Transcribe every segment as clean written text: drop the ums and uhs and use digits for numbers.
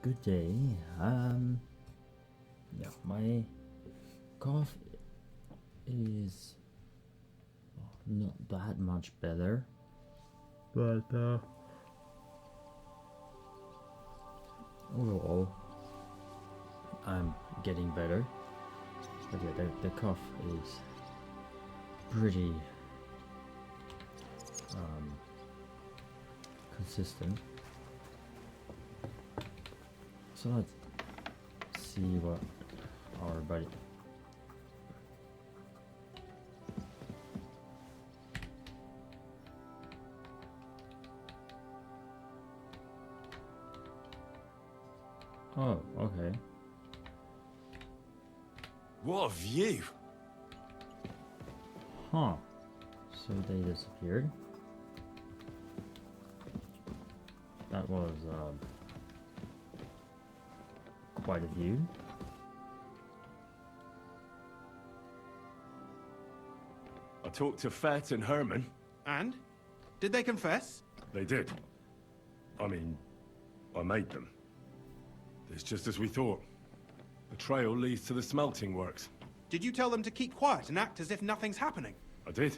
good day. Yeah, my cough is not that much better, but overall, I'm getting better. But yeah, the cough is pretty consistent. So let's see what our buddy. Oh, okay. What a view! Huh. So they disappeared. That was quite a view. I talked to Fett and Herman. And? Did they confess? They did. I mean, I made them. It's just as we thought. The trail leads to the smelting works. Did you tell them to keep quiet and act as if nothing's happening? I did.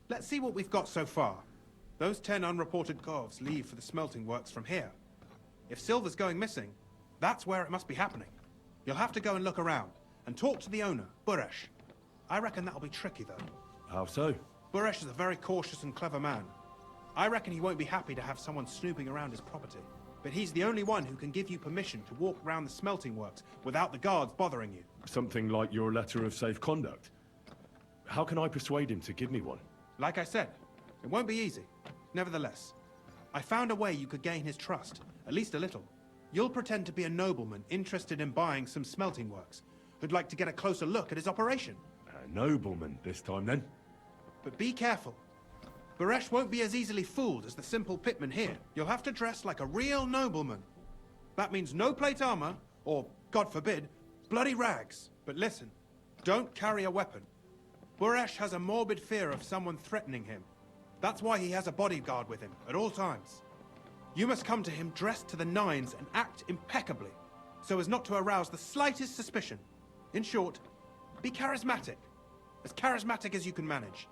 Let's see what we've got so far. Those 10 unreported Govs leave for the smelting works from here. If silver's going missing, that's where it must be happening. You'll have to go and look around, and talk to the owner, Buresh. I reckon that'll be tricky, though. How so? Buresh is a very cautious and clever man. I reckon he won't be happy to have someone snooping around his property. But he's the only one who can give you permission to walk around the smelting works without the guards bothering you. Something like your letter of safe conduct. How can I persuade him to give me one? Like I said, it won't be easy. Nevertheless, I found a way you could gain his trust, at least a little. You'll pretend to be a nobleman interested in buying some smelting works, who'd like to get a closer look at his operation. A nobleman this time, then? But be careful. Buresh won't be as easily fooled as the simple pitman here. You'll have to dress like a real nobleman. That means no plate armor, or, God forbid, bloody rags. But listen, don't carry a weapon. Buresh has a morbid fear of someone threatening him. That's why he has a bodyguard with him at all times. You must come to him dressed to the nines and act impeccably, so as not to arouse the slightest suspicion. In short, be charismatic. As charismatic as you can manage.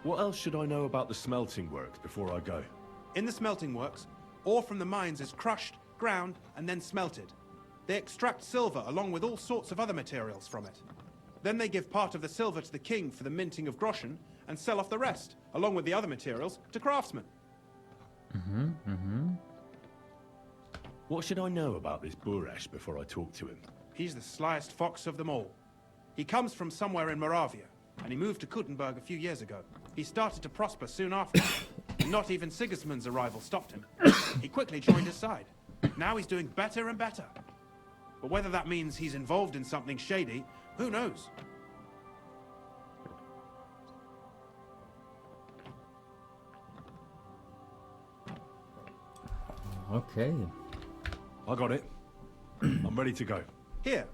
What else should I know about the smelting works before I go? In the smelting works, ore from the mines is crushed, ground, and then smelted. They extract silver along with all sorts of other materials from it. Then they give part of the silver to the king for the minting of groschen, and sell off the rest, along with the other materials, to craftsmen. What should I know about this Buresh before I talk to him? He's the slyest fox of them all. He comes from somewhere in Moravia, and he moved to Kuttenberg a few years ago. He started to prosper soon after, and not even Sigismund's arrival stopped him. He quickly joined his side. Now he's doing better and better. But whether that means he's involved in something shady, who knows? Okay. I got it. I'm ready to go. Here,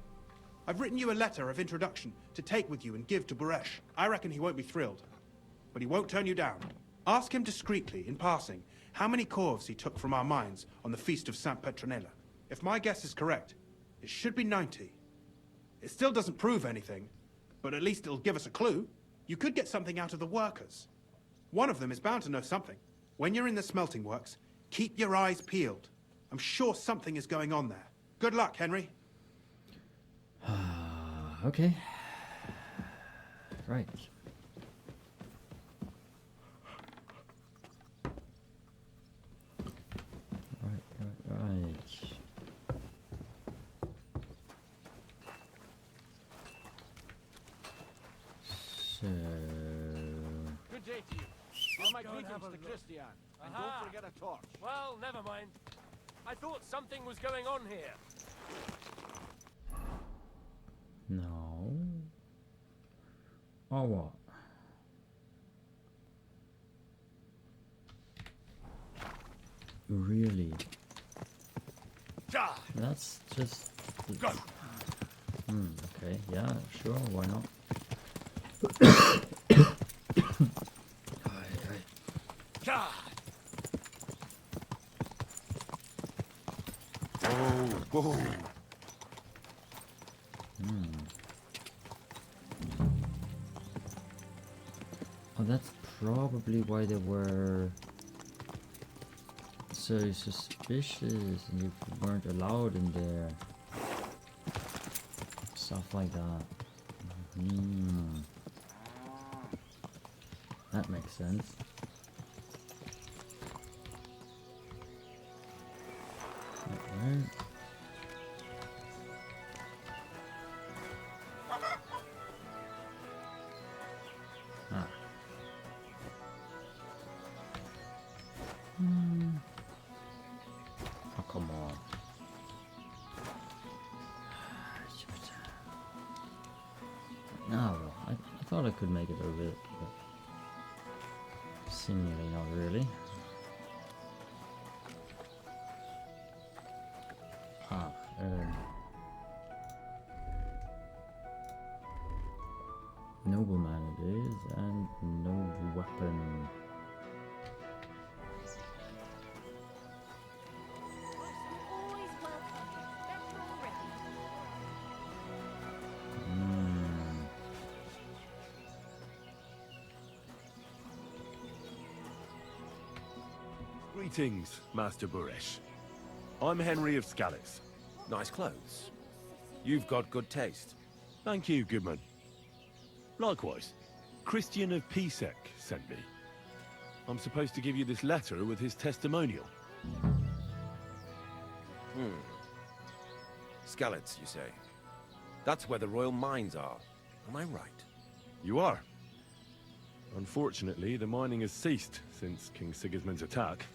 I've written you a letter of introduction to take with you and give to Buresh. I reckon he won't be thrilled, but he won't turn you down. Ask him discreetly, in passing, how many corves he took from our mines on the Feast of Saint Petronella. If my guess is correct, it should be 90. It still doesn't prove anything, but at least it'll give us a clue. You could get something out of the workers. One of them is bound to know something. When you're in the smelting works, keep your eyes peeled. I'm sure something is going on there. Good luck, Henry. Okay. Right. Right. So... Good day to you. All my greetings to Christian. And don't forget a torch. Well, never mind. I thought something was going on here. No. Or what? Really? That's just... Go! Okay, yeah, sure, why not? Whoa. Oh, that's probably why they were so suspicious and you weren't allowed in there. Stuff like that. That makes sense. Alright. Ah. Oh, come on. No, I thought I could make it over it, but seemingly not really. Ah, nobleman it is, and no weapon. Always welcome. Better already. Greetings, Master Buresh. I'm Henry of Skalitz. Nice clothes. You've got good taste. Thank you, Goodman. Likewise, Christian of Pisek sent me. I'm supposed to give you this letter with his testimonial. Skalitz, you say? That's where the royal mines are. Am I right? You are. Unfortunately, the mining has ceased since King Sigismund's attack.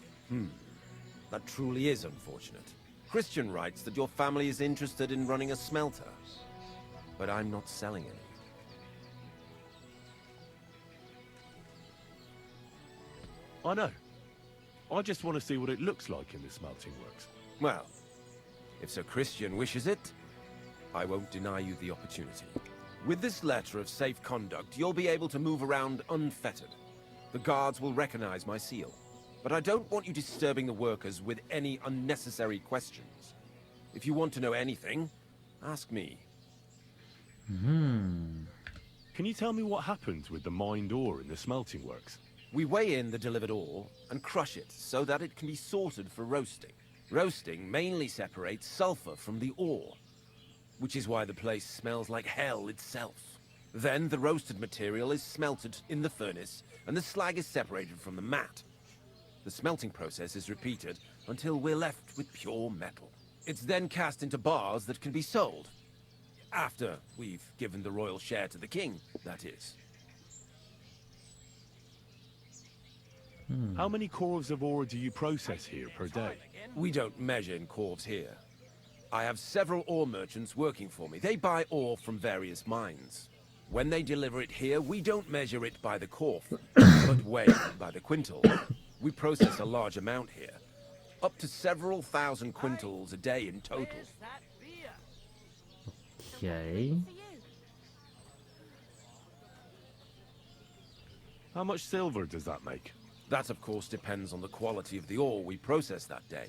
That truly is unfortunate. Christian writes that your family is interested in running a smelter. But I'm not selling any. I know. I just want to see what it looks like in the smelting works. Well, if Sir Christian wishes it, I won't deny you the opportunity. With this letter of safe conduct, you'll be able to move around unfettered. The guards will recognize my seal. But I don't want you disturbing the workers with any unnecessary questions. If you want to know anything, ask me. Can you tell me what happens with the mined ore in the smelting works? We weigh in the delivered ore and crush it so that it can be sorted for roasting. Roasting mainly separates sulfur from the ore, which is why the place smells like hell itself. Then the roasted material is smelted in the furnace and the slag is separated from the matte. The smelting process is repeated until we're left with pure metal. It's then cast into bars that can be sold. After we've given the royal share to the king, that is. How many corves of ore do you process here per day? We don't measure in corves here. I have several ore merchants working for me. They buy ore from various mines. When they deliver it here, we don't measure it by the corf, but weigh it by the quintal. We process a large amount here. Up to several thousand quintals a day in total. Where's that beer? Okay. For you. How much silver does that make? That, of course, depends on the quality of the ore we process that day.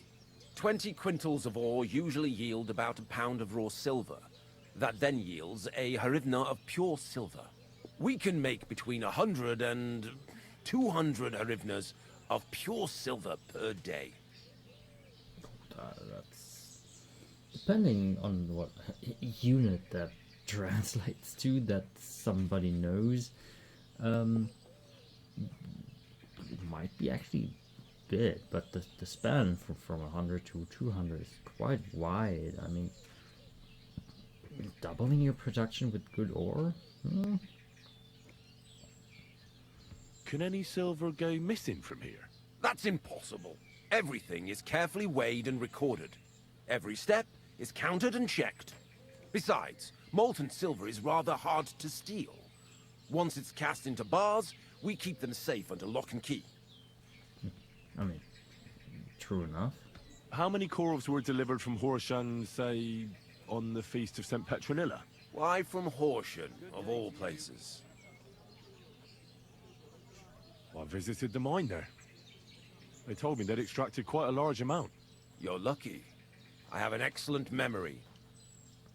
20 quintals of ore usually yield about a pound of raw silver. That then yields a hryvnia of pure silver. We can make between 100 and 200 hryvnias of pure silver per day. That's depending on what unit that translates to that somebody knows. It might be actually big, but the span from 100 to 200 is quite wide. I mean, doubling your production with good ore? Can any silver go missing from here? That's impossible. Everything is carefully weighed and recorded. Every step is counted and checked. Besides, molten silver is rather hard to steal. Once it's cast into bars, we keep them safe under lock and key. I mean, true enough. How many corves were delivered from Horshan, say, on the Feast of St. Petronilla? Why from Horsham, of all places? I visited the mine there. They told me they'd extracted quite a large amount. You're lucky. I have an excellent memory.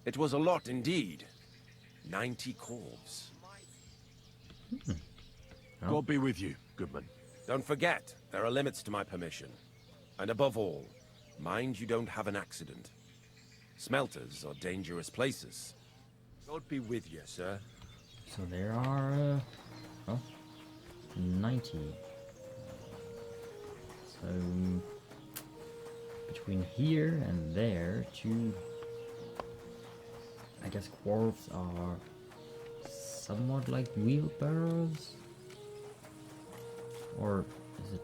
It was a lot indeed. 90 corves. God be with you, Goodman. Don't forget, there are limits to my permission. And above all, mind you don't have an accident. Smelters are dangerous places. God be with you, sir. So there are, well, 90. So between here and there, two, I guess quarves are somewhat like wheelbarrows, or is it?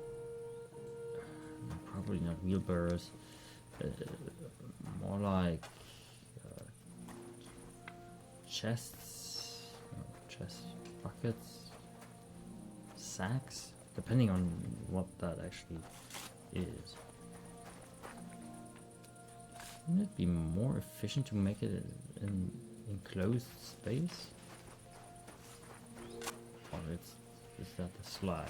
No, probably not wheelbarrows. More like chests, no, chest buckets, sacks, depending on what that actually is. Wouldn't it be more efficient to make it an enclosed space? Or is that the slag?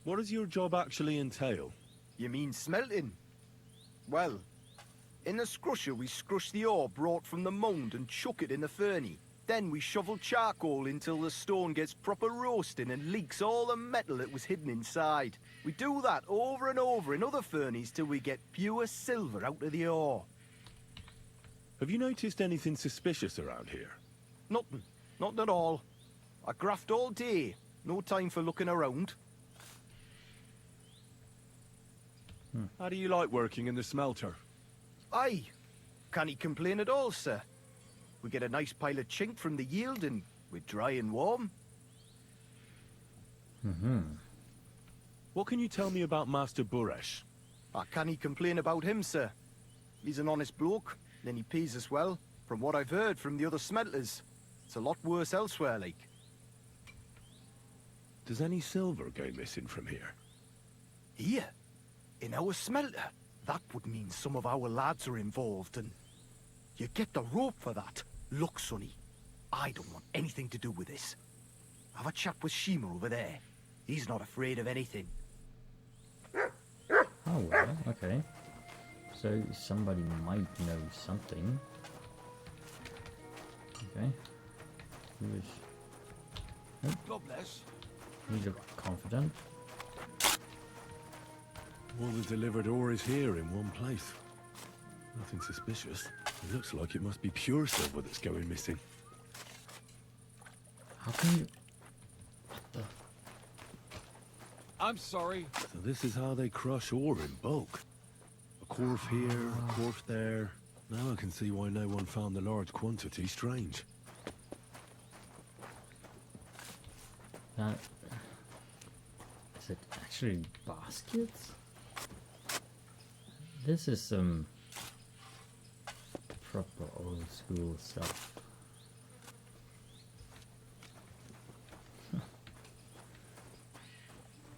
What does your job actually entail? You mean smelting? Well, in the scrusher we scrush the ore brought from the mound and chuck it in the furnace. Then we shovel charcoal until the stone gets proper roasting and leaks all the metal that was hidden inside. We do that over and over in other furnaces till we get pure silver out of the ore. Have you noticed anything suspicious around here? Nothing. Nothing at all. I graft all day. No time for looking around. How do you like working in the smelter? Aye. Can't complain at all, sir. We get a nice pile of chink from the yield and we're dry and warm. What can you tell me about Master Buresh? I can't complain about him, sir. He's an honest bloke, and he pays us well, from what I've heard from the other smelters. It's a lot worse elsewhere, like. Does any silver go missing from here? Here? In our smelter? That would mean some of our lads are involved, and you get the rope for that. Look, Sonny, I don't want anything to do with this. Have a chat with Shima over there. He's not afraid of anything. Oh well, okay. So somebody might know something. Okay. Who is? God bless. You look confident. All the delivered ore is here in one place. Nothing suspicious. It looks like it must be pure silver that's going missing. How can you? I'm sorry. So this is how they crush ore in bulk. A quarf here, a quarf there. Now I can see why no one found the large quantity strange. That is it actually baskets? This is some proper old school stuff.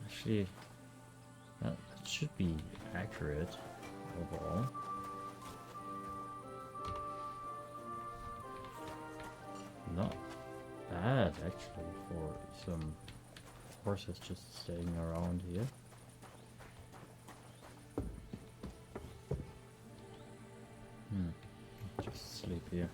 Actually, that should be accurate overall. Not bad actually for some horses just staying around here. Just sleep here.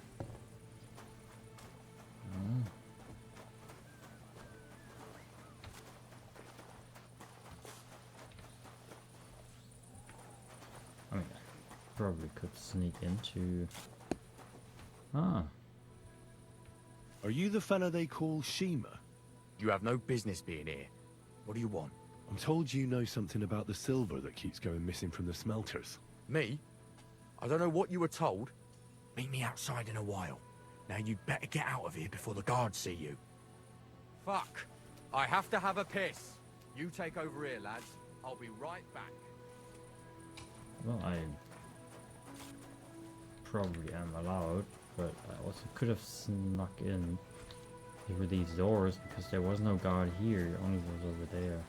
I mean, I probably could sneak into. Ah, Are you the fella they call Shima? You have no business being here. What do you want? I'm told you know something about the silver that keeps going missing from the smelters. Me? I don't know what you were told. Meet me outside in a while. Now you'd better get out of here before the guards see you. Fuck. I have to have a piss. You take over here, lads. I'll be right back. well, I probably am allowed, but I also could have snuck in through these doors because there was no guard here, it only was over there.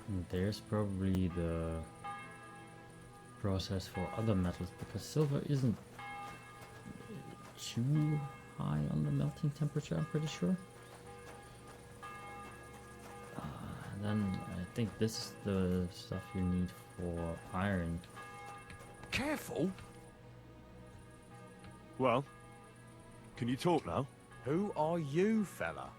And there's probably the process for other metals because silver isn't too high on the melting temperature, I'm pretty sure. And then I think this is the stuff you need for iron. Careful! Well, can you talk now? Who are you, fella?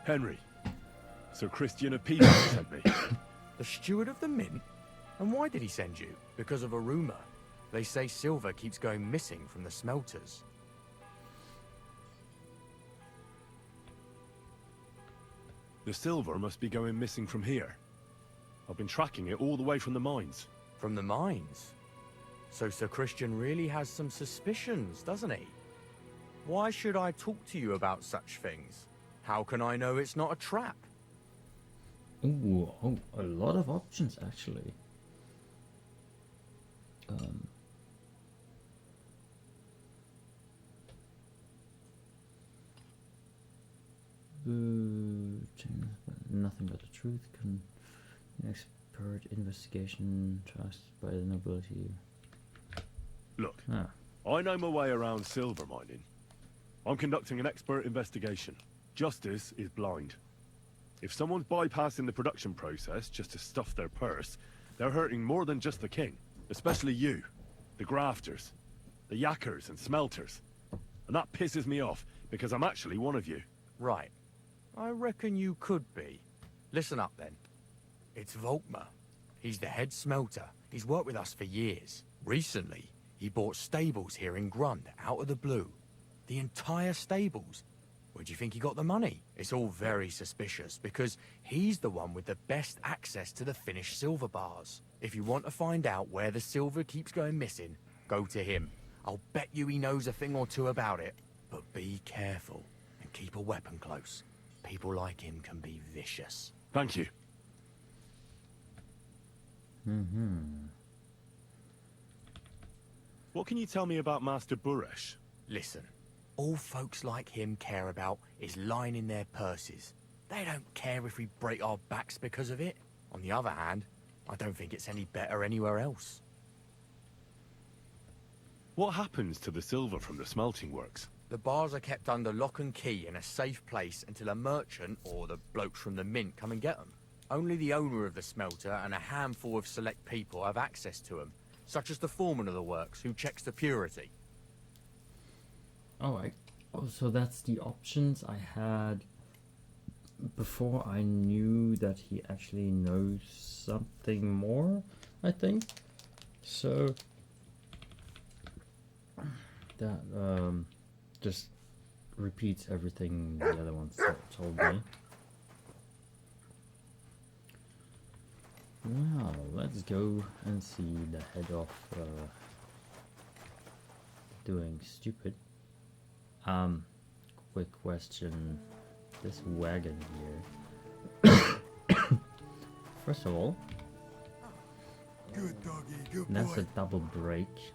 Henry. Sir Christian of Pisa sent me. The steward of the mint? And why did he send you? Because of a rumor. They say silver keeps going missing from the smelters. The silver must be going missing from here. I've been tracking it all the way from the mines. From the mines? So Sir Christian really has some suspicions, doesn't he? Why should I talk to you about such things? How can I know it's not a trap? Ooh, oh, a lot of options actually. Nothing but the truth. Expert investigation trusted by the nobility. Look, I know my way around silver mining. I'm conducting an expert investigation. Justice is blind. If someone's bypassing the production process just to stuff their purse, they're hurting more than just the king. Especially you, the grafters, the yakkers and smelters. And that pisses me off, because I'm actually one of you. Right. I reckon you could be. Listen up then. It's Volkmar. He's the head smelter. He's worked with us for years. Recently, he bought stables here in Grund, out of the blue. The entire stables. Where do you think he got the money? It's all very suspicious, because he's the one with the best access to the finished silver bars. If you want to find out where the silver keeps going missing, go to him. I'll bet you he knows a thing or two about it. But be careful, and keep a weapon close. People like him can be vicious. Thank you. What can you tell me about Master Buresh? Listen, all folks like him care about is lining their purses. They don't care if we break our backs because of it. On the other hand, I don't think it's any better anywhere else. What happens to the silver from the smelting works? The bars are kept under lock and key in a safe place until a merchant or the blokes from the mint come and get them. Only the owner of the smelter and a handful of select people have access to them, such as the foreman of the works who checks the purity. Oh, so that's the options I had before I knew that he actually knows something more, I think. So that just repeats everything the other ones told me. Well, let's go and see the head of doing stupid. Quick question. This wagon here. First of all, Good doggy, good that's boy. a double brake.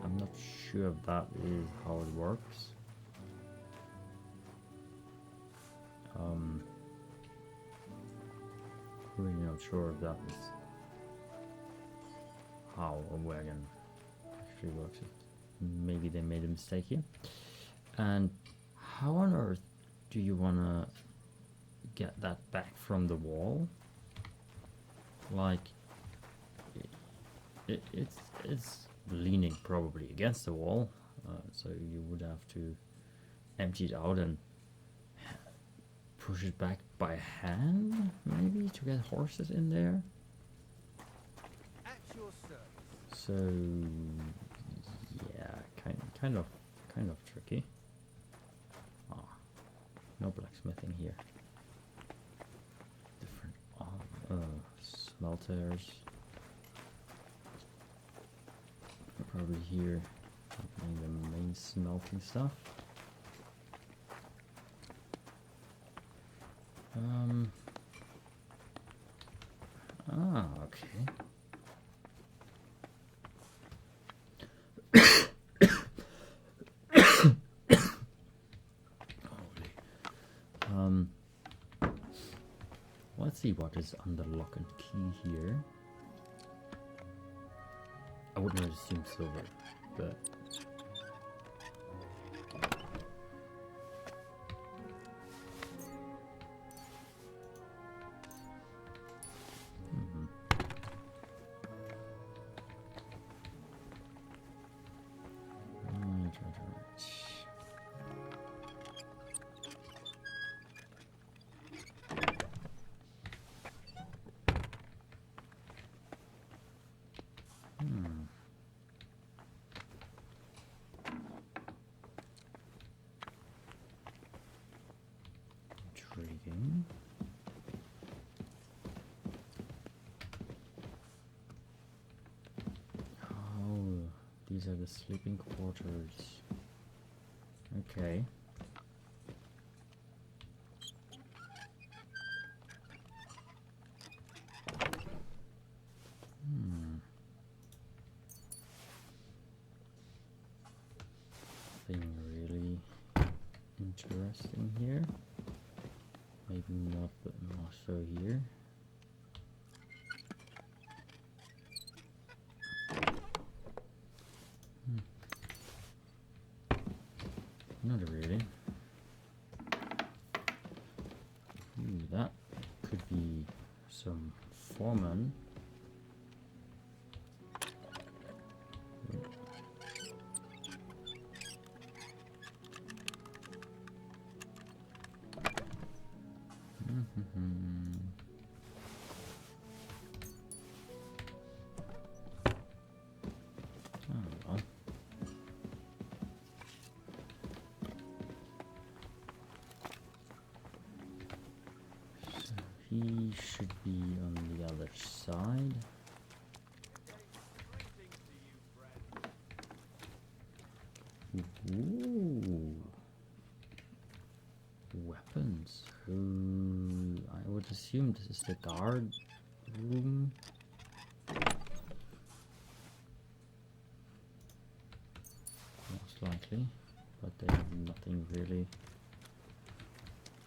I'm not sure if that is how it works. Really not sure if that is how a wagon actually works. Maybe they made a mistake here. And how on earth do you want to get that back from the wall? Like, it's leaning probably against the wall, so you would have to empty it out and push it back by hand, maybe, to get horses in there. At your service. So yeah, kind of tricky. No blacksmithing here. Different smelters. Probably here, happening the main smelting stuff. Okay. what is under lock and key here. I wouldn't assume silver, but intriguing. Oh, these are the sleeping quarters. Okay. Nothing really interesting here. Maybe not, but more so here. Not really. Ooh, that could be some foreman. Oh, well. So he should be on the other side. Ooh. Weapons. Ooh, I would assume this is the guard room. Most likely, but they have nothing really.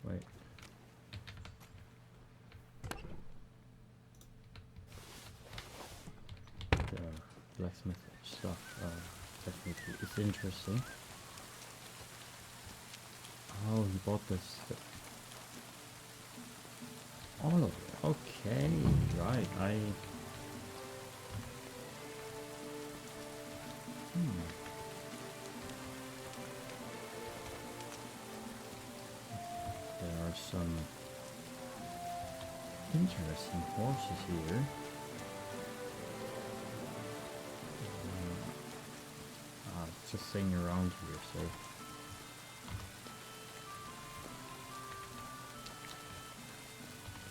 Wait. The blacksmith stuff technically is interesting. Oh, he bought this. Oh, okay, right. There are some interesting horses here. It's just sitting around here, so.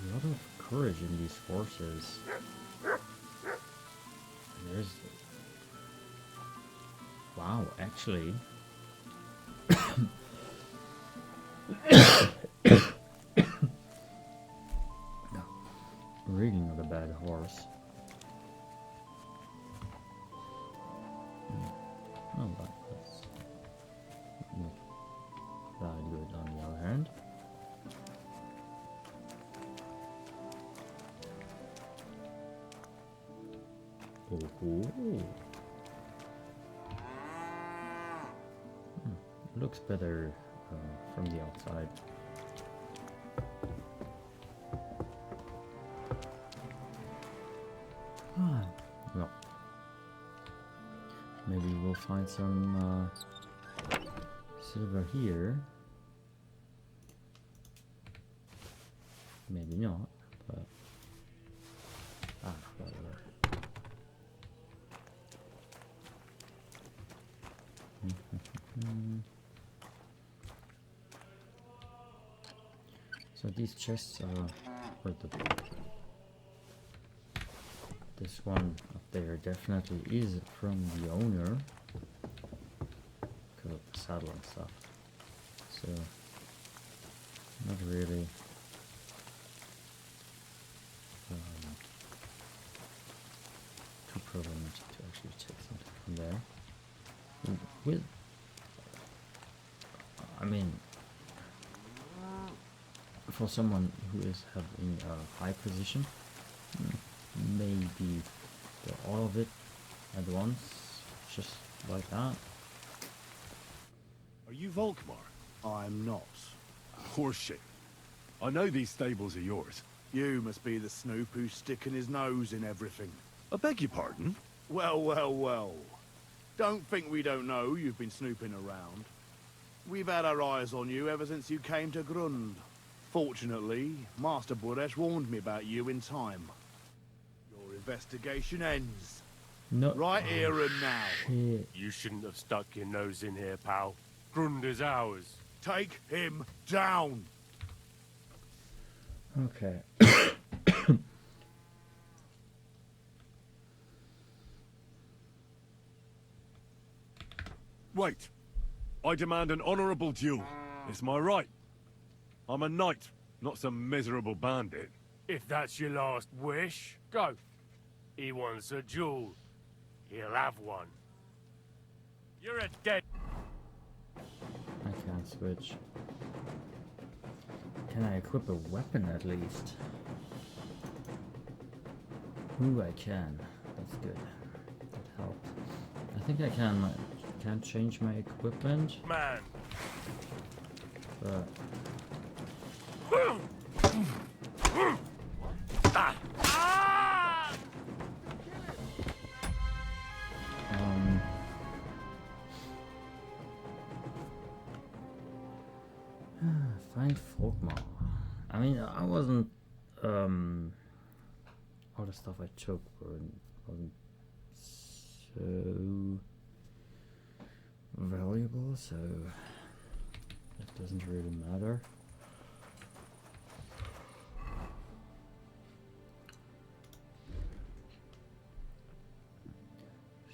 A lot of courage in these horses. There's... Wow, actually... No, really not a bad horse. Oh, but that's not that good on the other hand. Oh, looks better from the outside. Well, maybe we'll find some silver here. Maybe not, but whatever. So these chests are this one up there definitely is from the owner because of the saddle and stuff. So not really too problematic to actually take something from there. With, I mean, for someone who is having a high position, maybe do all of it at once, just like that. Are you Volkmar? I'm not. Horseshit. I know these stables are yours. You must be the snoop who's sticking his nose in everything. I beg your pardon? Well, well, well. Don't think we don't know you've been snooping around. We've had our eyes on you ever since you came to Grund. Fortunately, Master Buresh warned me about you in time. Your investigation ends. No. Right here and now. Shit. You shouldn't have stuck your nose in here, pal. Grund is ours. Take him down. Okay. Wait. I demand an honorable duel. It's my right. I'm a knight, not some miserable bandit. If that's your last wish, go. He wants a duel. He'll have one. You're a dead... I can't switch. Can I equip a weapon at least? Ooh, I can. That's good. That helped. I think I can't change my equipment. Man. But find Folkmar. I mean, I wasn't all the stuff I took wasn't so valuable, so it doesn't really matter.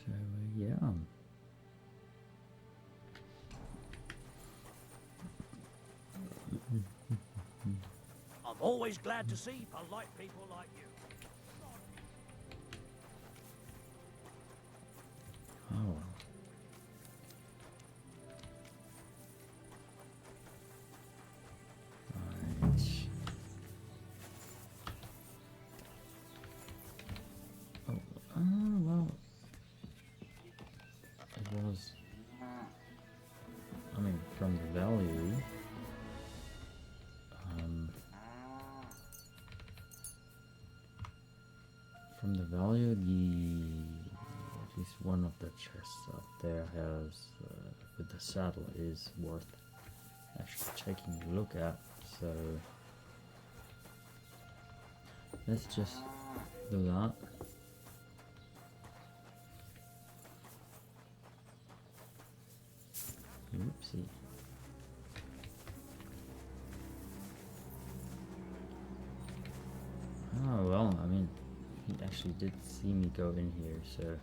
So yeah. I'm always glad to see polite people like you. Oh well. Right. Oh, well. It was. I mean, from the value. From the value, at least one of the chests up there has, with the saddle, is worth actually taking a look at. So let's just do that. Oopsie. Oh well, I mean, he actually did see me go in here, so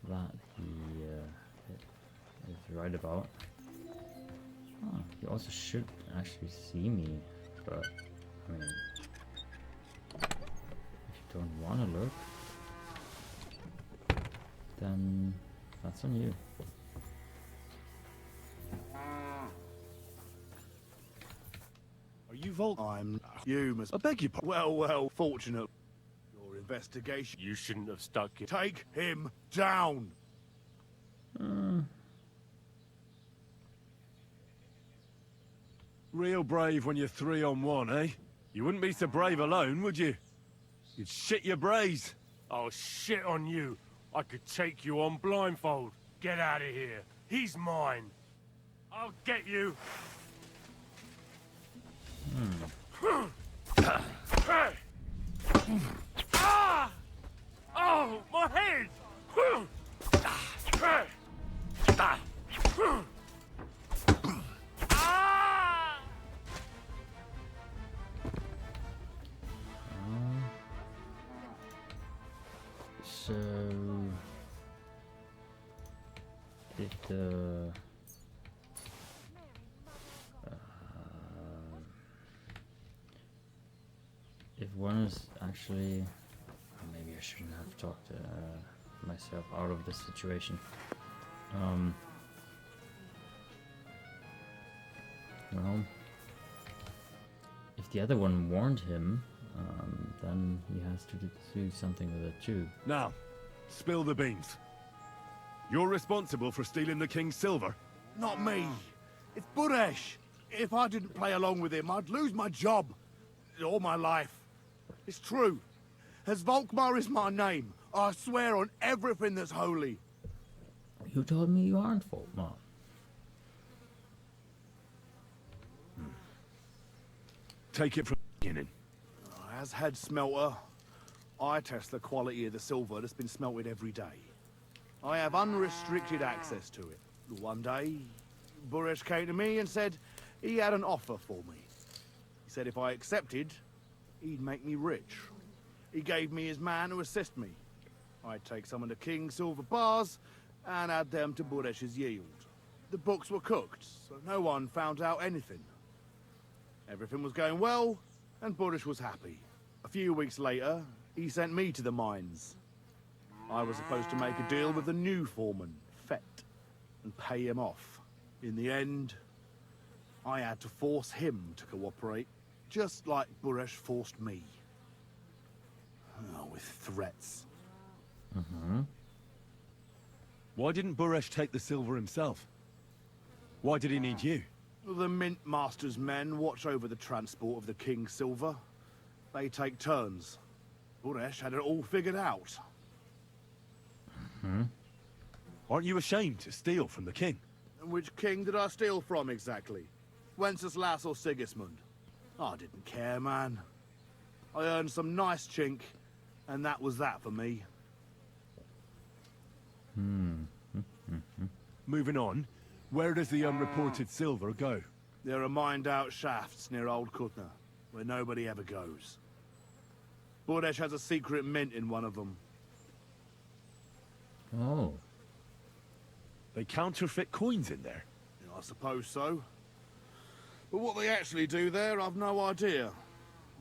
that he is right about. Oh, he also should actually see me, but I mean, if you don't want to look, then that's on you. Are you Volk? You must... I beg your pardon. Well, well, fortunate. Your investigation... You shouldn't have stuck it. Take him down! Real brave when you're 3-on-1, eh? You wouldn't be so brave alone, would you? You'd shit your brains. I'll shit on you. I could take you on blindfold. Get out of here. He's mine. I'll get you. Ah! Oh, my head! Ah! So if the if one is actually, maybe I shouldn't have talked myself out of the situation. Well, if the other one warned him, then he has to do something with it too. Now, spill the beans. You're responsible for stealing the king's silver? Not me. It's Buresh. If I didn't play along with him, I'd lose my job. All my life. It's true. As Volkmar is my name, I swear on everything that's holy. You told me you aren't Volkmar. Take it from the beginning. As head smelter, I test the quality of the silver that's been smelted every day. I have unrestricted access to it. One day, Buresh came to me and said he had an offer for me. He said if I accepted, he'd make me rich. He gave me his man to assist me. I'd take some of the king's silver bars and add them to Buresh's yield. The books were cooked, so no one found out anything. Everything was going well, and Buresh was happy. A few weeks later, he sent me to the mines. I was supposed to make a deal with the new foreman, Fett, and pay him off. In the end, I had to force him to cooperate, just like Buresh forced me. Oh, with threats. Mm-hmm. Why didn't Buresh take the silver himself? Why did he need you? The Mint Master's men watch over the transport of the king's silver. They take turns. Buresh had it all figured out. Hmm? Aren't you ashamed to steal from the king? And which king did I steal from exactly? Wenceslas or Sigismund? I didn't care, man. I earned some nice chink, and that was that for me. Moving on, where does the unreported silver go? There are mined-out shafts near Old Kutna, where nobody ever goes. Buresh has a secret mint in one of them. Oh. They counterfeit coins in there? I suppose so. But what they actually do there, I've no idea.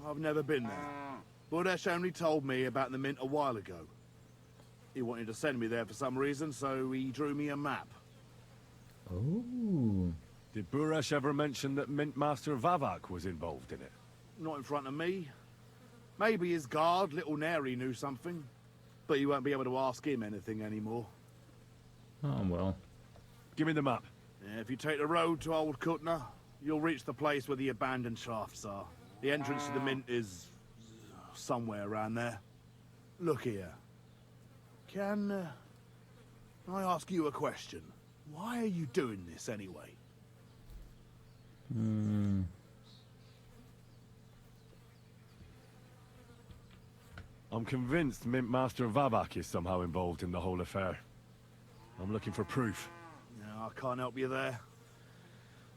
I've never been there. Buresh only told me about the mint a while ago. He wanted to send me there for some reason, so he drew me a map. Oh. Did Buresh ever mention that Mint Master Vavak was involved in it? Not in front of me. Maybe his guard, Little Neri, knew something. But you won't be able to ask him anything anymore. Oh, well. Give me the map. Yeah, if you take the road to Old Kutna, you'll reach the place where the abandoned shafts are. The entrance to the mint is somewhere around there. Look here. Can I ask you a question? Why are you doing this anyway? I'm convinced Mint Master Vavak is somehow involved in the whole affair. I'm looking for proof. No, I can't help you there.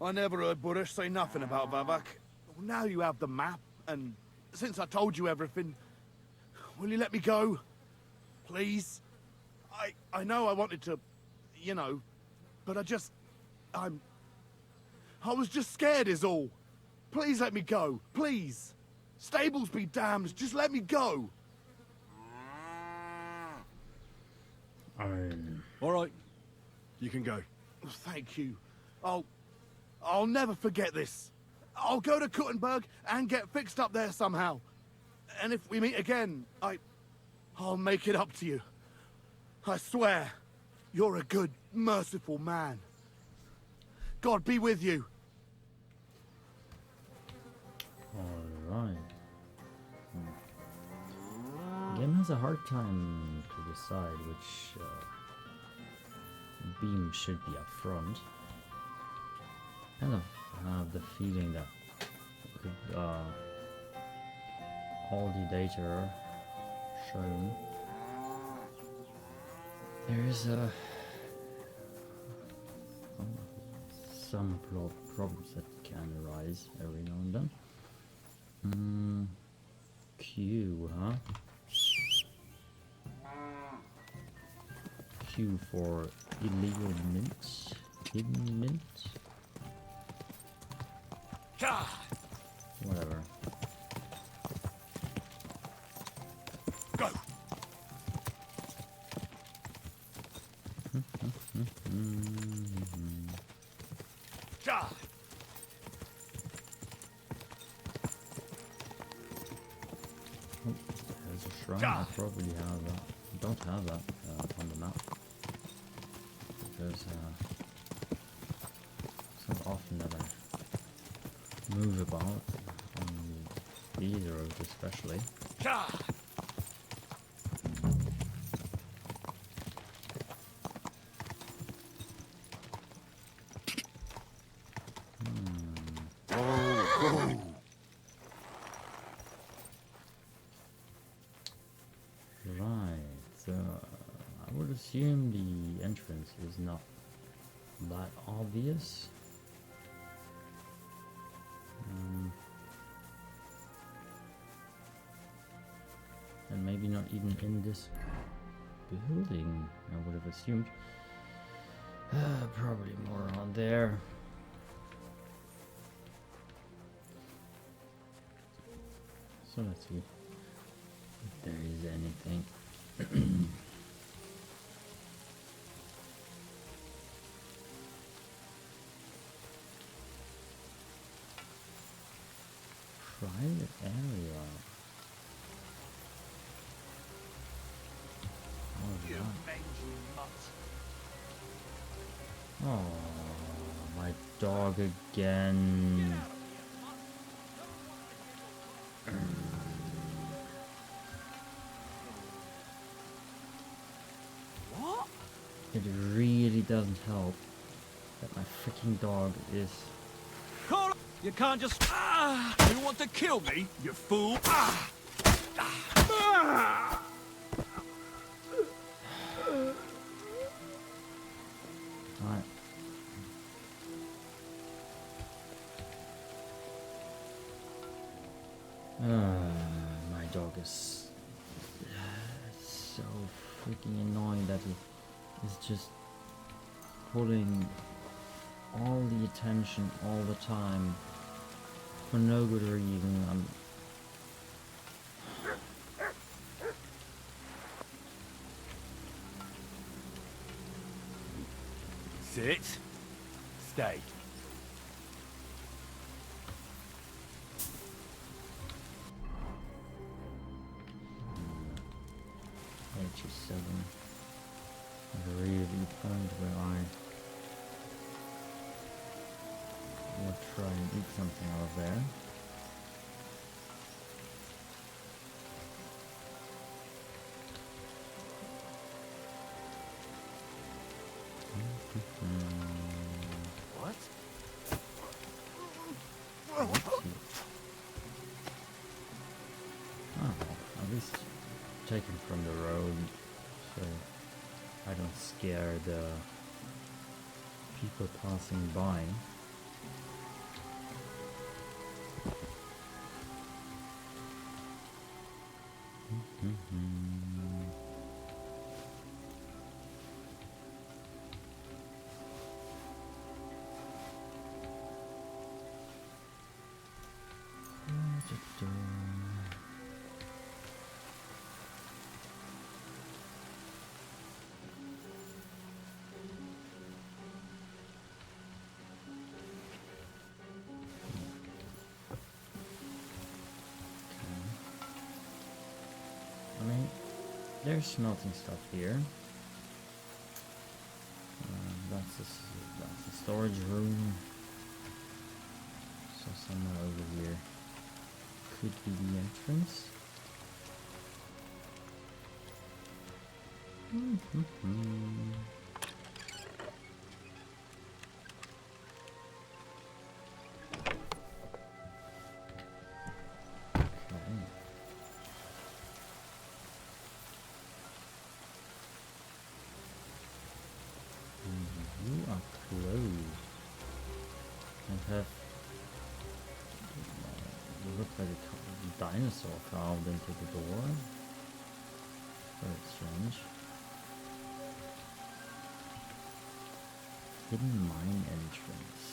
I never heard Buresh say nothing about Vavak. Well, now you have the map, and since I told you everything, will you let me go? Please? I know I wanted to, you know, but I was just scared is all. Please let me go, please. Stables be damned, just let me go. All right, you can go. Thank you. I'll never forget this. I'll go to Kuttenberg and get fixed up there somehow. And if we meet again, I'll make it up to you. I swear, you're a good, merciful man. God be with you. Alright. The game has a hard time to decide which beam should be up front. Kind of have the feeling that with all the data shown, there is some problems that can arise every now and then. Q, huh? Q for illegal mints. Hidden mints? Whatever. Go. There's a shrine. I probably have that. Don't have that on the map. Because it's not often that I move about on these roads especially. I would assume the entrance is not that obvious. And maybe not even in this building, I would have assumed. Probably more around there. So let's see if there is anything. Private area. Oh, oh, my dog again. What? It really doesn't help that my freaking dog is... Call. You can't just. You want to kill me, you fool? Alright. My dog is so freaking annoying that he is just pulling all the attention all the time for no good reason. Sit. Stay. H7. Really point where I will try and eat something out of there. What? Oh, at least taken from the road, so I don't scare the people passing by. I mean, there's smelting stuff here. That's the storage room. So somewhere over here could be the entrance. You are closed. And have look like a dinosaur carved into the door. Very strange. Hidden mine entrance.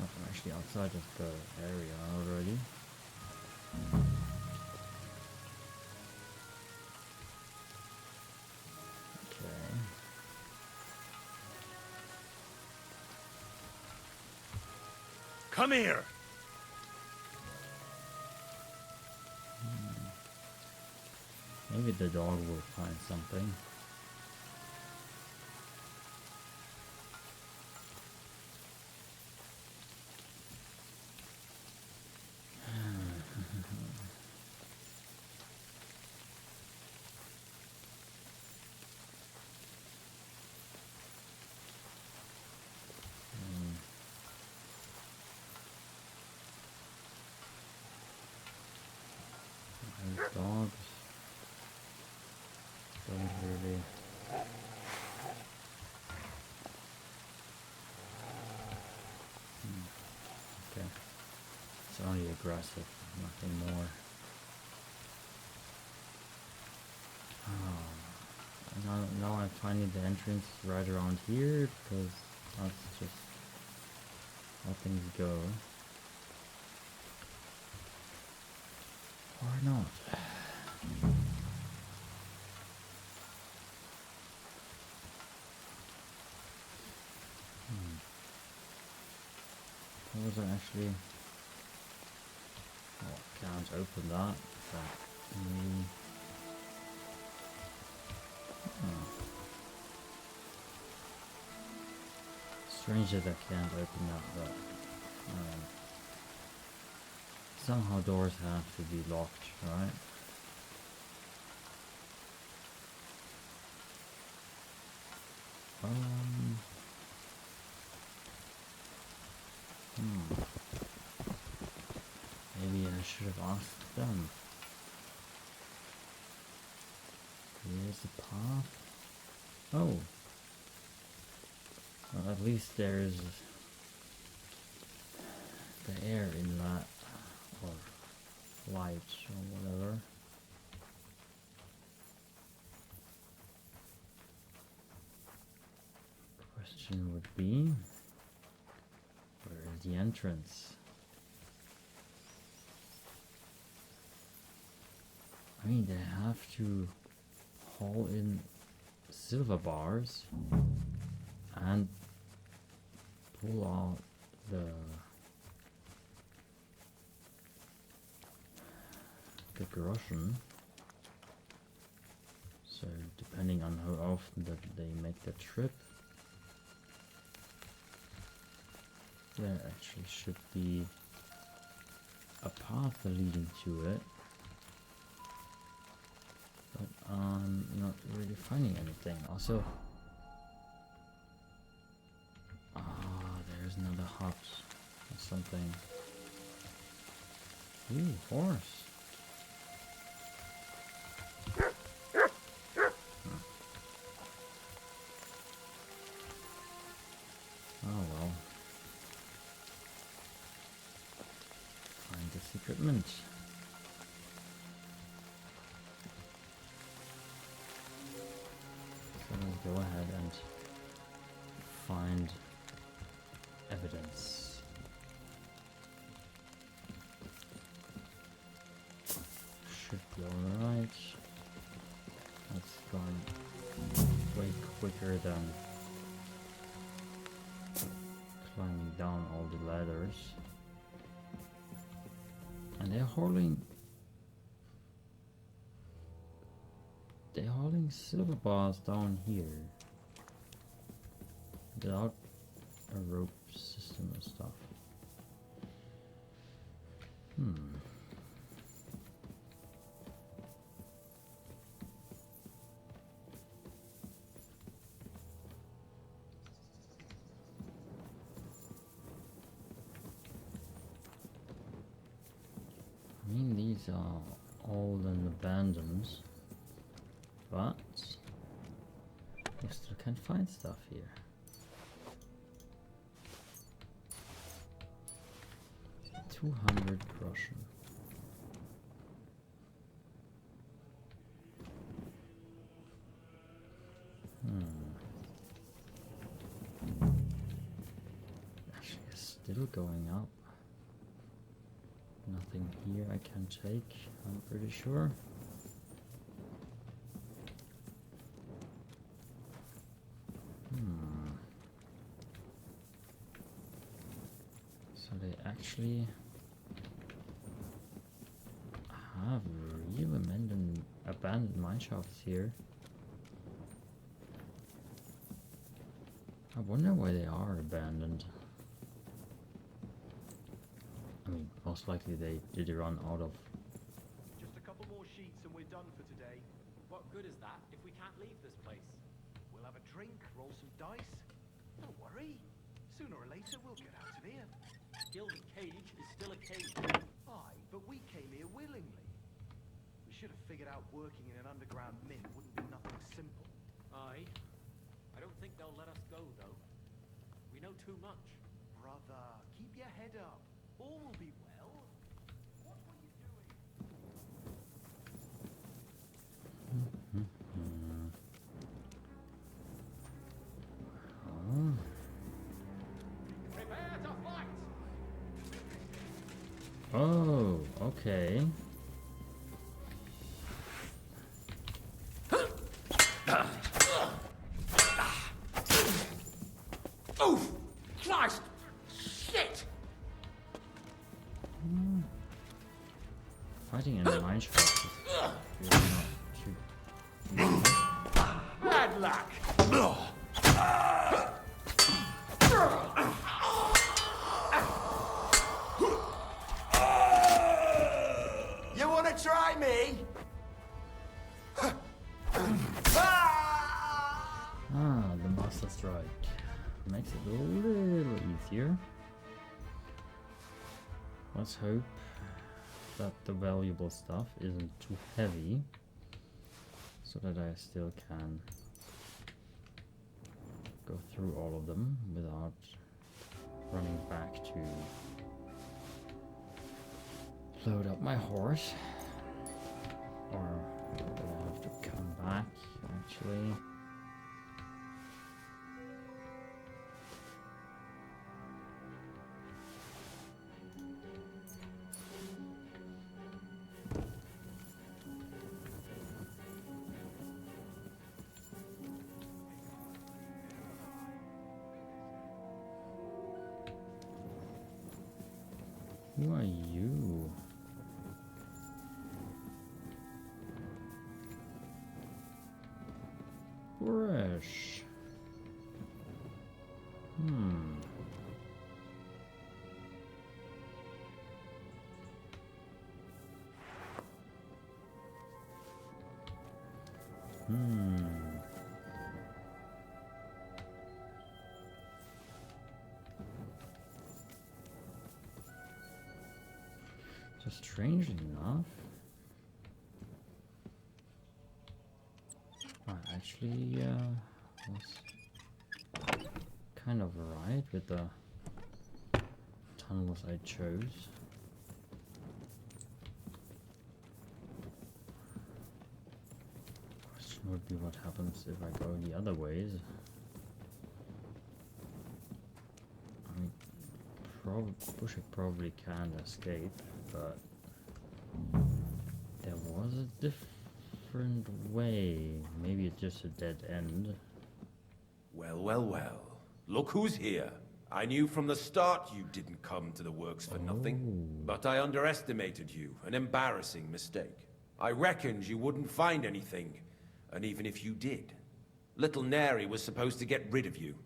Oh, I'm actually outside of the area already. Okay. Come here. Maybe the dog will find something. Dogs don't really okay, it's only aggressive, nothing more. Now I'm finding the entrance right around here because that's just how things go. Or not. What was I actually? Oh, can't open that. Strange that I can't open that, but somehow doors have to be locked, right? Maybe I should have asked them. Here's the path. Oh. Well, at least there's the air in that, or light, or whatever. Question would be, where is the entrance? I mean, they have to haul in silver bars and pull out the groschen. So depending on how often that they make the trip, there actually should be a path leading to it. But I'm not really finding anything. Also, there's another hut or something. Ooh, horse. Oh well. Find the secret mint. Go ahead and find evidence. Should be alright. That's going way quicker than climbing down all the ladders. And they're hauling silver bars down here without a rope system and stuff. I mean, these are old and abandoned, but you still can find stuff here. $200 groschen. Actually, it's still going up. Nothing here I can take, I'm pretty sure. So they actually have real abandoned mine shafts here. I wonder why they are abandoned. I mean, most likely they did run out of. Just a couple more sheets and we're done for today. What good is that if we can't leave this place? We'll have a drink, roll some dice. Don't worry. Sooner or later we'll get out of here. Gilded cage is still a cage. Aye, but we came here willingly. We should have figured out working in an underground mint wouldn't be nothing simple. Aye. I don't think they'll let us go, though. We know too much. Brother, keep your head up. All will be well. What were you doing? Prepare to fight! Oh, okay. Oof! Christ! Shit! Fighting in the mine shaft is really not too. Bad luck! You wanna try me? Ah, the Master Strike makes it a little easier. Let's hope that the valuable stuff isn't too heavy, so that I still can go through all of them without running back to load up my horse. Or I'll have to come back, actually. Who are you? Fresh. So strangely enough, I actually was kind of right with the tunnels I chose. Question would be what happens if I go the other ways. I mean, Bushwick probably can escape, but there was a different way. Maybe it's just a dead end. Well, well, well. Look who's here. I knew from the start you didn't come to the works for nothing. But I underestimated you. An embarrassing mistake. I reckoned you wouldn't find anything. And even if you did, little Neri was supposed to get rid of you.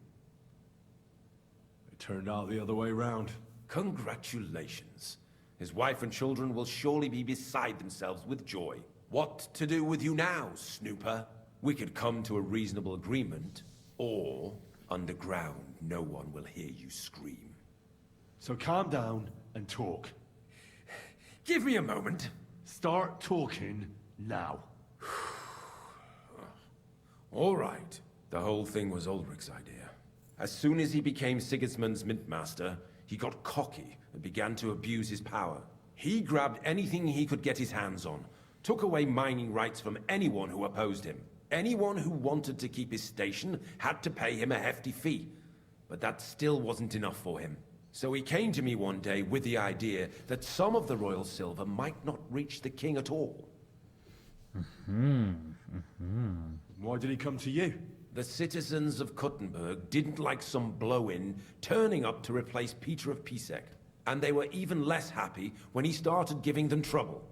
It turned out the other way round. Congratulations. His wife and children will surely be beside themselves with joy. What to do with you now, Snooper? We could come to a reasonable agreement, or underground, no one will hear you scream. So calm down and talk. Give me a moment. Start talking now. All right. The whole thing was Ulrich's idea. As soon as he became Sigismund's Mintmaster, he got cocky and began to abuse his power. He grabbed anything he could get his hands on, took away mining rights from anyone who opposed him. Anyone who wanted to keep his station had to pay him a hefty fee. But that still wasn't enough for him. So he came to me one day with the idea that some of the royal silver might not reach the king at all. Why did he come to you? The citizens of Kuttenberg didn't like some blow-in turning up to replace Peter of Pisek. And they were even less happy when he started giving them trouble.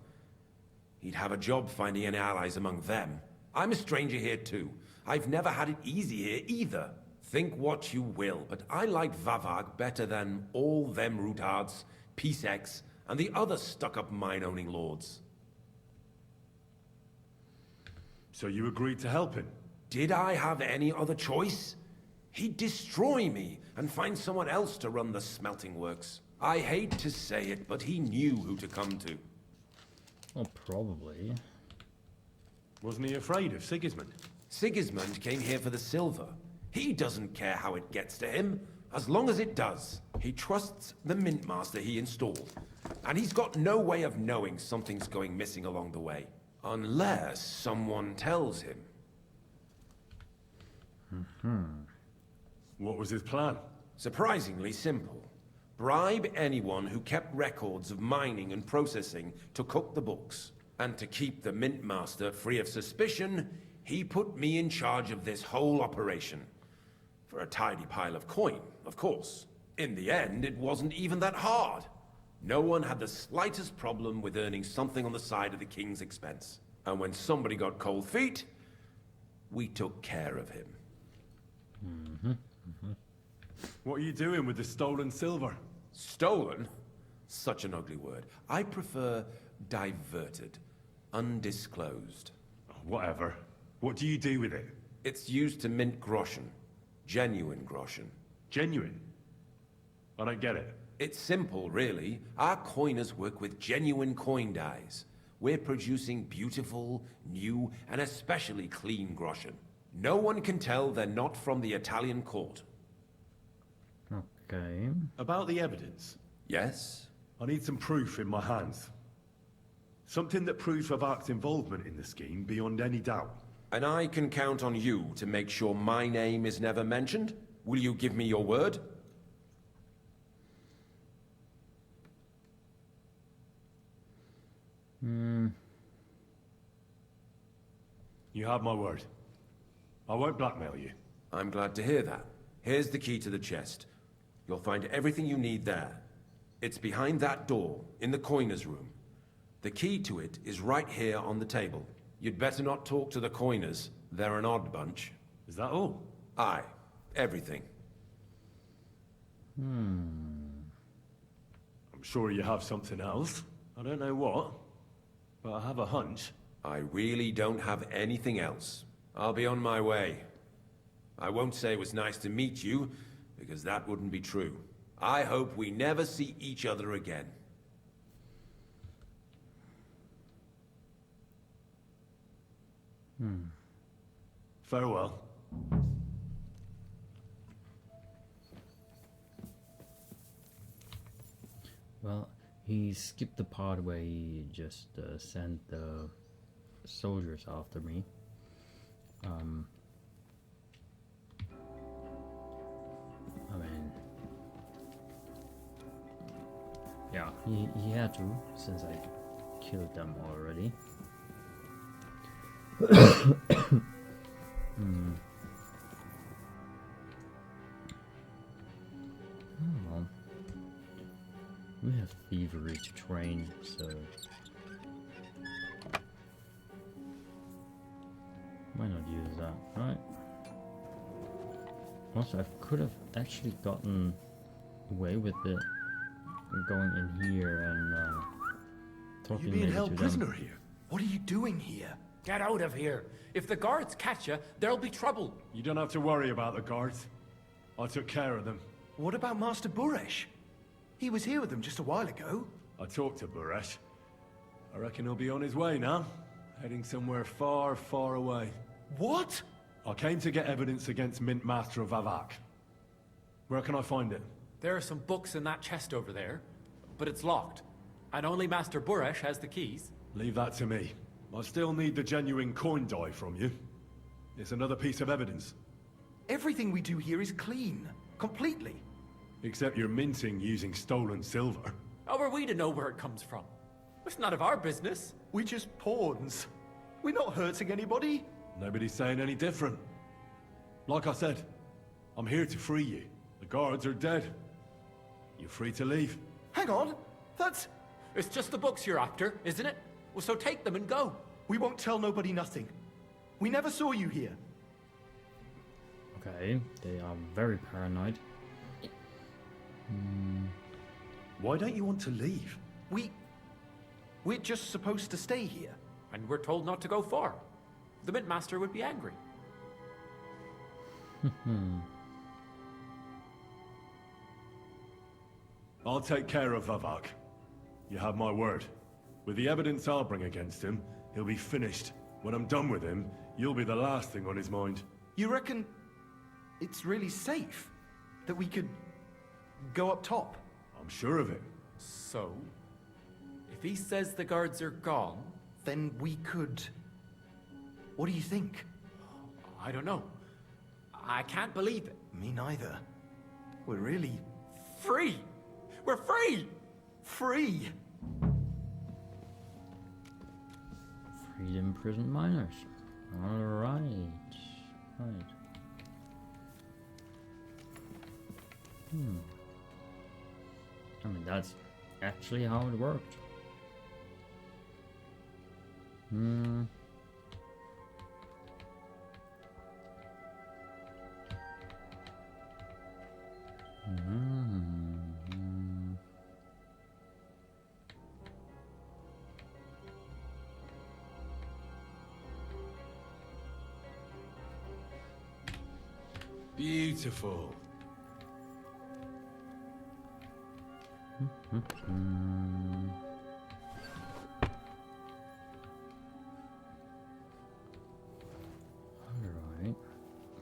He'd have a job finding any allies among them. I'm a stranger here too. I've never had it easy here either. Think what you will, but I like Vavag better than all them Rutards, Peace-X, and the other stuck-up mine-owning lords. So you agreed to help him? Did I have any other choice? He'd destroy me and find someone else to run the smelting works. I hate to say it, but he knew who to come to. Well, probably. Wasn't he afraid of Sigismund? Sigismund came here for the silver. He doesn't care how it gets to him, as long as it does. He trusts the Mint Master he installed, and he's got no way of knowing something's going missing along the way. Unless someone tells him. What was his plan? Surprisingly simple. Bribe anyone who kept records of mining and processing to cook the books. And to keep the Mint Master free of suspicion, he put me in charge of this whole operation. For a tidy pile of coin, of course. In the end, it wasn't even that hard. No one had the slightest problem with earning something on the side of the king's expense. And when somebody got cold feet, we took care of him. What are you doing with the stolen silver? Stolen? Such an ugly word. I prefer diverted. Undisclosed. Whatever. What do you do with it? It's used to mint groschen. Genuine groschen. Genuine? I don't get it. It's simple, really. Our coiners work with genuine coin dies. We're producing beautiful, new, and especially clean groschen. No one can tell they're not from the Italian court. Okay. About the evidence? Yes? I need some proof in my hands. Something that proves Vavak's involvement in the scheme beyond any doubt. And I can count on you to make sure my name is never mentioned? Will you give me your word? You have my word. I won't blackmail you. I'm glad to hear that. Here's the key to the chest. You'll find everything you need there. It's behind that door, in the coiner's room. The key to it is right here on the table. You'd better not talk to the coiners. They're an odd bunch. Is that all? Aye. Everything. I'm sure you have something else. I don't know what, but I have a hunch. I really don't have anything else. I'll be on my way. I won't say it was nice to meet you, because that wouldn't be true. I hope we never see each other again. Farewell. Well, he skipped the part where he just sent the soldiers after me. I mean, yeah, he had to, since I killed them already. Well, we have thievery to train, so why not use that, right? Also, I could have actually gotten away with it going in here and talking You're being held to prisoner them. here. What are you doing here? Get out of here. If the guards catch you, there'll be trouble. You don't have to worry about the guards. I took care of them. What about Master Buresh? He was here with them just a while ago. I talked to Buresh. I reckon he'll be on his way now. Heading somewhere far, far away. What? I came to get evidence against Mint Master of Vavak. Where can I find it? There are some books in that chest over there, but it's locked. And only Master Buresh has the keys. Leave that to me. I still need the genuine coin die from you. It's another piece of evidence. Everything we do here is clean. Completely. Except you're minting using stolen silver. How are we to know where it comes from? It's none of our business. We're just pawns. We're not hurting anybody. Nobody's saying any different. Like I said, I'm here to free you. The guards are dead. You're free to leave. Hang on. That's... It's just the books you're after, isn't it? Well, so take them and go. We won't tell nobody nothing. We never saw you here. Okay, they are very paranoid. Why don't you want to leave? We're just supposed to stay here. And we're told not to go far. The Mint Master would be angry. I'll take care of Vavak. You have my word. With the evidence I'll bring against him, he'll be finished. When I'm done with him, you'll be the last thing on his mind. You reckon it's really safe that we could go up top? I'm sure of it. So, if he says the guards are gone... Then we could... What do you think? I don't know. I can't believe it. Me neither. We're really... Free! We're free! Free! Freed imprisoned miners. Alright. Right. I mean, that's actually how it worked. Beautiful. Alright.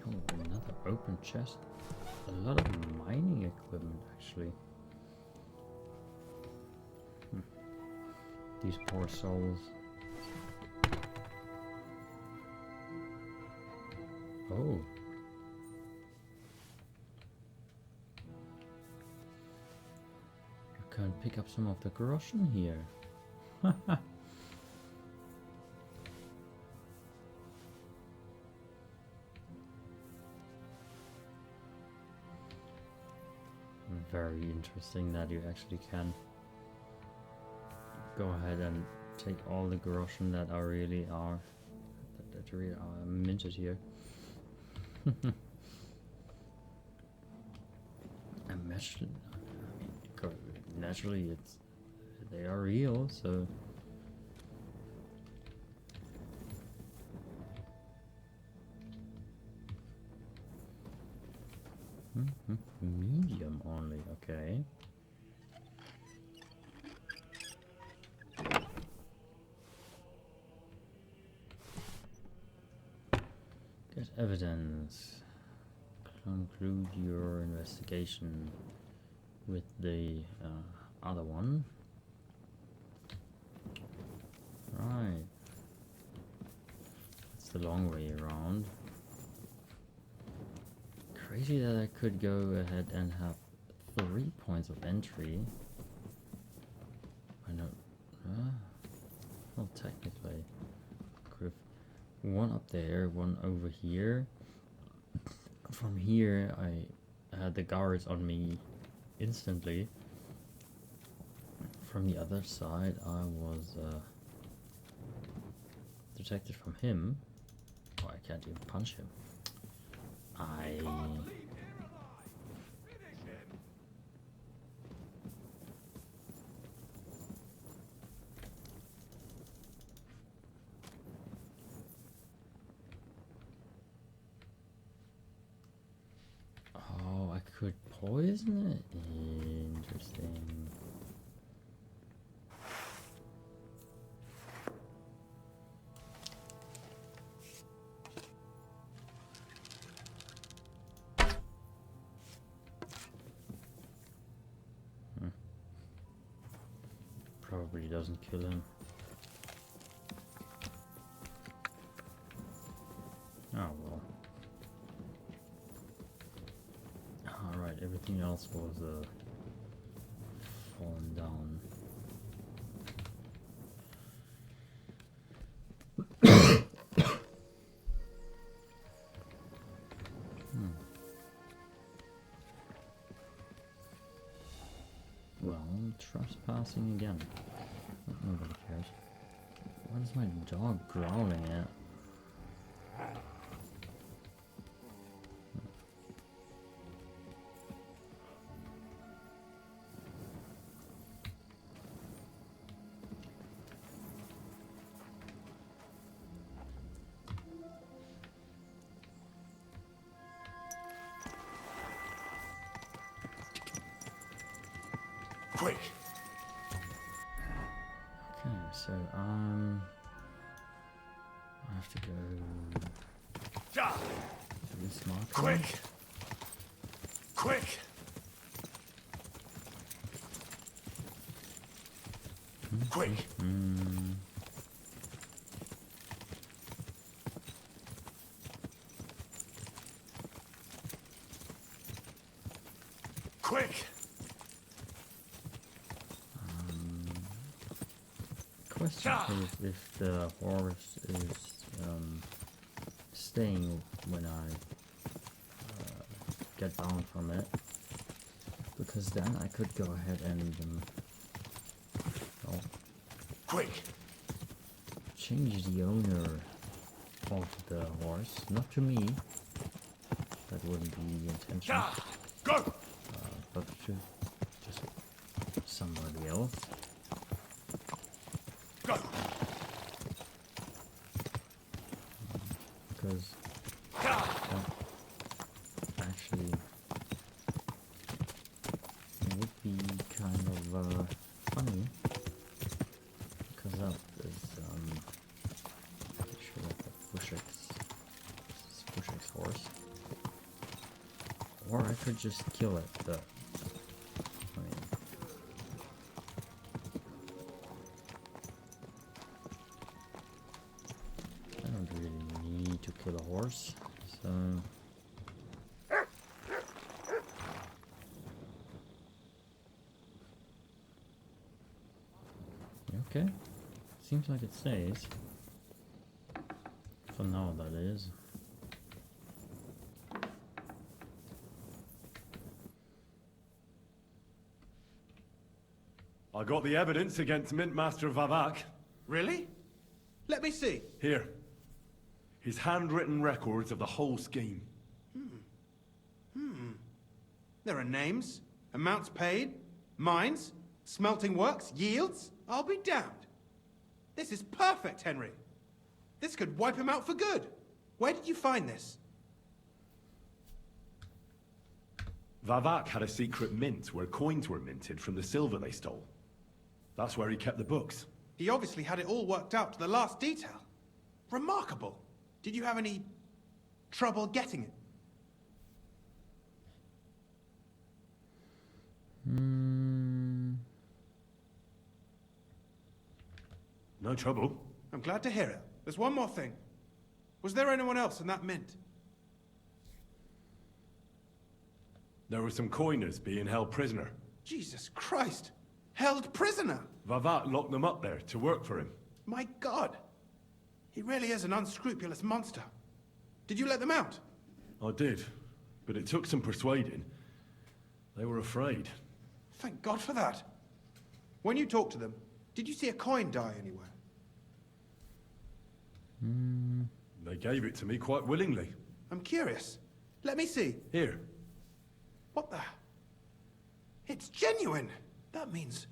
Oh, another open chest. A lot of mining equipment, actually. These poor souls. Oh. You can pick up some of the groschen here. Very interesting that you actually can go ahead and take all the groschen that are really are minted here. Imagine, I mean, naturally they are real, so medium only, okay. Get evidence. Conclude your investigation with the other one. Right. That's the long way around. Crazy that I could go ahead and have 3 points of entry. I know. Well, technically, could have one up there, one over here. From here, I had the guards on me instantly. From the other side, I was detected from him. Oh, I can't even punch him. Oh, I could poison it? Interesting. Probably doesn't kill him. Oh well. Alright, everything else was fallen down. Well, trespassing again. Nobody cares. What's my dog growling at? Quick! Okay, so I have to go to this marker. Quick! Quick! Quick! Quick! Question is if the horse is staying when I get down from it, because then I could go ahead and quick change the owner of the horse, not to me. That wouldn't be the intention. Go! But to just somebody else. Go! Because that actually would be kind of funny, because that is actually like a Pushek's horse. Or I could just kill it, but I mean, I don't really need to kill a horse, so okay. Seems like it stays. For now, that is. I got the evidence against Mint Master Vavak. Really? Let me see. Here. His handwritten records of the whole scheme. There are names, amounts paid, mines, smelting works, yields. I'll be damned. This is perfect, Henry. This could wipe him out for good. Where did you find this? Vavak had a secret mint where coins were minted from the silver they stole. That's where he kept the books. He obviously had it all worked out to the last detail. Remarkable. Did you have any trouble getting it? No trouble. I'm glad to hear it. There's one more thing. Was there anyone else in that mint? There were some coiners being held prisoner. Jesus Christ! Held prisoner! Vavak locked them up there to work for him. My God! He really is an unscrupulous monster. Did you let them out? I did, but it took some persuading. They were afraid. Thank God for that. When you talked to them, did you see a coin die anywhere? They gave it to me quite willingly. I'm curious. Let me see. Here. What the? It's genuine! That means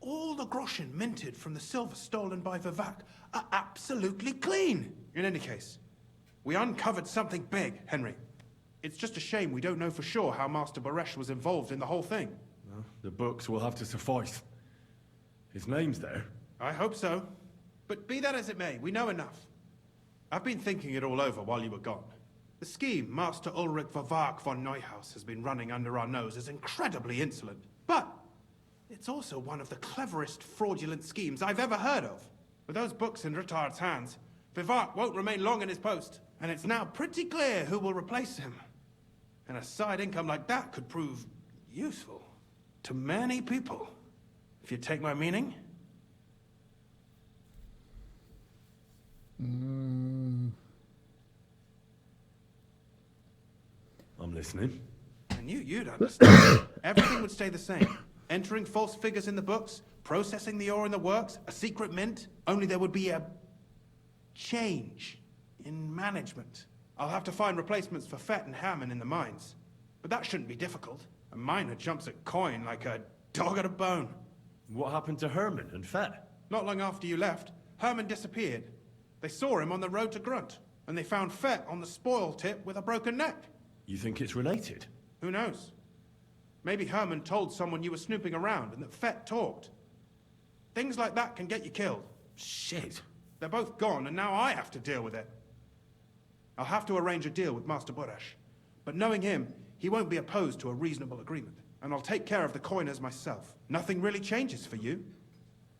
all the groschen minted from the silver stolen by Vivak are absolutely clean! In any case, we uncovered something big, Henry. It's just a shame we don't know for sure how Master Baresh was involved in the whole thing. Well, the books will have to suffice. His name's there. I hope so. But be that as it may, we know enough. I've been thinking it all over while you were gone. The scheme Master Ulrich Vavak von Neuhaus has been running under our nose is incredibly insolent. But it's also one of the cleverest fraudulent schemes I've ever heard of. With those books in Rittard's hands, Vivak won't remain long in his post, and it's now pretty clear who will replace him. And a side income like that could prove useful to many people, if you take my meaning. I'm listening. I knew you'd understand. Everything would stay the same. Entering false figures in the books, processing the ore in the works, a secret mint. Only there would be a change in management. I'll have to find replacements for Fett and Hammond in the mines. But that shouldn't be difficult. A miner jumps at coin like a dog at a bone. What happened to Herman and Fett? Not long after you left, Herman disappeared. They saw him on the road to Grunt, and they found Fett on the spoil tip with a broken neck. You think it's related? Who knows? Maybe Herman told someone you were snooping around and that Fett talked. Things like that can get you killed. Shit. They're both gone, and now I have to deal with it. I'll have to arrange a deal with Master Boresh. But knowing him, he won't be opposed to a reasonable agreement. And I'll take care of the coiners myself. Nothing really changes for you.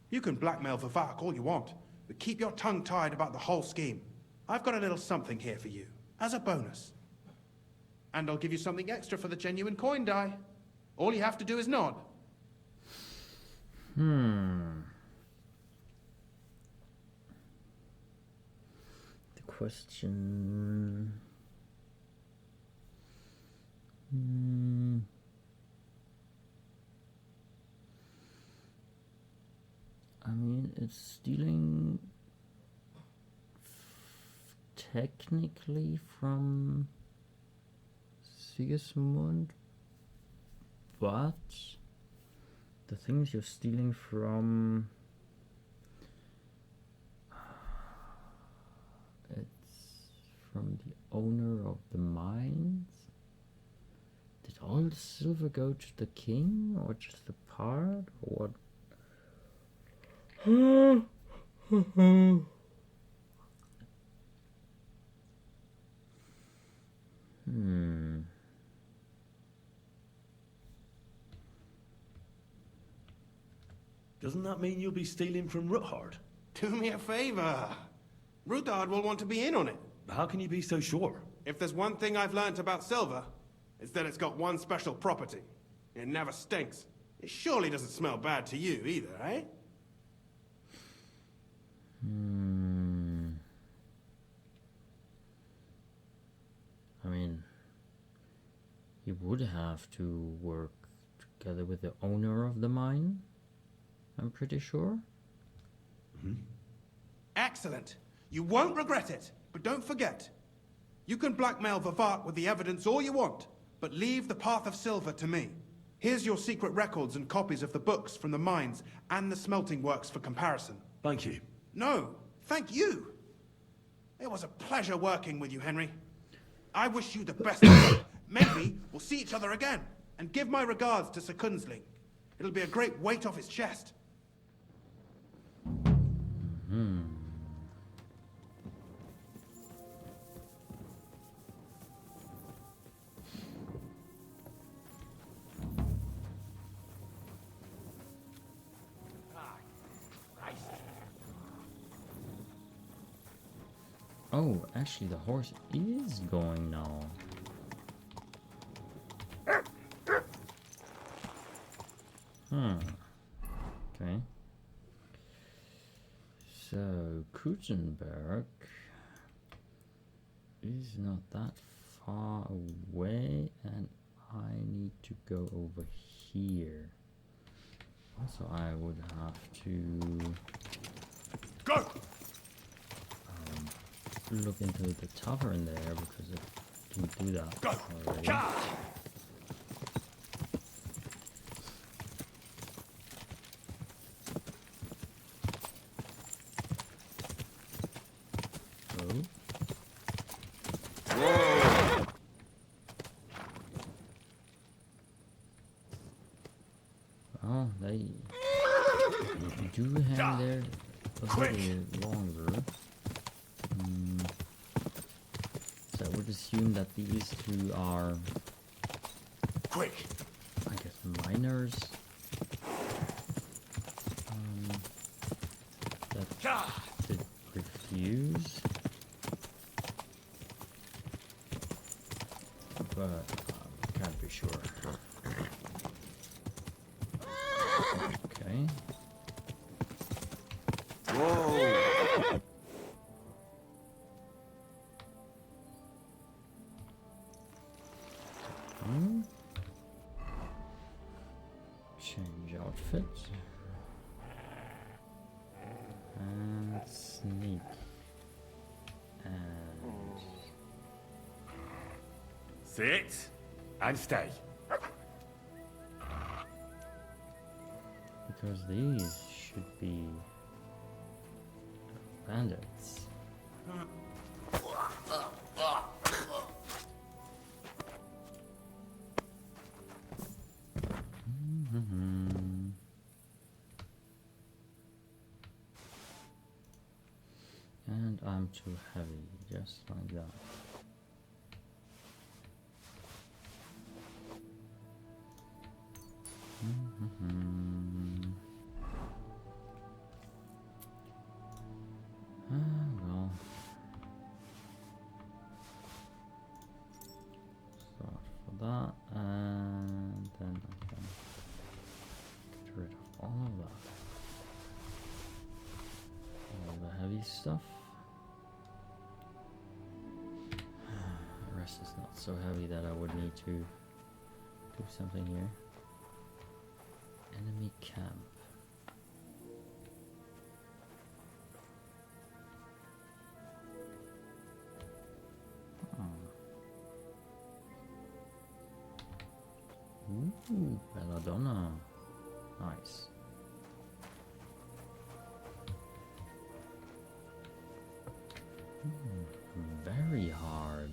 You can blackmail Vivak all you want, but keep your tongue tied about the whole scheme. I've got a little something here for you, as a bonus. And I'll give you something extra for the genuine coin die. All you have to do is nod. The question... I mean, it's stealing technically from Sigismund, but the things you're stealing from, it's from the owner of the mines. Did all the silver go to the king, or just a part, or what? Doesn't that mean you'll be stealing from Ruthard? Do me a favor. Ruthard will want to be in on it. How can you be so sure? If there's one thing I've learnt about silver, it's that it's got one special property. It never stinks. It surely doesn't smell bad to you either, eh? I mean, you would have to work together with the owner of the mine, I'm pretty sure. Excellent. You won't regret it. But don't forget, you can blackmail Vivak with the evidence all you want, but leave the Path of Silver to me. Here's your secret records and copies of the books from the mines and the smelting works for comparison. Thank you. No, thank you. It was a pleasure working with you, Henry. I wish you the best of luck. Maybe we'll see each other again. And give my regards to Sir Kunzling. It'll be a great weight off his chest. Oh, actually the horse is going now. Okay. So, Kutzenberg is not that far away, and I need to go over here. Also, I would have to go. Look into the tavern there, because I didn't do that already. Oh, they do hang there a little longer. So I would assume that these two are, I guess, miners. That did refuse. But can't be sure. Okay. Whoa! Change outfit. And sneak. Sit and stay. Because these should be bandits. And I'm too heavy, just like that. Well. Start for that, and then I can get rid of all of that. All the heavy stuff. The rest is not so heavy that I would need to do something here. Enemy camp. Ooh, belladonna. Nice. Very hard.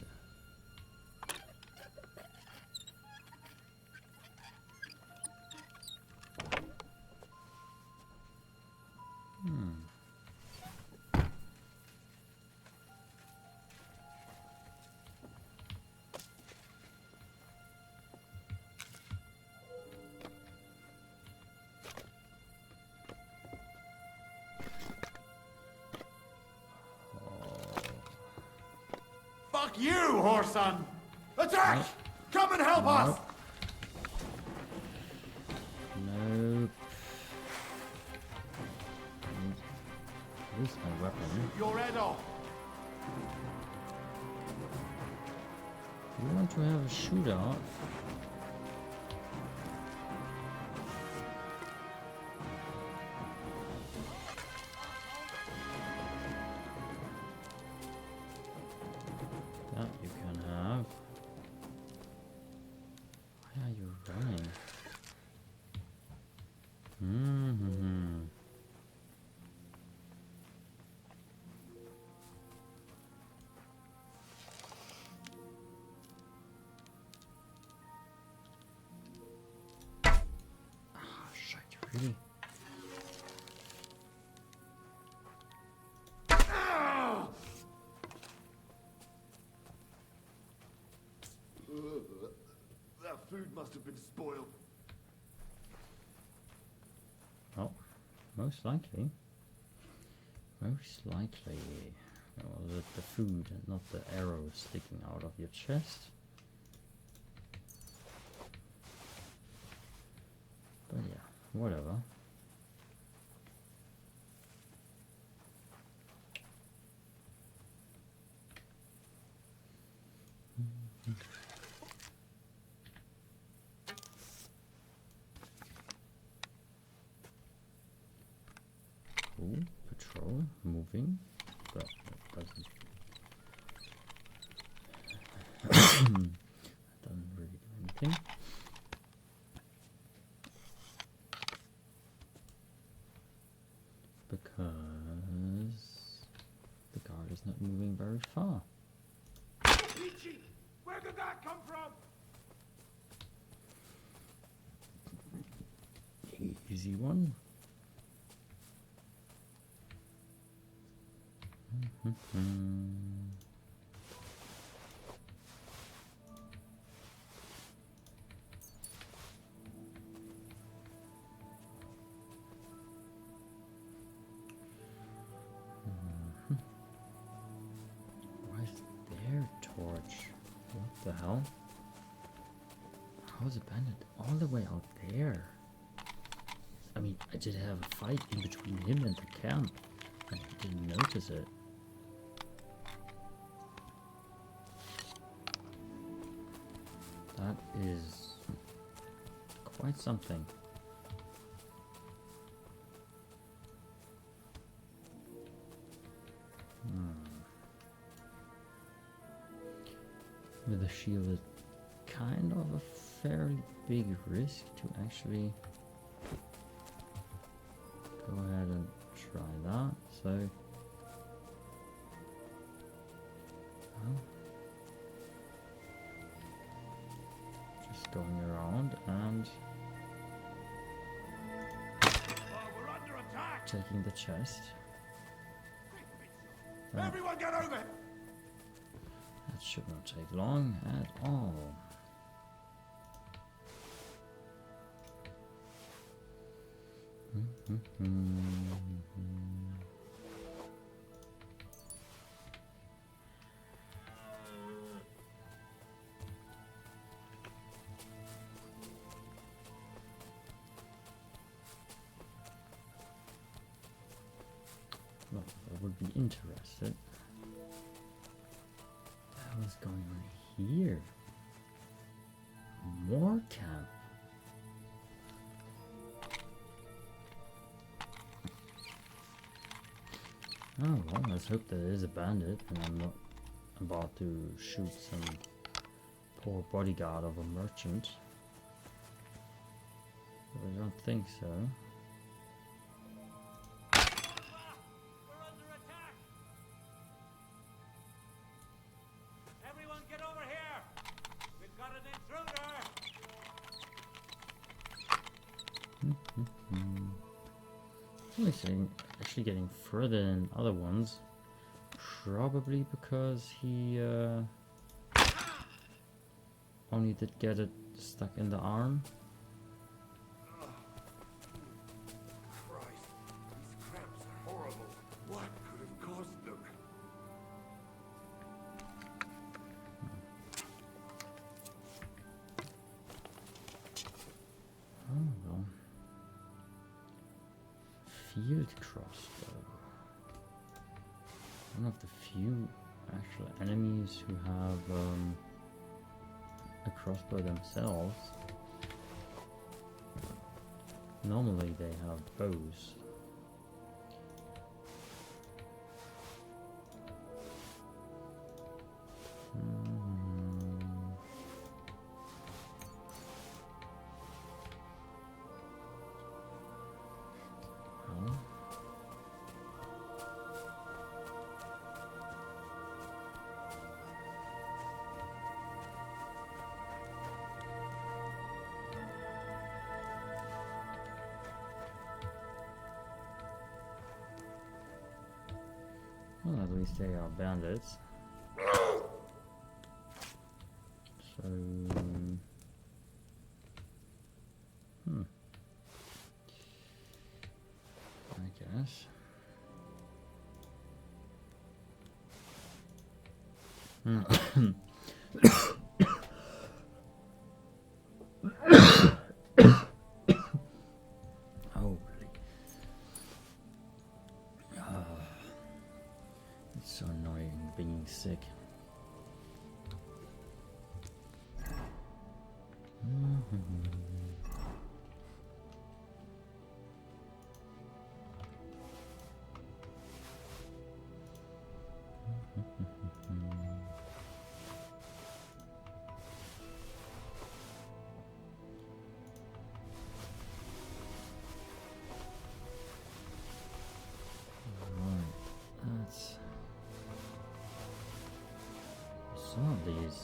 Fuck you, whoreson! Attack! Come and help us! Nope. Where's my weapon? Shoot your head off! You want to have a shootout? That you can have. Why are you running? Really? That food must have been spoiled. Oh, most likely. Most likely. Well, the food and not the arrows sticking out of your chest. But yeah. Whatever. Cool. Patrol moving, but it doesn't. Doesn't really do anything. Because the guard is not moving very far. Peachy! Where did that come from? Easy one. Torch. What the hell? How is a bandit all the way out there? I mean, I did have a fight in between him and the camp, and I didn't notice it. That is quite something. With the shielded kind of a fairly big risk to actually go ahead and try that. So, well, just going around and taking the chest. Everyone get over! That should not take long at all. Well, I would be interested. What is going on here? More camp. Oh well, let's hope that it is a bandit and I'm not about to shoot some poor bodyguard of a merchant. But I don't think so. Everyone get over here! We've got an intruder! Actually getting further than other ones. Probably because he only did get it stuck in the arm. Christ, these cramps are horrible. What could have caused them? Oh well. Field crossbow. One of the few actual enemies who have a crossbow themselves. Normally they have bows. Well, at least they are bandits. So, I guess. It's so annoying being sick. Some of these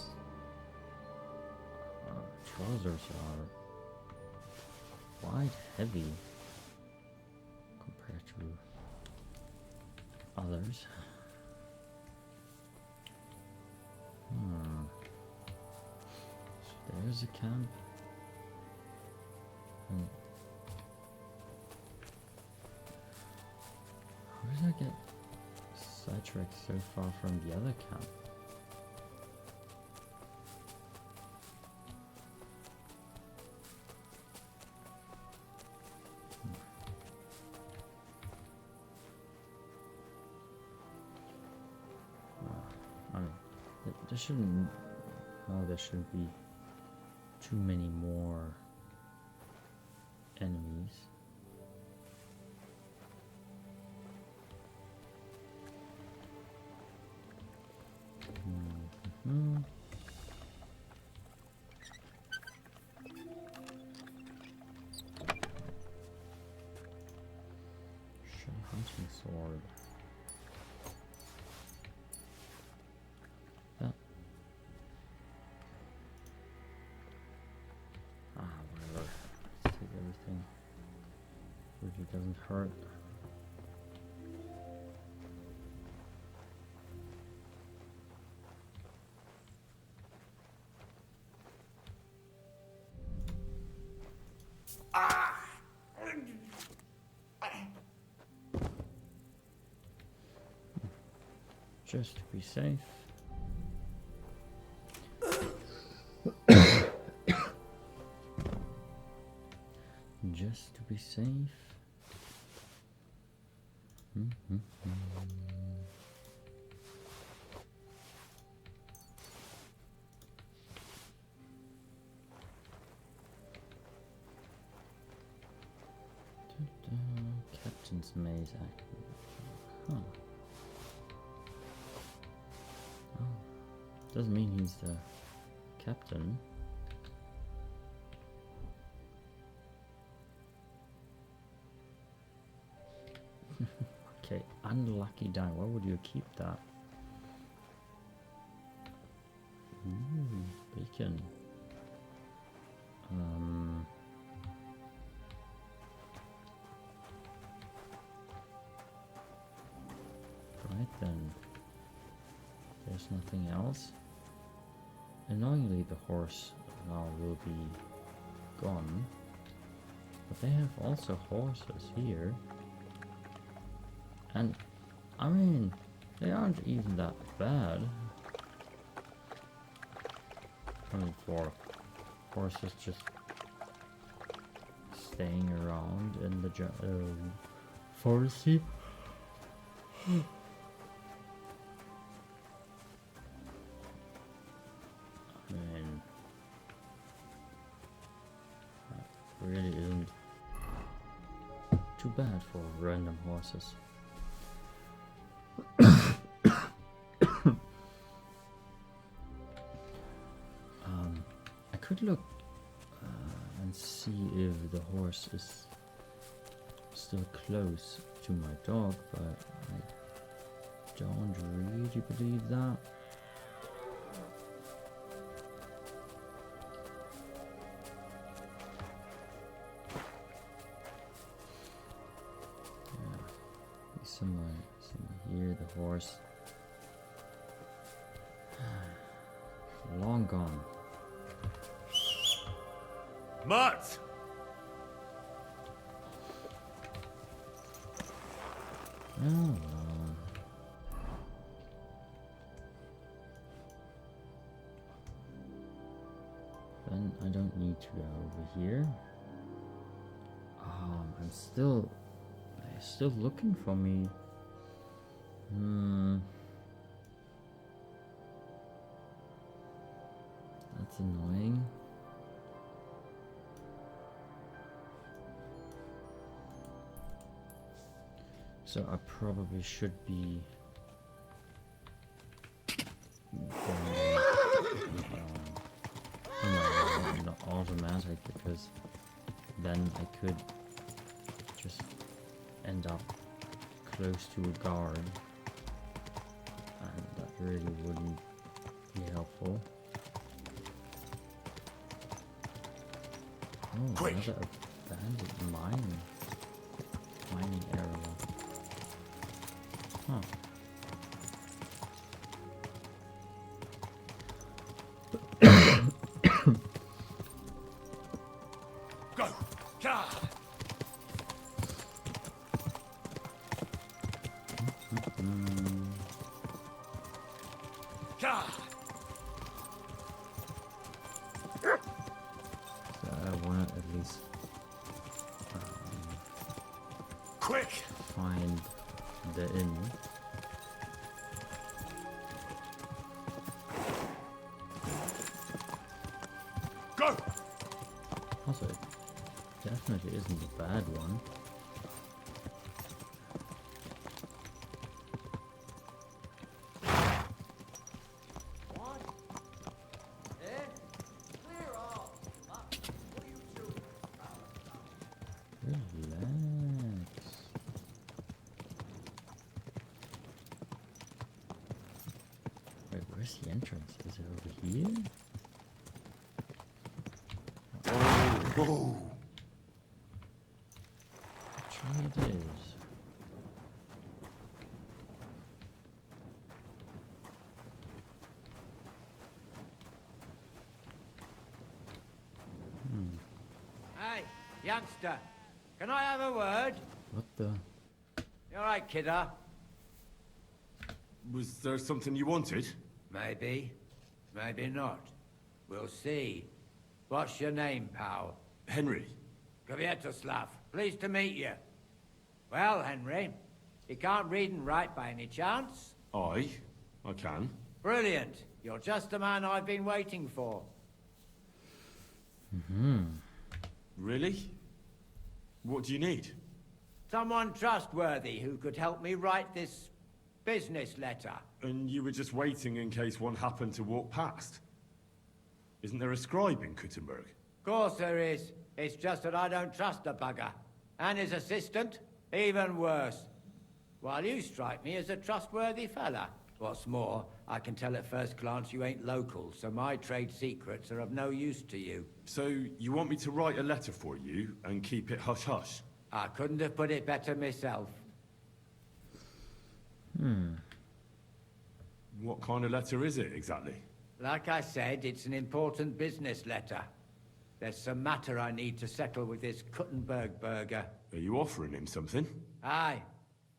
trousers are quite heavy compared to others. So there's a camp. And how did I get sidetracked so far from the other camp? There shouldn't. Oh, there shouldn't be too many more enemies. Doesn't hurt. Just to be safe. Just to be safe. Captain's maze active. Huh. Oh. Doesn't mean he's the captain. Okay, unlucky die. Why would you keep that? Ooh, bacon. Right then. There's nothing else. Annoyingly, the horse now will be gone. But they have also horses here. And, I mean, they aren't even that bad. I mean, for horses just staying around in the forest here. I mean, that really isn't too bad for random horses. I could look and see if the horse is still close to my dog, but I don't really believe that. Yeah, somewhere here, the horse. Long gone. Mutt! Oh well. Then I don't need to go over here. They're still looking for me. That's annoying. So I probably should be not automatic, because then I could just end up close to a guard, and that really wouldn't be helpful. Oh, Quick. another abandoned mining area. Huh. Go! Ka! Ka! So I want to at least Quick! find the inn. Go! Also, it definitely isn't a bad one. Relax. Wait, where's the entrance? Is it over here? Go! Actually, It is. Hey, youngster, can I have a word? What the? You all right, kidder? Was there something you wanted? Maybe. Maybe not. We'll see. What's your name, pal? Henry. Kvietoslav. Pleased to meet you. Well, Henry, you can't read and write by any chance? I can. Brilliant. You're just the man I've been waiting for. Really? What do you need? Someone trustworthy who could help me write this business letter. And you were just waiting in case one happened to walk past? Isn't there a scribe in Kuttenberg? Of course there is. It's just that I don't trust the bugger. And his assistant, even worse. While you strike me as a trustworthy fella. What's more, I can tell at first glance you ain't local, so my trade secrets are of no use to you. So, you want me to write a letter for you and keep it hush-hush? I couldn't have put it better myself. What kind of letter is it, exactly? Like I said, it's an important business letter. There's some matter I need to settle with this Kuttenberg burger. Are you offering him something? Aye.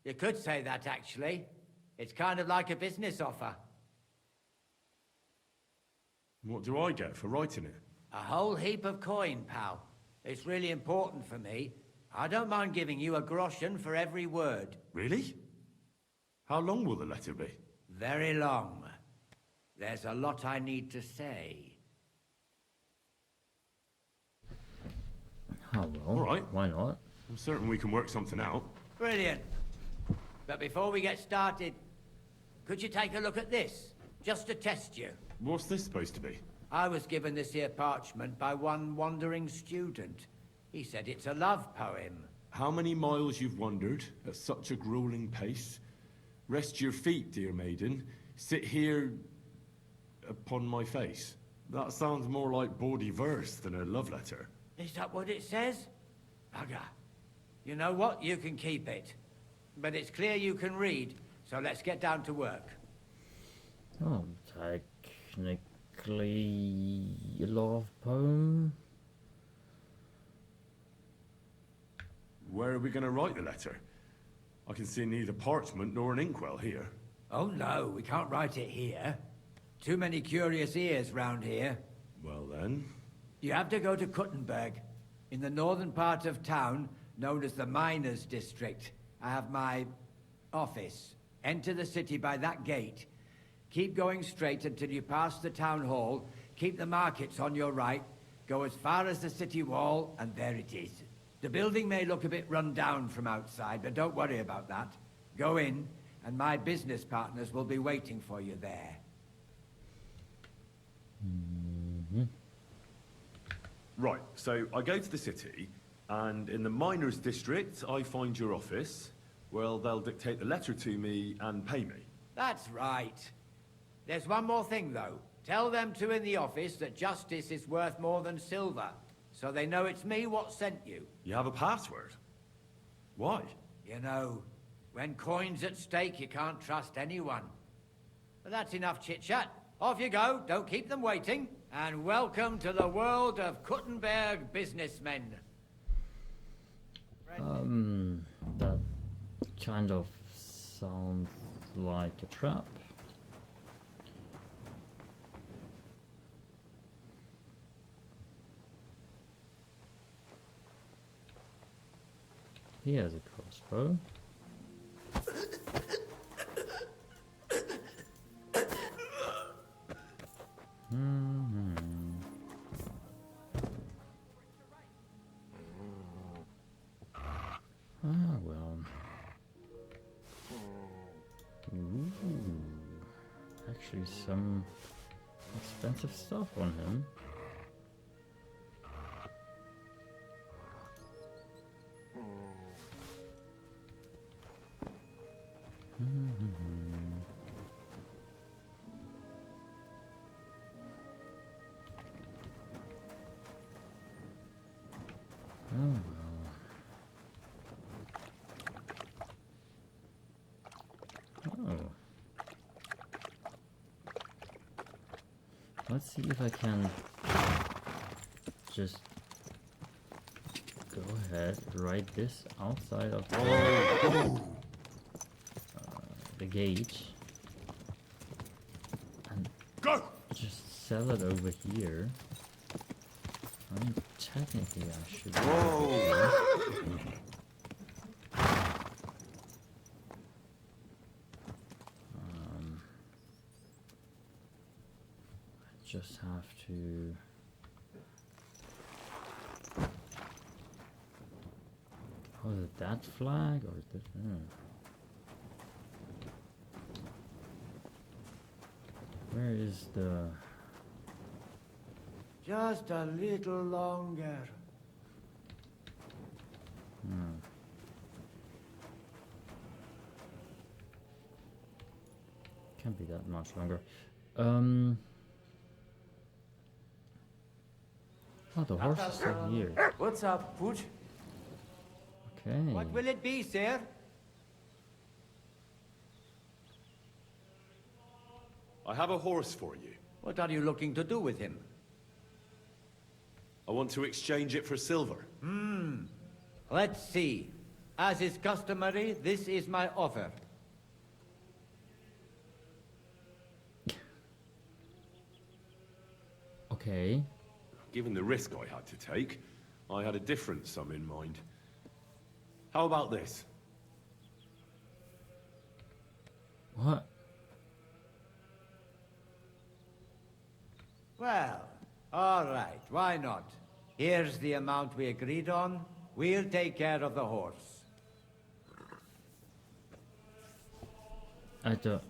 You could say that, actually. It's kind of like a business offer. What do I get for writing it? A whole heap of coin, pal. It's really important for me. I don't mind giving you a groschen for every word. Really? How long will the letter be? Very long. There's a lot I need to say. Oh, well. All right. Why not? I'm certain we can work something out. Brilliant. But before we get started, could you take a look at this? Just to test you. What's this supposed to be? I was given this here parchment by one wandering student. He said it's a love poem. How many miles you've wandered at such a grueling pace? Rest your feet, dear maiden. Sit here upon my face. That sounds more like bawdy verse than a love letter. Is that what it says? Bugger. You know what? You can keep it. But it's clear you can read, so let's get down to work. Oh, technically a love poem. Where are we going to write the letter? I can see neither parchment nor an inkwell here. Oh no, we can't write it here. Too many curious ears round here. Well then... You have to go to Kuttenberg, in the northern part of town, known as the Miners' District. I have my office. Enter the city by that gate. Keep going straight until you pass the town hall. Keep the markets on your right. Go as far as the city wall, and there it is. The building may look a bit run down from outside, but don't worry about that. Go in, and my business partners will be waiting for you there. Right, so I go to the city, and in the miners' district, I find your office. Well, they'll dictate the letter to me and pay me. That's right. There's one more thing, though. Tell them two in the office that justice is worth more than silver, so they know it's me what sent you. You have a password? Why? You know, when coin's at stake, you can't trust anyone. But that's enough chit-chat. Off you go, don't keep them waiting. And welcome to the world of Kuttenberg businessmen. That kind of sounds like a trap. He has a crossbow. Ah, well. Ooh. Actually, some expensive stuff on him. Oh well. Let's see if I can just go ahead, write this outside of the gauge and just sell it over here. I mean, technically I should. I just have to. Oh, is it that flag or is it? Where is the? Just a little longer. Can't be that much longer. Oh, the horse is still here. What's up, Pooch? Okay. What will it be, sir? I have a horse for you. What are you looking to do with him? I want to exchange it for silver. Let's see. As is customary, this is my offer. Okay. Given the risk I had to take, I had a different sum in mind. How about this? What? Well, all right, why not? Here's the amount we agreed on. We'll take care of the horse. I don't.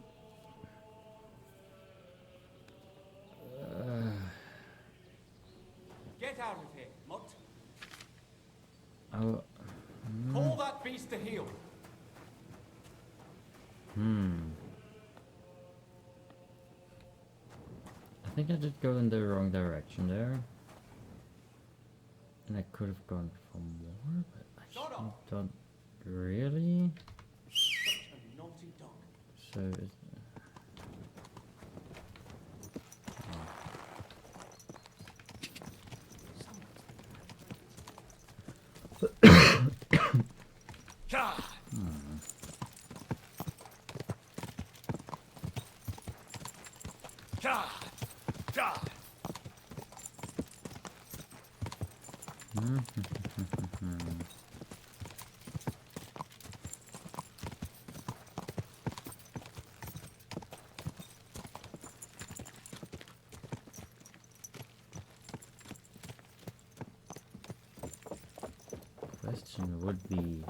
Get out of here, mutt. Oh. Call that beast to heel. I think I did go in the wrong direction there. And I could have gone for more, but I don't really. Such a naughty dog. So it's, question would be.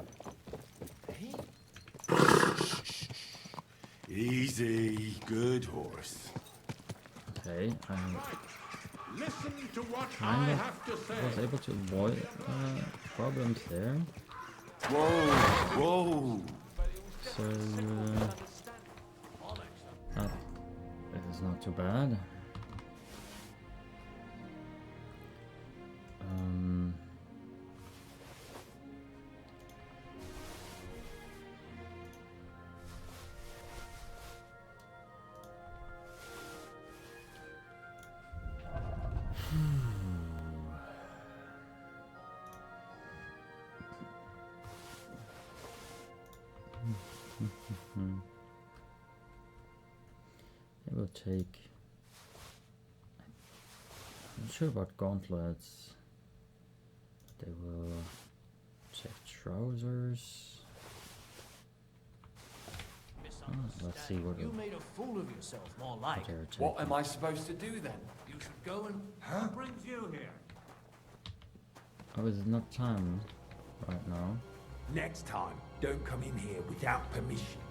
Easy, good horse. Okay, Listen to what I kind of have to say. was able to avoid problems there. Whoa, whoa. So that is not too bad. It will take. I'm not sure about gauntlets. They will check trousers. Let's see what. You made a fool of yourself, more like. What am I supposed to do then? You should go and... Who brings you here? Oh, it's not time right now. Next time, don't come in here without permission.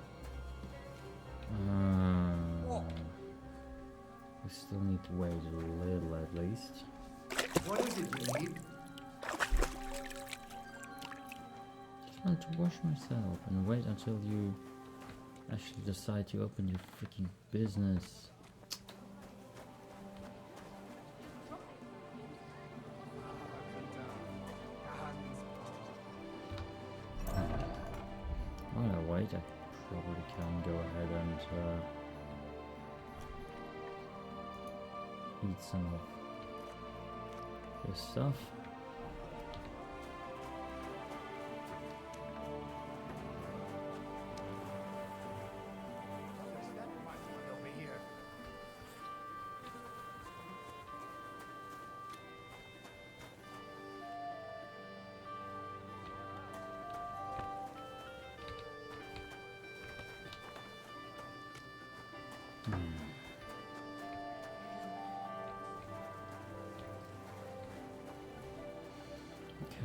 We still need to wait a little at least. What is it you need? Just want to wash myself and wait until you actually decide to open your freaking business. While I wait, I probably can go ahead and eat some of this stuff.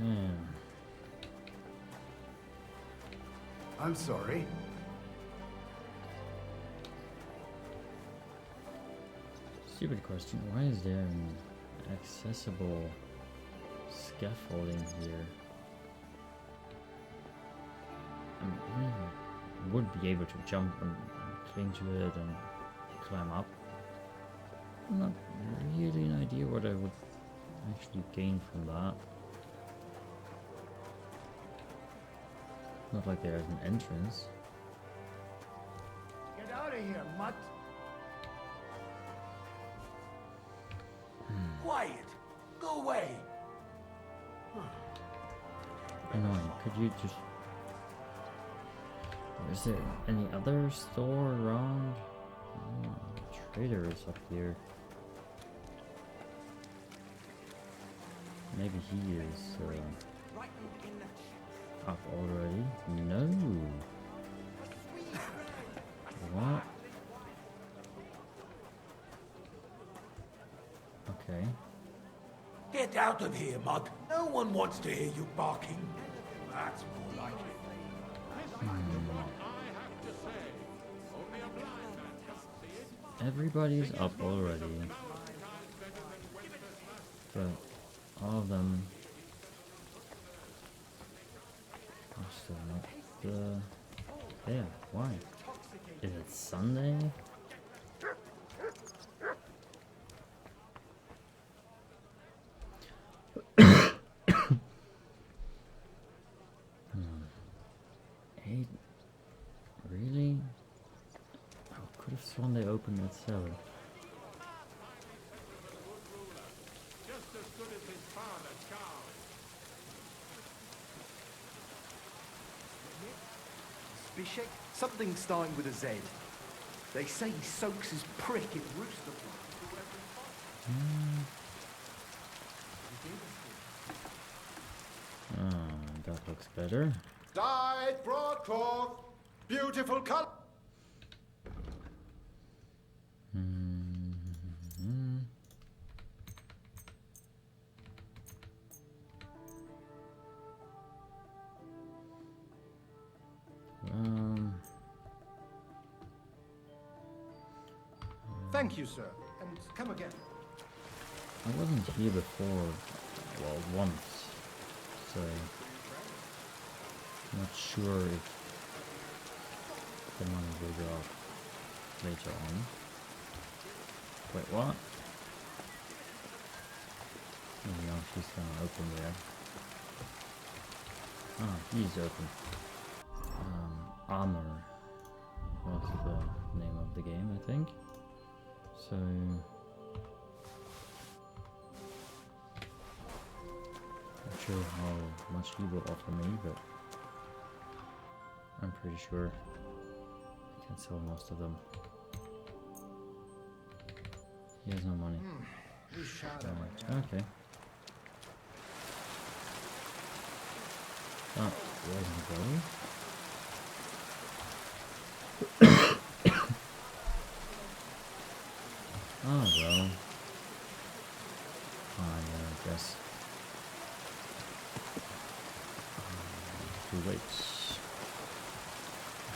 Okay. I'm sorry. Stupid question. Why is there an accessible scaffolding here? I mean, I would be able to jump and cling to it and climb up. Not really an idea what I would actually gain from that. Not like there's an entrance. Get out of here, mutt. Quiet. Go away. Annoying. Could you just... Is there any other store around? Trader is up here. Maybe he is up already. No. What? Okay. Get out of here, Mud. No one wants to hear you barking. That's more like it. Everybody's up already. But all of them are still not there. Why? Is it Sunday? Hey, really? I could have sworn they opened that cellar. Bishek? Something starting with a Z. They say he soaks his prick in rooster That looks better. Dyed broadcloth, beautiful color. Thank you, sir. And come again. I wasn't here before, well, once, so I'm not sure if the money will go up later on. Wait, what? Oh no, she's gonna open there. Ah, he's open. Armor was the name of the game, I think. So not sure how much he will offer me, but I'm pretty sure I can sell most of them. He has no money. Okay. Oh, where is he going? Oh well. Fine, I guess. To wait.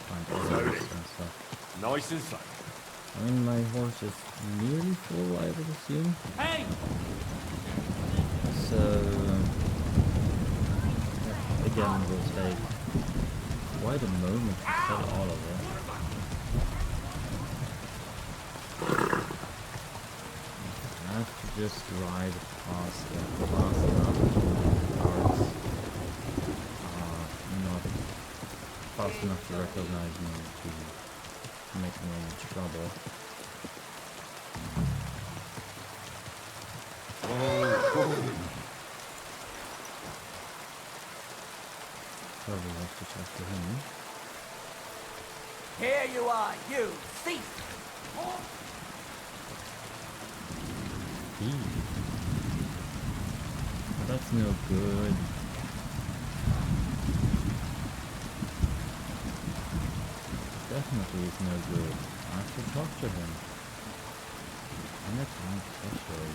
Find all this and stuff. Nice and safe. I mean, my horse is nearly full, I would assume. Hey! So, again, will take quite a moment to sell all of it. I have to just ride past it fast enough so the cars are not fast enough to recognize me to make me any trouble. Probably have to talk to him. Here you are, you thief! That's no good. Definitely is no good. I have to talk to him. And that's not especially.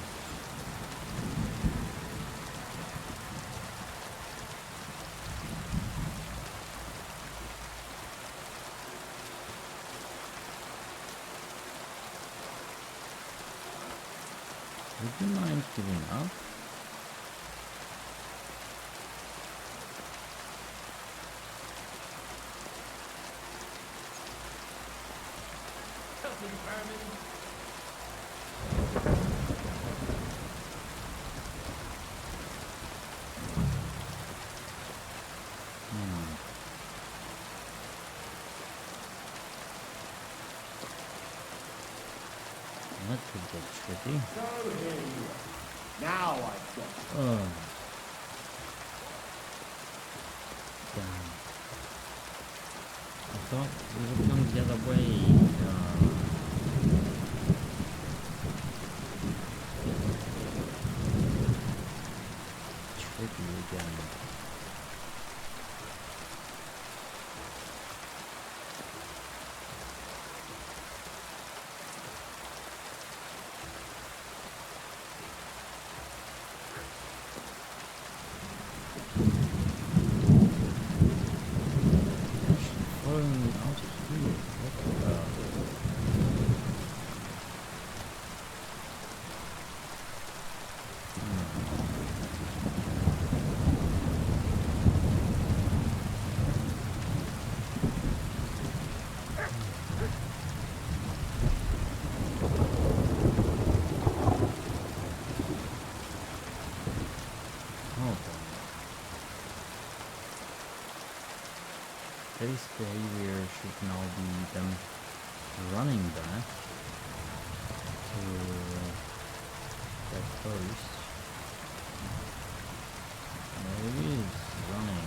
Would you mind giving up? That could get tricky. So here you are. Now I've got you. Oh. Damn. I thought we would come the other way. Tricky again. Base behavior should now be them running back to that post. There he is, running.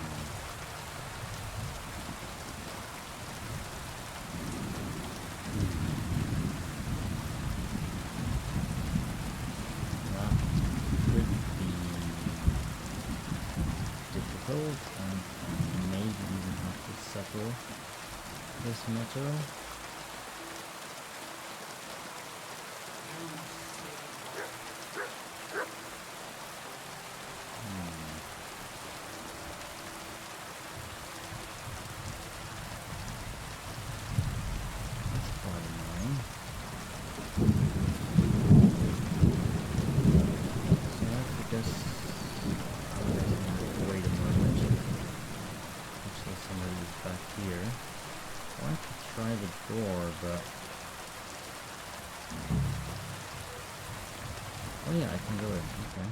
That could be difficult and maybe even have to settle this matter. That's quite annoying. So I have to guess I'm going to have to wait a moment. Actually, somebody is back here. I want to try the door, but... Oh yeah, I can do it. Okay.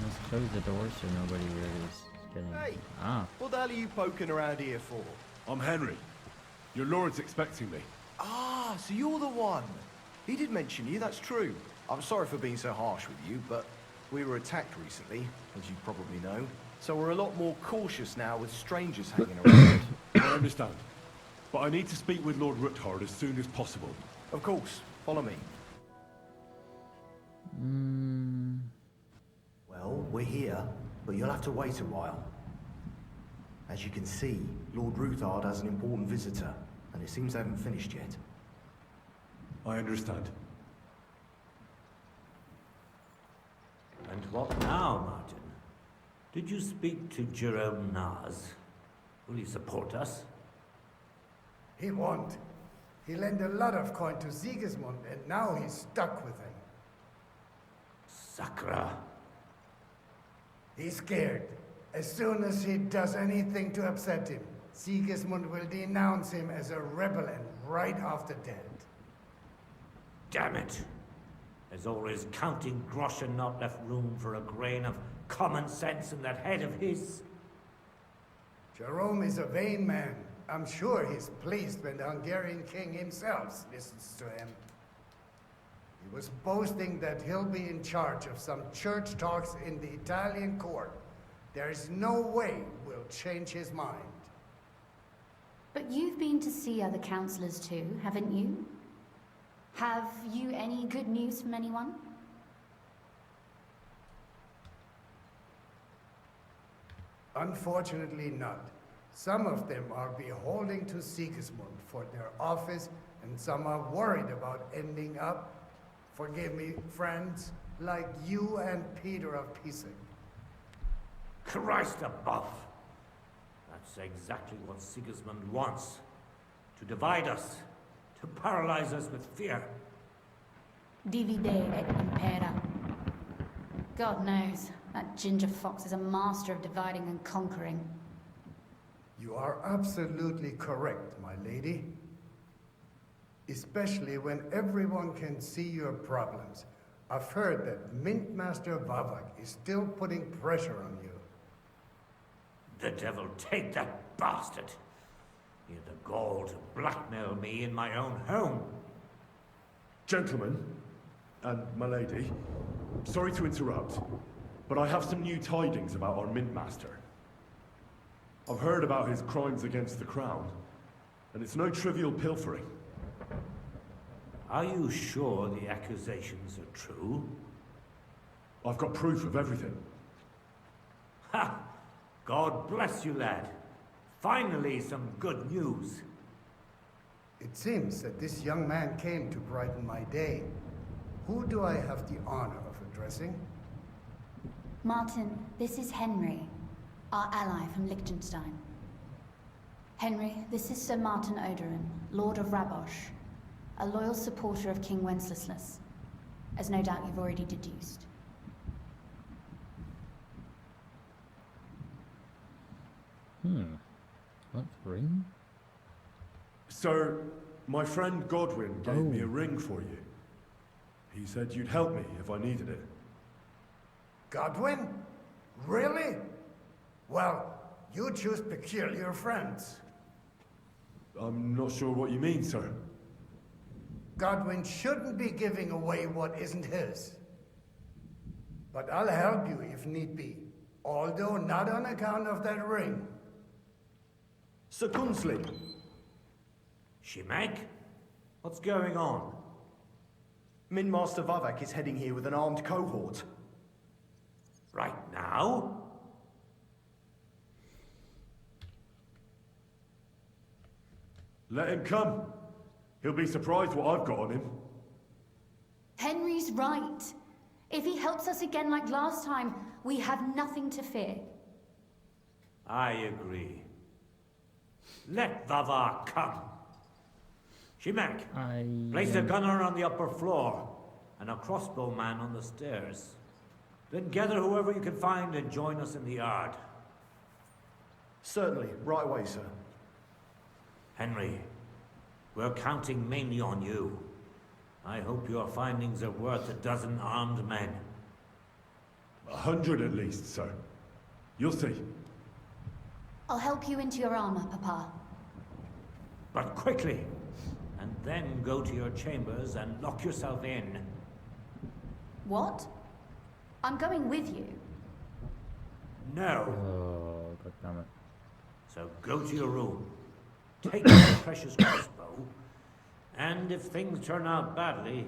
Let's close the door so nobody really is getting... Hey! Ah. What the hell are you poking around here for? I'm Henry. Your lord's expecting me. Ah, so you're the one. He did mention you, that's true. I'm sorry for being so harsh with you, but we were attacked recently, as you probably know. So we're a lot more cautious now with strangers hanging around. I understand. But I need to speak with Lord Ruthard as soon as possible. Of course. Follow me. Well, we're here, but you'll have to wait a while. As you can see, Lord Ruthard has an important visitor, and it seems they haven't finished yet. I understand. And what now, Martin? Did you speak to Jerome Naz? Will he support us? He won't. He lent a lot of coin to Sigismund, and now he's stuck with him. Sakra. He's scared. As soon as he does anything to upset him, Sigismund will denounce him as a rebel and right off the dead. Damn it! There's always counting grosh and not left room for a grain of common sense in that head of his. Jerome is a vain man. I'm sure he's pleased when the Hungarian king himself listens to him. He was boasting that he'll be in charge of some church talks in the Italian court. There's no way we'll change his mind. But you've been to see other councillors too, haven't you? Have you any good news from anyone? Unfortunately not. Some of them are beholden to Sigismund for their office, and some are worried about ending up, forgive me, friends, like you and Peter of Pisa. Christ above! That's exactly what Sigismund wants. To divide us. To paralyze us with fear. Divide et impera. God knows, that ginger fox is a master of dividing and conquering. You are absolutely correct, my lady. Especially when everyone can see your problems. I've heard that Mint Master Vavak is still putting pressure on you. The devil take that bastard! He had the gall to blackmail me in my own home. Gentlemen, and my lady, sorry to interrupt, but I have some new tidings about our Mint Master. I've heard about his crimes against the Crown, and it's no trivial pilfering. Are you sure the accusations are true? I've got proof of everything. Ha! God bless you, lad. Finally, some good news. It seems that this young man came to brighten my day. Who do I have the honor of addressing? Martin, this is Henry, our ally from Liechtenstein. Henry, this is Sir Martin Odoran, Lord of Rabosh, a loyal supporter of King Wenceslas, as no doubt you've already deduced. What ring? Sir, my friend Godwin gave me a ring for you. He said you'd help me if I needed it. Godwin? Really? Well, you choose peculiar friends. I'm not sure what you mean, sir. Godwin shouldn't be giving away what isn't his. But I'll help you if need be, although not on account of that ring. Sir Gunsley. Shimek? What's going on? Min Master Vavak is heading here with an armed cohort. Right now? Let him come. He'll be surprised what I've got on him. Henry's right. If he helps us again like last time, we have nothing to fear. I agree. Let Vavar come. Shimek, place a gunner on the upper floor and a crossbowman on the stairs. Then gather whoever you can find and join us in the yard. Certainly, right away, sir. Henry, we're counting mainly on you. I hope your findings are worth 12 armed men. 100 at least, sir. You'll see. I'll help you into your armor, Papa. But quickly, and then go to your chambers and lock yourself in. What? I'm going with you. No. Oh, goddammit. So go to your room, take your precious crossbow, and if things turn out badly,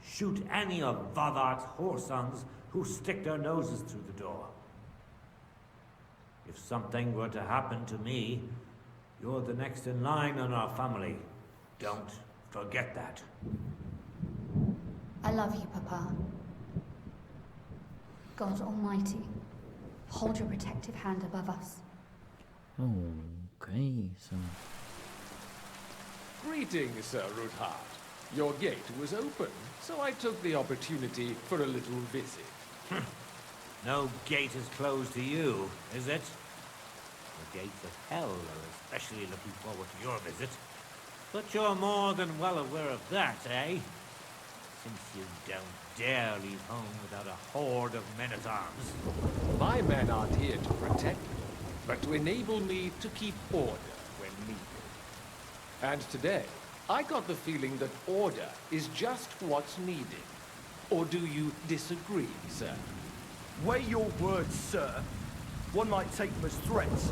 shoot any of Vavar's whoresons who stick their noses through the door. If something were to happen to me, you're the next in line in our family. Don't forget that. I love you, Papa. God Almighty, hold your protective hand above us. Okay, so... Greetings, Sir Ruthard. Your gate was open, so I took the opportunity for a little visit. No gate is closed to you, is it? The gates of hell are especially looking forward to your visit. But you're more than well aware of that, eh? Since you don't dare leave home without a horde of men-at-arms. My men aren't here to protect me, but to enable me to keep order when needed. And today, I got the feeling that order is just what's needed. Or do you disagree, sir? Weigh your words, sir. One might take them as threats.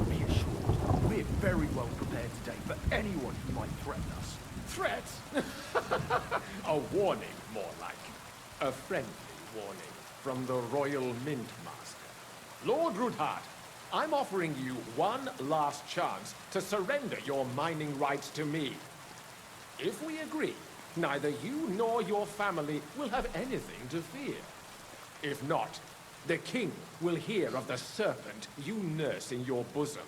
Be assured, we're very well prepared today for anyone who might threaten us. Threats? A warning, more like. A friendly warning from the Royal Mint Master. Lord Rudhart, I'm offering you one last chance to surrender your mining rights to me. If we agree, neither you nor your family will have anything to fear. If not, the king will hear of the serpent you nurse in your bosom.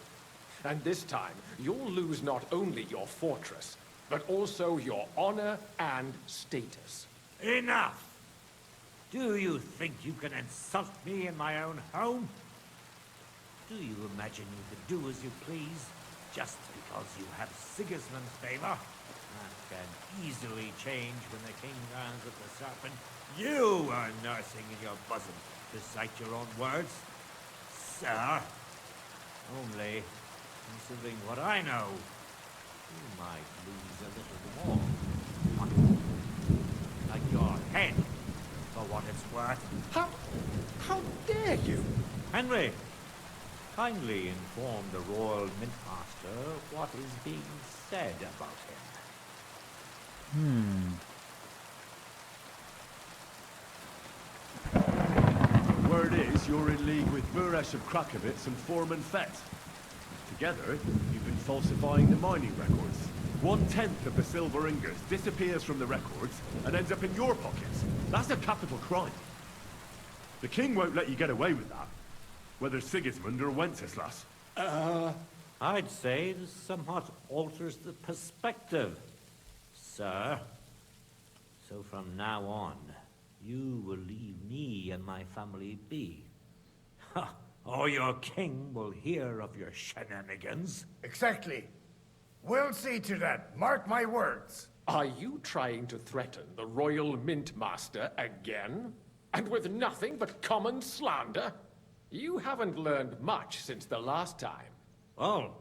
And this time, you'll lose not only your fortress, but also your honor and status. Enough! Do you think you can insult me in my own home? Do you imagine you can do as you please, just because you have Sigismund's favor? That can easily change when the king learns of the serpent you are nursing in your bosom, to cite your own words. Sir, only, considering what I know, you might lose a little more. Like your head, for what it's worth. How dare you? Henry, kindly inform the Royal Mint Master what is being said about him. Word is you're in league with Buresh of Krakowitz and Foreman Fett. Together, you've been falsifying the mining records. 1/10 of the silver ingots disappears from the records and ends up in your pockets. That's a capital crime. The king won't let you get away with that, whether Sigismund or Wenceslas. I'd say this somewhat alters the perspective, sir. So from now on, you will leave me and my family be. Or your king will hear of your shenanigans. Exactly. We'll see to that. Mark my words. Are you trying to threaten the Royal Mint Master again? And with nothing but common slander? You haven't learned much since the last time. Well,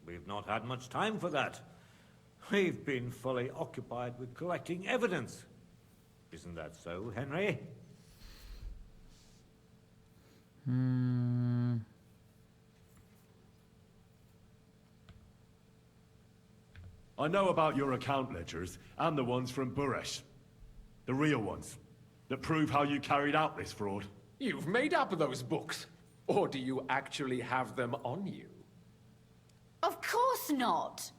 we've not had much time for that. We've been fully occupied with collecting evidence. Isn't that so, Henry? I know about your account ledgers and the ones from Buresh. The real ones, that prove how you carried out this fraud. You've made up those books. Or do you actually have them on you? Of course not!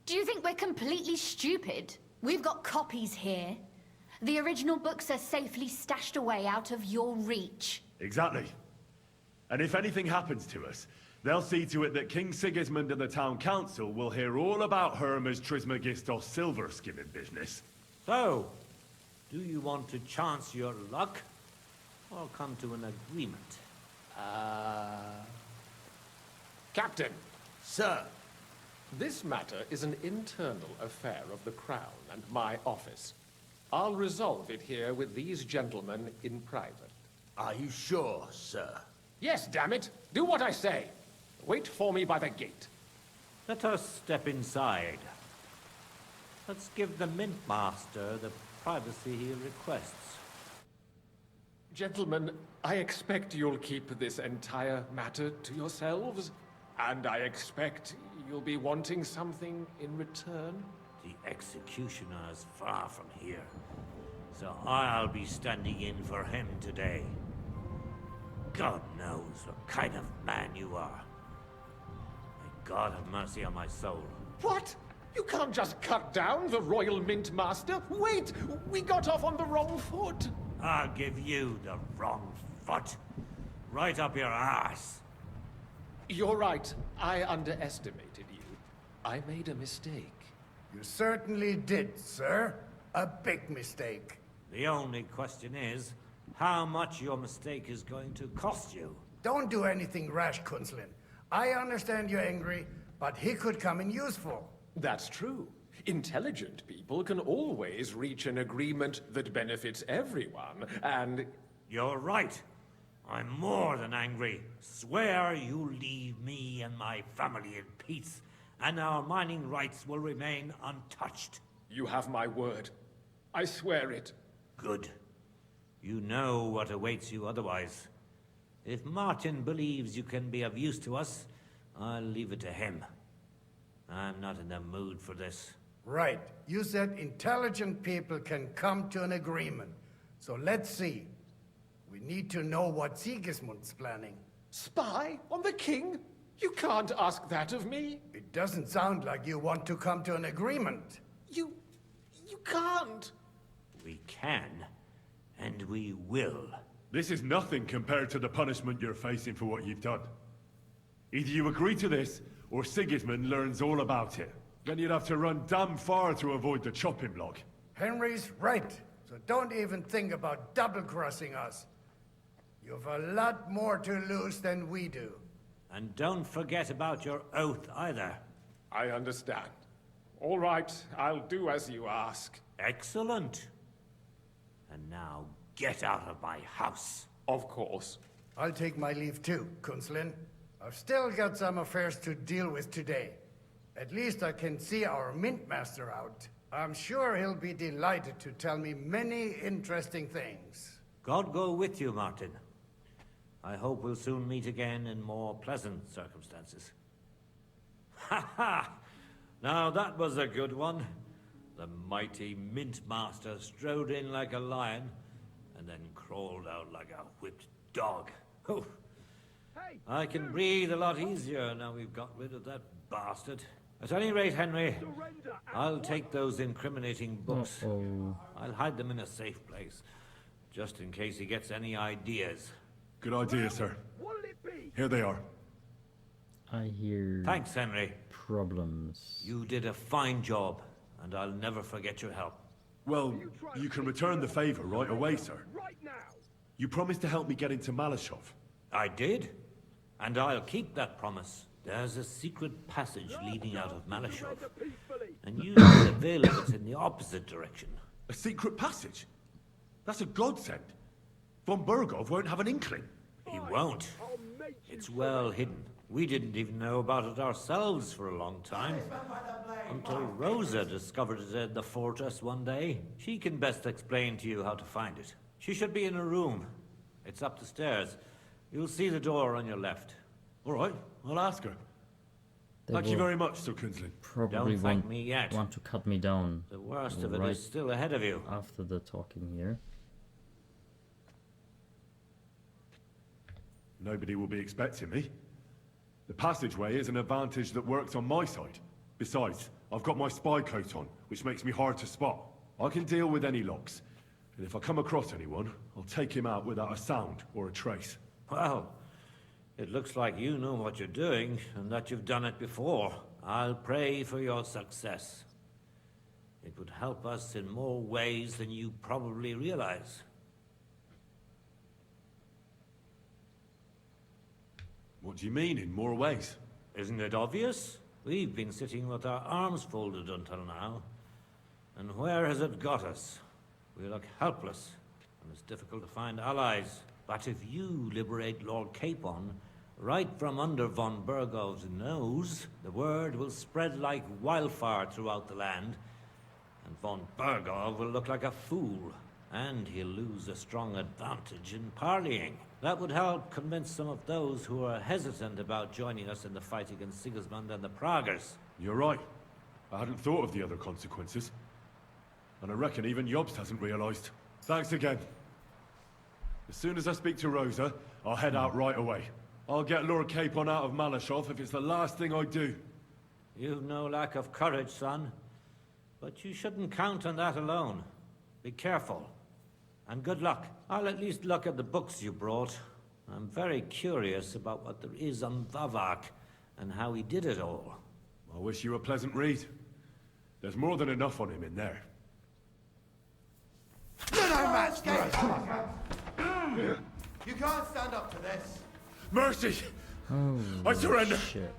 Do you think we're completely stupid? We've got copies here. The original books are safely stashed away out of your reach. Exactly. And if anything happens to us, they'll see to it that King Sigismund and the town council will hear all about Hermes Trismegistos silver skimming business. So, do you want to chance your luck? Or come to an agreement? Captain! Sir! This matter is an internal affair of the Crown and my office. I'll resolve it here with these gentlemen in private. Are you sure, sir? Yes, damn it! Do what I say! Wait for me by the gate. Let us step inside. Let's give the Mint Master the privacy he requests. Gentlemen, I expect you'll keep this entire matter to yourselves. And I expect you'll be wanting something in return. The executioner is far from here, so I'll be standing in for him today. God knows what kind of man you are. May God have mercy on my soul. What? You can't just cut down the Royal Mint Master? Wait! We got off on the wrong foot! I'll give you the wrong foot. Right up your ass. You're right. I underestimated you. I made a mistake. You certainly did, sir. A big mistake. The only question is, how much your mistake is going to cost you. Don't do anything rash, Kunslin. I understand you're angry, but he could come in useful. That's true. Intelligent people can always reach an agreement that benefits everyone, and... You're right. I'm more than angry. Swear you leave me and my family in peace, and our mining rights will remain untouched. You have my word. I swear it. Good. You know what awaits you otherwise. If Martin believes you can be of use to us, I'll leave it to him. I'm not in the mood for this. Right. You said intelligent people can come to an agreement. So let's see. We need to know what Sigismund's planning. Spy on the king? You can't ask that of me. It doesn't sound like you want to come to an agreement. You can't. We can, and we will. This is nothing compared to the punishment you're facing for what you've done. Either you agree to this, or Sigismund learns all about it. Then you'd have to run damn far to avoid the chopping block. Henry's right. So don't even think about double-crossing us. You've a lot more to lose than we do. And don't forget about your oath either. I understand. All right, I'll do as you ask. Excellent. And now get out of my house. Of course. I'll take my leave too, Kunslin. I've still got some affairs to deal with today. At least I can see our mint master out. I'm sure he'll be delighted to tell me many interesting things. God go with you, Martin. I hope we'll soon meet again in more pleasant circumstances. Ha ha! Now that was a good one. The mighty mint master strode in like a lion, and then crawled out like a whipped dog. Oh, I can breathe a lot easier now we've got rid of that bastard. At any rate, Henry, I'll take those incriminating books. I'll hide them in a safe place, just in case he gets any ideas. Good idea, sir. Here they are. I hear... Thanks, Henry. Problems. You did a fine job, and I'll never forget your help. Well, you can return the favor right away, sir. You promised to help me get into Malashov. I did, and I'll keep that promise. There's a secret passage leading out of Malashov, and you should avail of it in the opposite direction. A secret passage? That's a godsend. Von Burgov won't have an inkling. He won't. It's well hidden. We didn't even know about it ourselves for a long time. Until Rosa discovered it in the fortress one day. She can best explain to you how to find it. She should be in a room. It's up the stairs. You'll see the door on your left. All right, I'll ask her. Thank you very much, Sir Kunslin. Probably Don't thank me yet. Want to cut me down. The worst of it is still ahead of you. After the talking here. Nobody will be expecting me. The passageway is an advantage that works on my side. Besides, I've got my spy coat on, which makes me hard to spot. I can deal with any locks. And if I come across anyone, I'll take him out without a sound or a trace. Well, it looks like you know what you're doing, and that you've done it before. I'll pray for your success. It would help us in more ways than you probably realize. What do you mean, in more ways? Isn't it obvious? We've been sitting with our arms folded until now. And where has it got us? We look helpless, and it's difficult to find allies. But if you liberate Lord Capon, right from under von Burgov's nose, the word will spread like wildfire throughout the land, and von Burgov will look like a fool, and he'll lose a strong advantage in parleying. That would help convince some of those who are hesitant about joining us in the fight against Sigismund and the Praguers. You're right. I hadn't thought of the other consequences. And I reckon even Jobst hasn't realized. Thanks again. As soon as I speak to Rosa, I'll head out right away. I'll get Lord Capon out of Malashov if it's the last thing I do. You've no lack of courage, son. But you shouldn't count on that alone. Be careful. And good luck. I'll at least look at the books you brought. I'm very curious about what there is on Vavak and how he did it all. I wish you a pleasant read. There's more than enough on him in there. You can't stand up to this. Mercy! I surrender! Shit.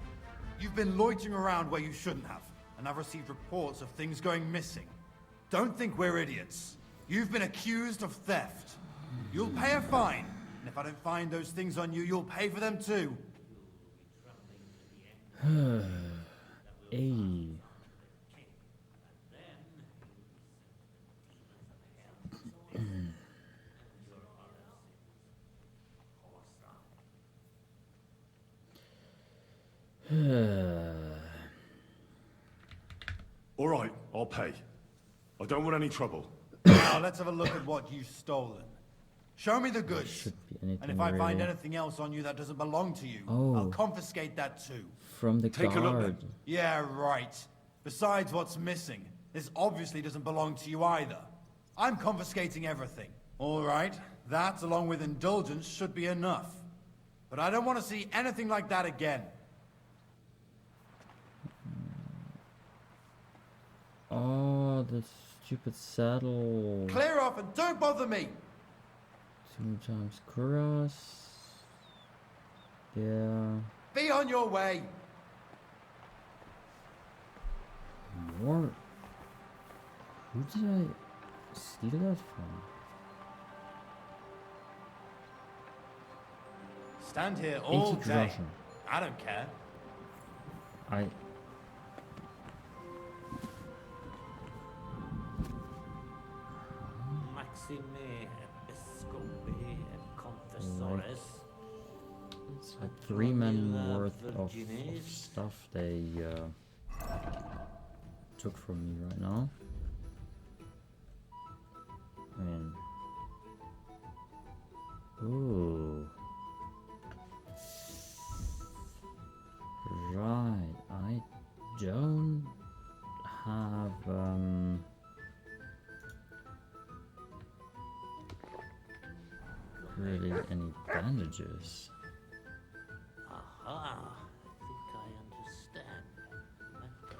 You've been loitering around where you shouldn't have, and I've received reports of things going missing. Don't think we're idiots. You've been accused of theft. You'll pay a fine, and if I don't find those things on you, you'll pay for them too. A. All right, I'll pay. I don't want any trouble. Now let's have a look at what you've stolen. Show me the goods. And if I find anything else on you that doesn't belong to you, I'll confiscate that too. From the Take a look then. Yeah, right. Besides what's missing, this obviously doesn't belong to you either. I'm confiscating everything. All right, that along with indulgence should be enough. But I don't want to see anything like that again. Oh, the stupid saddle. Clear off and don't bother me! 2 times cross. Yeah. Be on your way! More. Who did I steal that from? Stand here all Ancient day. Russian. I don't care. I. Maxime Episcopi Confessores. It's like 3 men worth of stuff they took from me right now. I mean, ooh, right. I don't have really any bandages. Aha, I think I understand. Let go.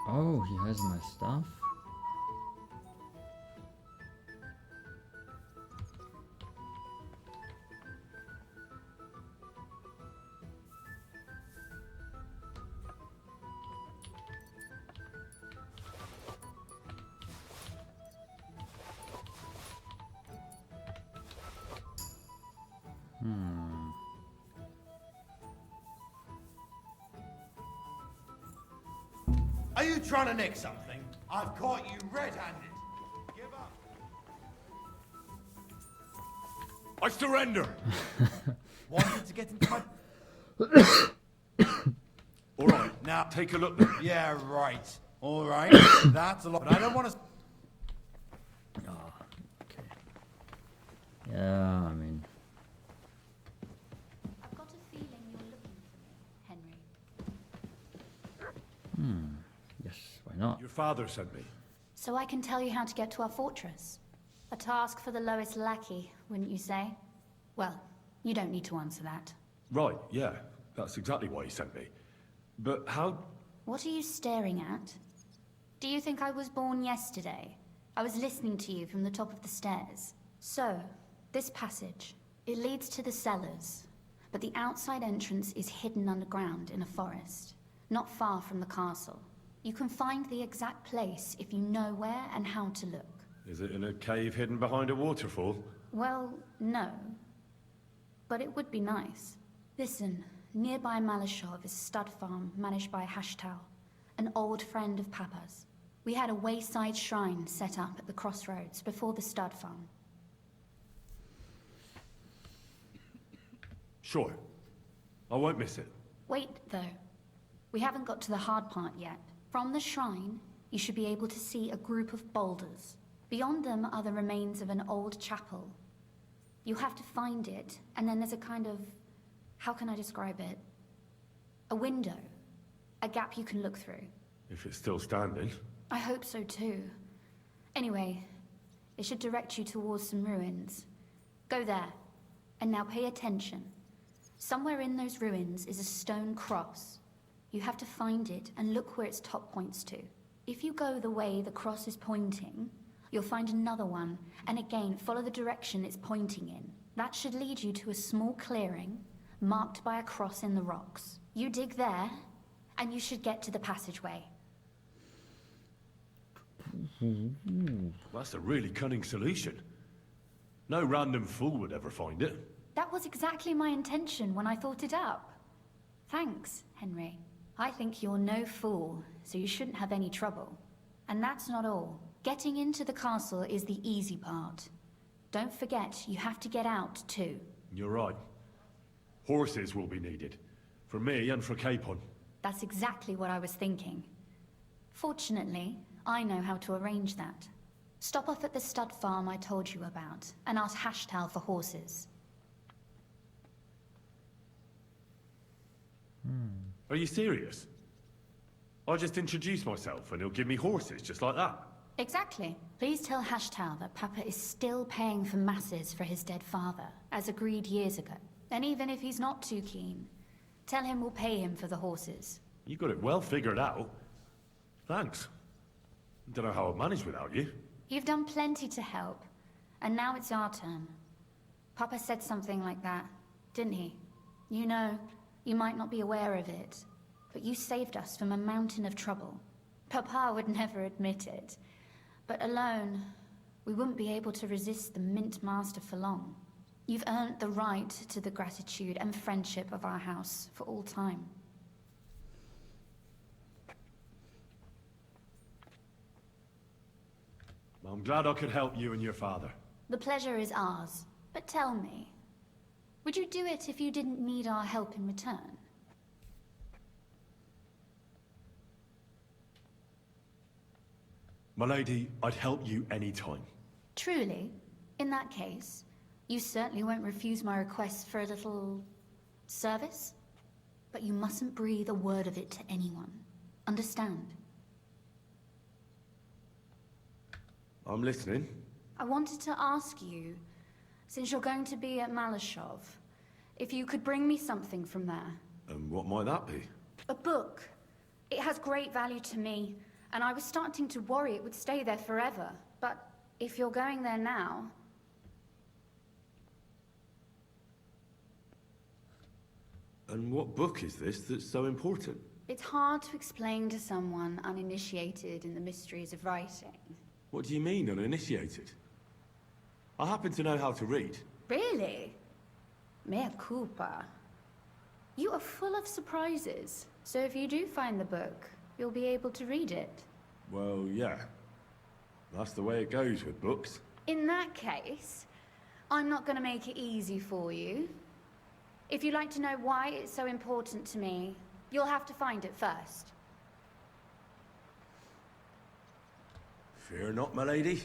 Oh, he has my stuff. Are you trying to nick something? I've caught you red-handed. Give up. I surrender! Wanted to get into my... All right, now take a look then. Yeah, right. All right. That's a lot, but I don't want to... Yeah, I mean, I've got a feeling you're looking for me, Henry. yes, why not? Your father sent me. So I can tell you how to get to our fortress. A task for the lowest lackey, wouldn't you say? Well, you don't need to answer that. Right, yeah. That's exactly why he sent me. But how... What are you staring at? Do you think I was born yesterday? I was listening to you from the top of the stairs. So, this passage, it leads to the cellars, but the outside entrance is hidden underground in a forest, not far from the castle. You can find the exact place if you know where and how to look. Is it in a cave hidden behind a waterfall? Well, no. But it would be nice. Listen, nearby Malashov is a stud farm managed by Hashtal, an old friend of Papa's. We had a wayside shrine set up at the crossroads before the stud farm. Sure. I won't miss it. Wait, though. We haven't got to the hard part yet. From the shrine, you should be able to see a group of boulders. Beyond them are the remains of an old chapel. You have to find it, and then there's a kind of... how can I describe it? A window. A gap you can look through. If it's still standing. I hope so too. Anyway, it should direct you towards some ruins. Go there. And now pay attention. Somewhere in those ruins is a stone cross. You have to find it and look where its top points to. If you go the way the cross is pointing, you'll find another one, and again, follow the direction it's pointing in. That should lead you to a small clearing, marked by a cross in the rocks. You dig there, and you should get to the passageway. That's a really cunning solution. No random fool would ever find it. That was exactly my intention when I thought it up. Thanks, Henry. I think you're no fool, so you shouldn't have any trouble. And that's not all. Getting into the castle is the easy part. Don't forget, you have to get out, too. You're right. Horses will be needed. For me and for Capon. That's exactly what I was thinking. Fortunately, I know how to arrange that. Stop off at the stud farm I told you about, and ask Hashtal for horses. Are you serious? I'll just introduce myself and he'll give me horses just like that. Exactly. Please tell Hashtal that Papa is still paying for masses for his dead father, as agreed years ago. And even if he's not too keen, tell him we'll pay him for the horses. You got it well figured out. Thanks. Don't know how I'd manage without you. You've done plenty to help, and now it's our turn. Papa said something like that, didn't he? You know, you might not be aware of it, but you saved us from a mountain of trouble. Papa would never admit it, but alone, we wouldn't be able to resist the Mint Master for long. You've earned the right to the gratitude and friendship of our house for all time. I'm glad I could help you and your father. The pleasure is ours, but tell me, would you do it if you didn't need our help in return? My lady, I'd help you any time. Truly? In that case, you certainly won't refuse my request for a little service? But you mustn't breathe a word of it to anyone. Understand? I'm listening. I wanted to ask you, since you're going to be at Malashov, if you could bring me something from there. And what might that be? A book. It has great value to me, and I was starting to worry it would stay there forever. But if you're going there now... And what book is this that's so important? It's hard to explain to someone uninitiated in the mysteries of writing. What do you mean, uninitiated? I happen to know how to read. Really? Mea culpa. You are full of surprises. So if you do find the book, you'll be able to read it. Well, yeah. That's the way it goes with books. In that case, I'm not going to make it easy for you. If you'd like to know why it's so important to me, you'll have to find it first. Fear not, my lady.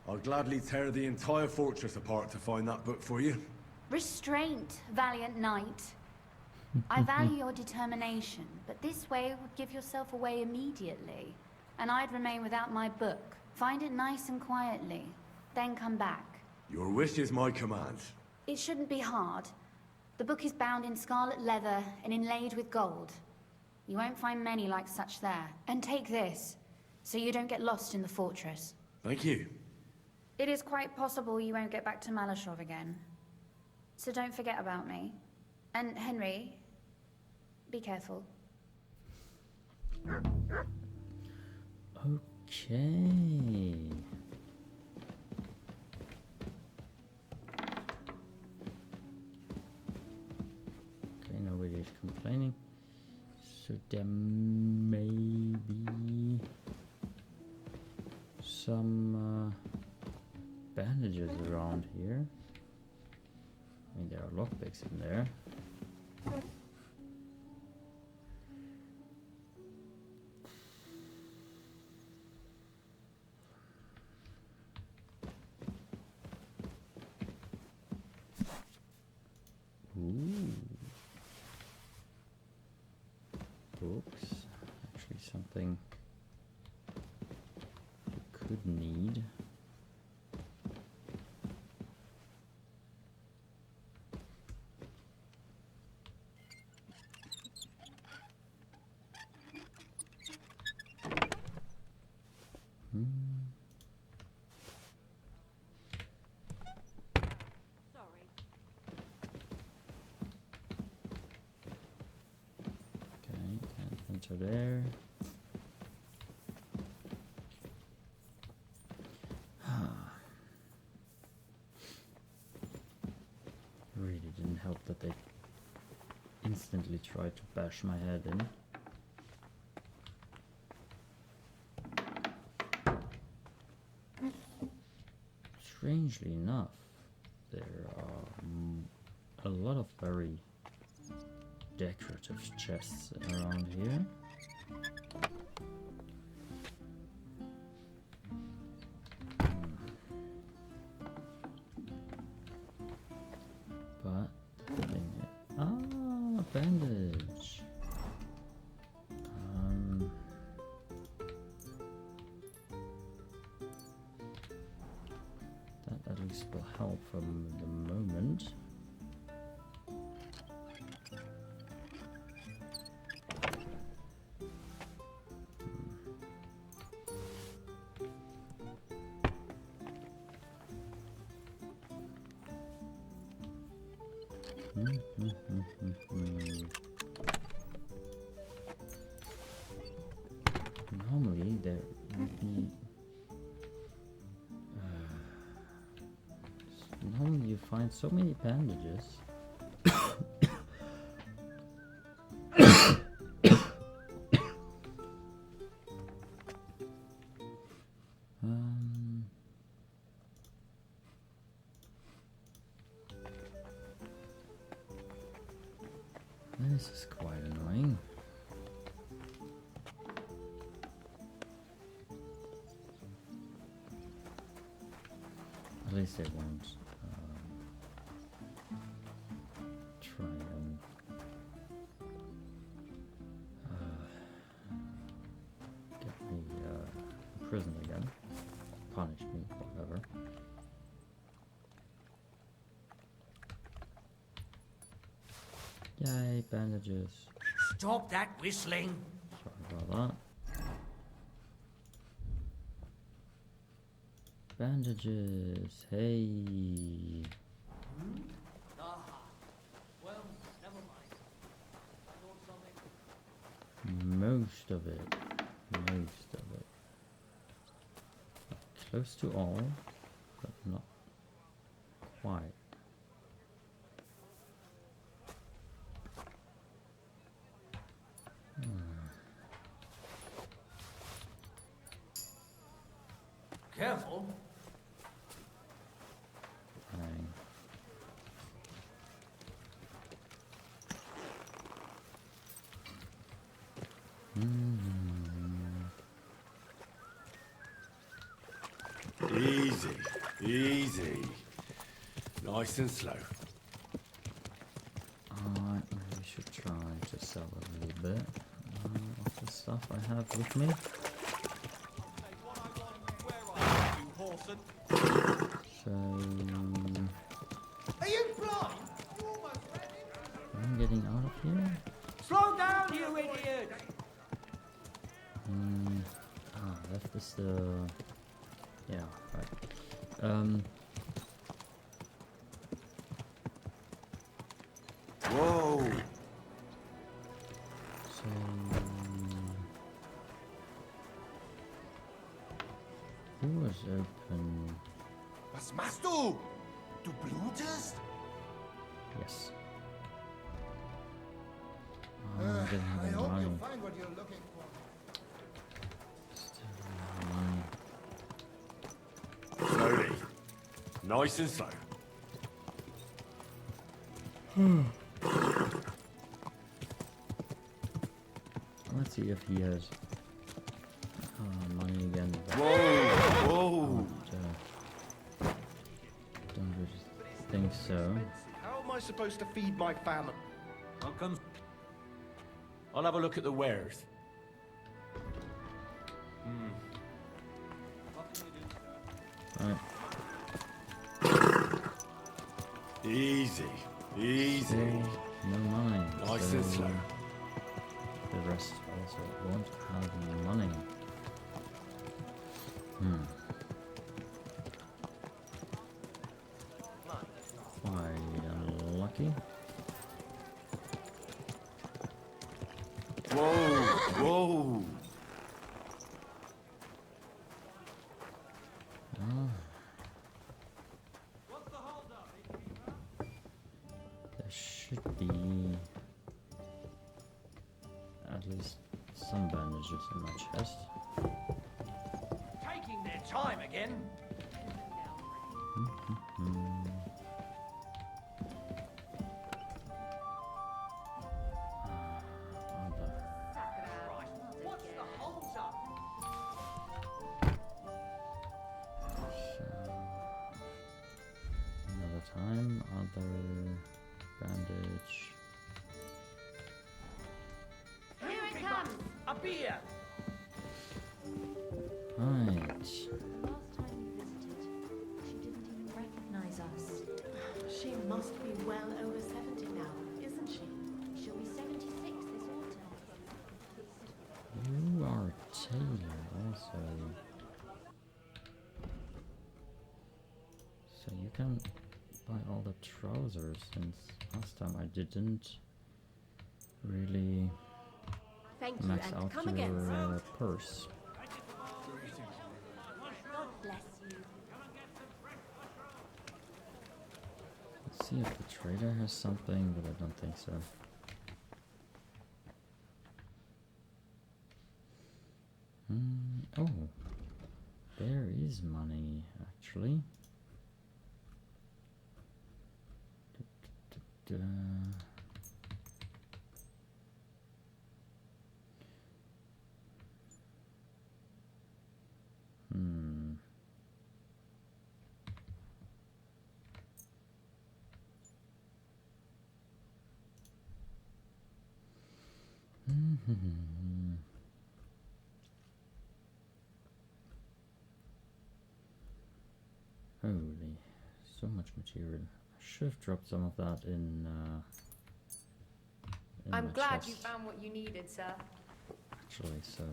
I'll gladly tear the entire fortress apart to find that book for you. Restraint, valiant knight. I value your determination, but this way would give yourself away immediately, and I'd remain without my book. Find it nice and quietly, then come back. Your wish is my command. It shouldn't be hard. The book is bound in scarlet leather and inlaid with gold. You won't find many like such there. And take this, so you don't get lost in the fortress. Thank you. It is quite possible you won't get back to Malashov again. So don't forget about me. And Henry, be careful. Okay. Okay, nobody's complaining. So there may be some bandages around here. I mean, there are lockpicks in there. Ooh. Books. Actually something you could need. over there. Really didn't help that they instantly tried to bash my head in. Strangely enough, there are a lot of very decorative chests around here. But the thing is, a bandage. That at least will help for the moment. Normally there would be normally you find so many bandages. This is quite annoying. At least they won't try and get me in prison again, punish me, whatever. Yay, bandages. Stop that whistling. Sorry about that. Bandages, hey. Well, never mind. I thought something. Most of it. Close to all, but not quite. Careful. Fine. Easy, easy. Nice and slow. Alright, maybe we should try to sell a little bit of the stuff I have with me. So Are you blind? You almost I'm getting out of here. Slow down, you idiot! Left is the yeah, right. Whoa! So who was open? Was machst du? Du blutest? Yes. I didn't have I any hope money. you find what you're looking for. Still no money. Slowly. Nice and slow. Let's see if he has money again. Whoa! Don't really think so. How am I supposed to feed my family? I'll have a look at the wares. Right. Easy, easy. Still no money. Nice so and slow. The rest also won't have money. Quite unlucky. Whoa! Whoa! should be at least some bandages in my chest. Taking their time again. What's the holds up? Another time, other bandage. Here it comes! A beer! Right. The last time we visited, she didn't even recognize us. She must be well over 70 now, isn't she? She'll be 76 this autumn. You are a tailor also. So you can buy all the trousers, since last time I didn't really Thank you, max and out come again. your purse. God bless you. Let's see if the trader has something, but I don't think so. Oh, there is money actually. Holy, so much material. I should have dropped some of that in I'm my glad chest, you found what you needed, sir. actually, so.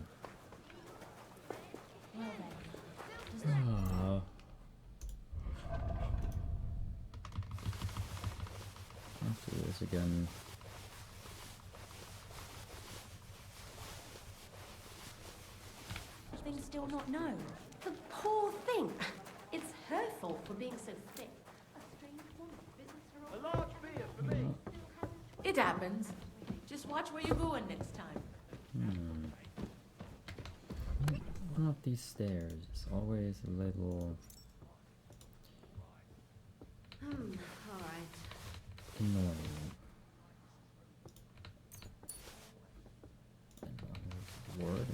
Well then, Let's do this again. Things still not known. The poor thing. It's her fault for being so thick. A strange woman visits her. A large beer for me. It happens. Just watch where you're going next time. One of these stairs is always a little All right. annoying. I don't know the word.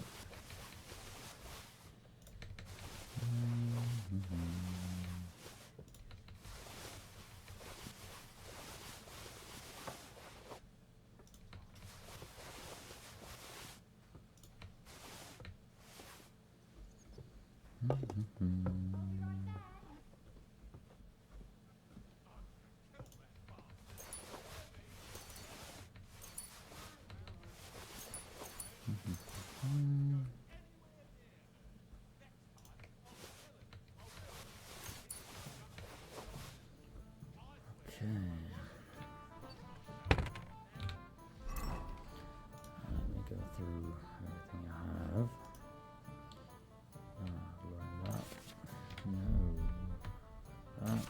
Okay. Let me go through everything I have. Learn that. No. That.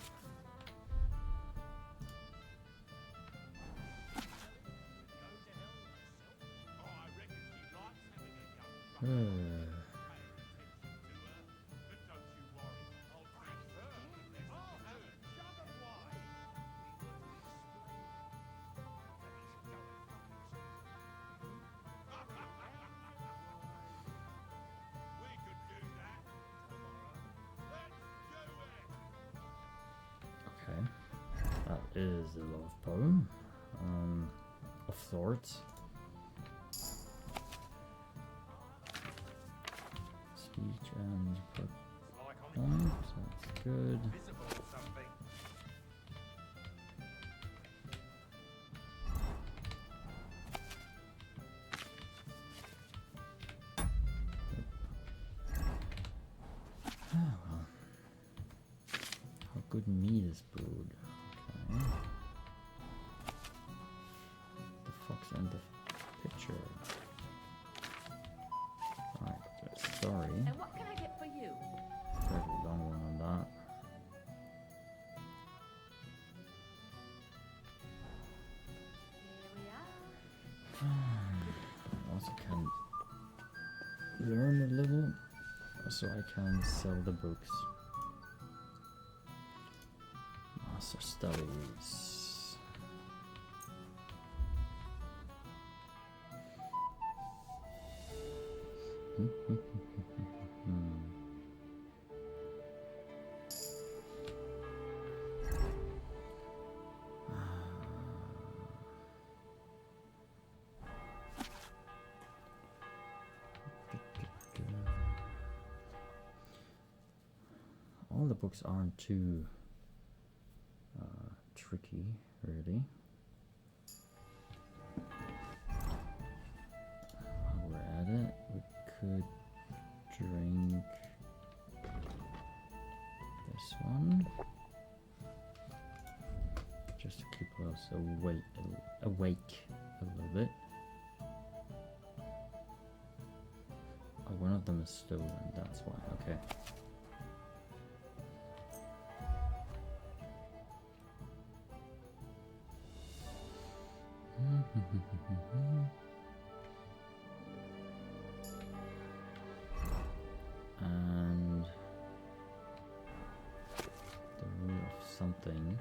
Okay, that is a love poem of sorts. Speech and point, that's good. Oh well. How good meat is brewed. Okay. The fox and the pitcher. Right, sorry. And what can I get for you? Very long one on that. learn a little so I can sell the books. Master studies. All the books aren't too tricky, really. While we're at it, we could drink this one just to keep us awake a little bit. Oh, one of them is stolen, that's why. Okay. And the rule of something.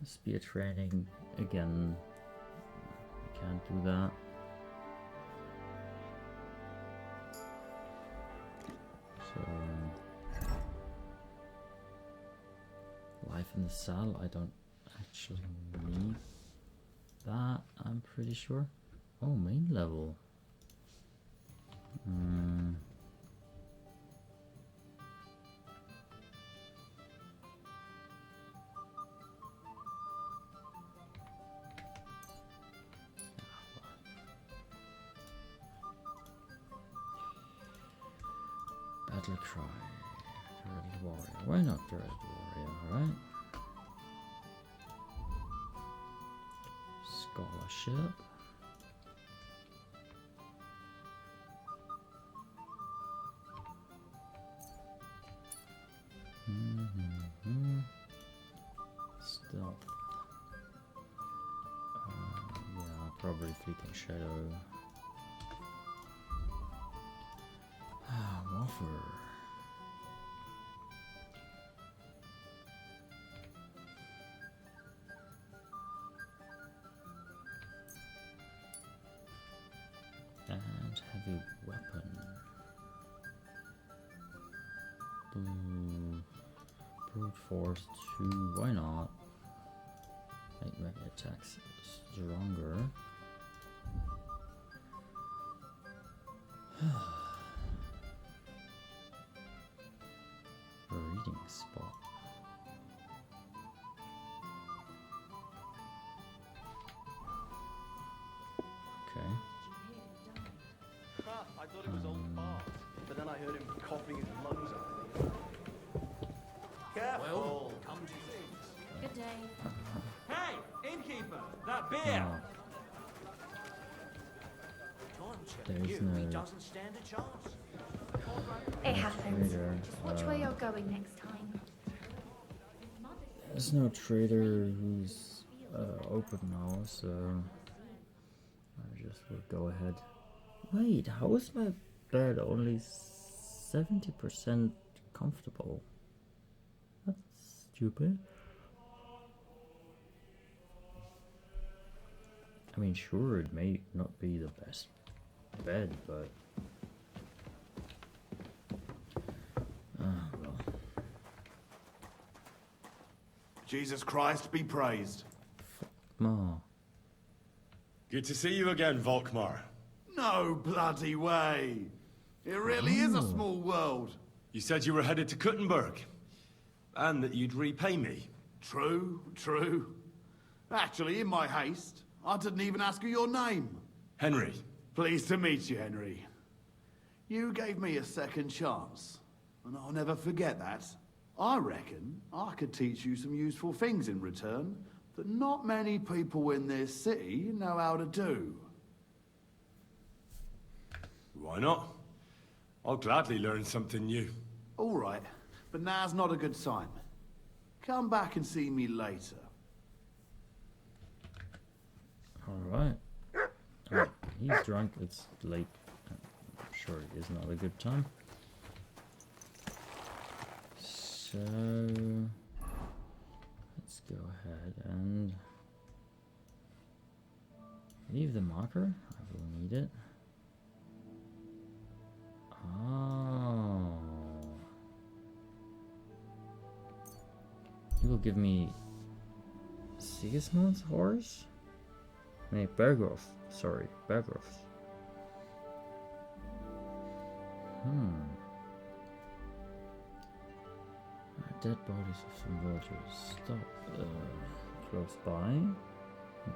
Spear training again. We can't do that. So life in the cell, I don't actually need that, I'm pretty sure. Oh, main level. Battle cry. Dreaded warrior. Why not dreaded warrior, right? Scholarship. Stealth. Yeah, probably fleeting shadow. Waffer. And heavy weapon. Brute force 2, why not? Make mega attacks stronger. Reading spot. Okay. I thought it was old Bart, but then I heard him coughing his lungs out. Careful! Well, come to things. Good day. Hey, innkeeper, that beer! There's no doesn't stand a chance. It happens. trader. Just watch where you're going next time. There's no trader who's open now, so I just will go ahead. Wait, how is my bed only 70% comfortable? That's stupid. I mean, sure, it may not be the best bed, but well. Jesus Christ be praised. Ma. Good to see you again, Volkmar. No bloody way. It really is a small world. You said you were headed to Kuttenberg, and that you'd repay me. True, true. Actually, in my haste, I didn't even ask you your name. Henry. Pleased to meet you, Henry. You gave me a second chance, and I'll never forget that. I reckon I could teach you some useful things in return that not many people in this city know how to do. Why not? I'll gladly learn something new. All right, but now's not a good time. Come back and see me later. Alright. Oh, he's drunk, it's late. sure it is not a good time. So let's go ahead and leave the marker. I will need it. Oh. He will give me Sigismund's horse? Nee, Berghoff. Sorry, Berghoff's. Dead bodies of some villagers. Stop close by and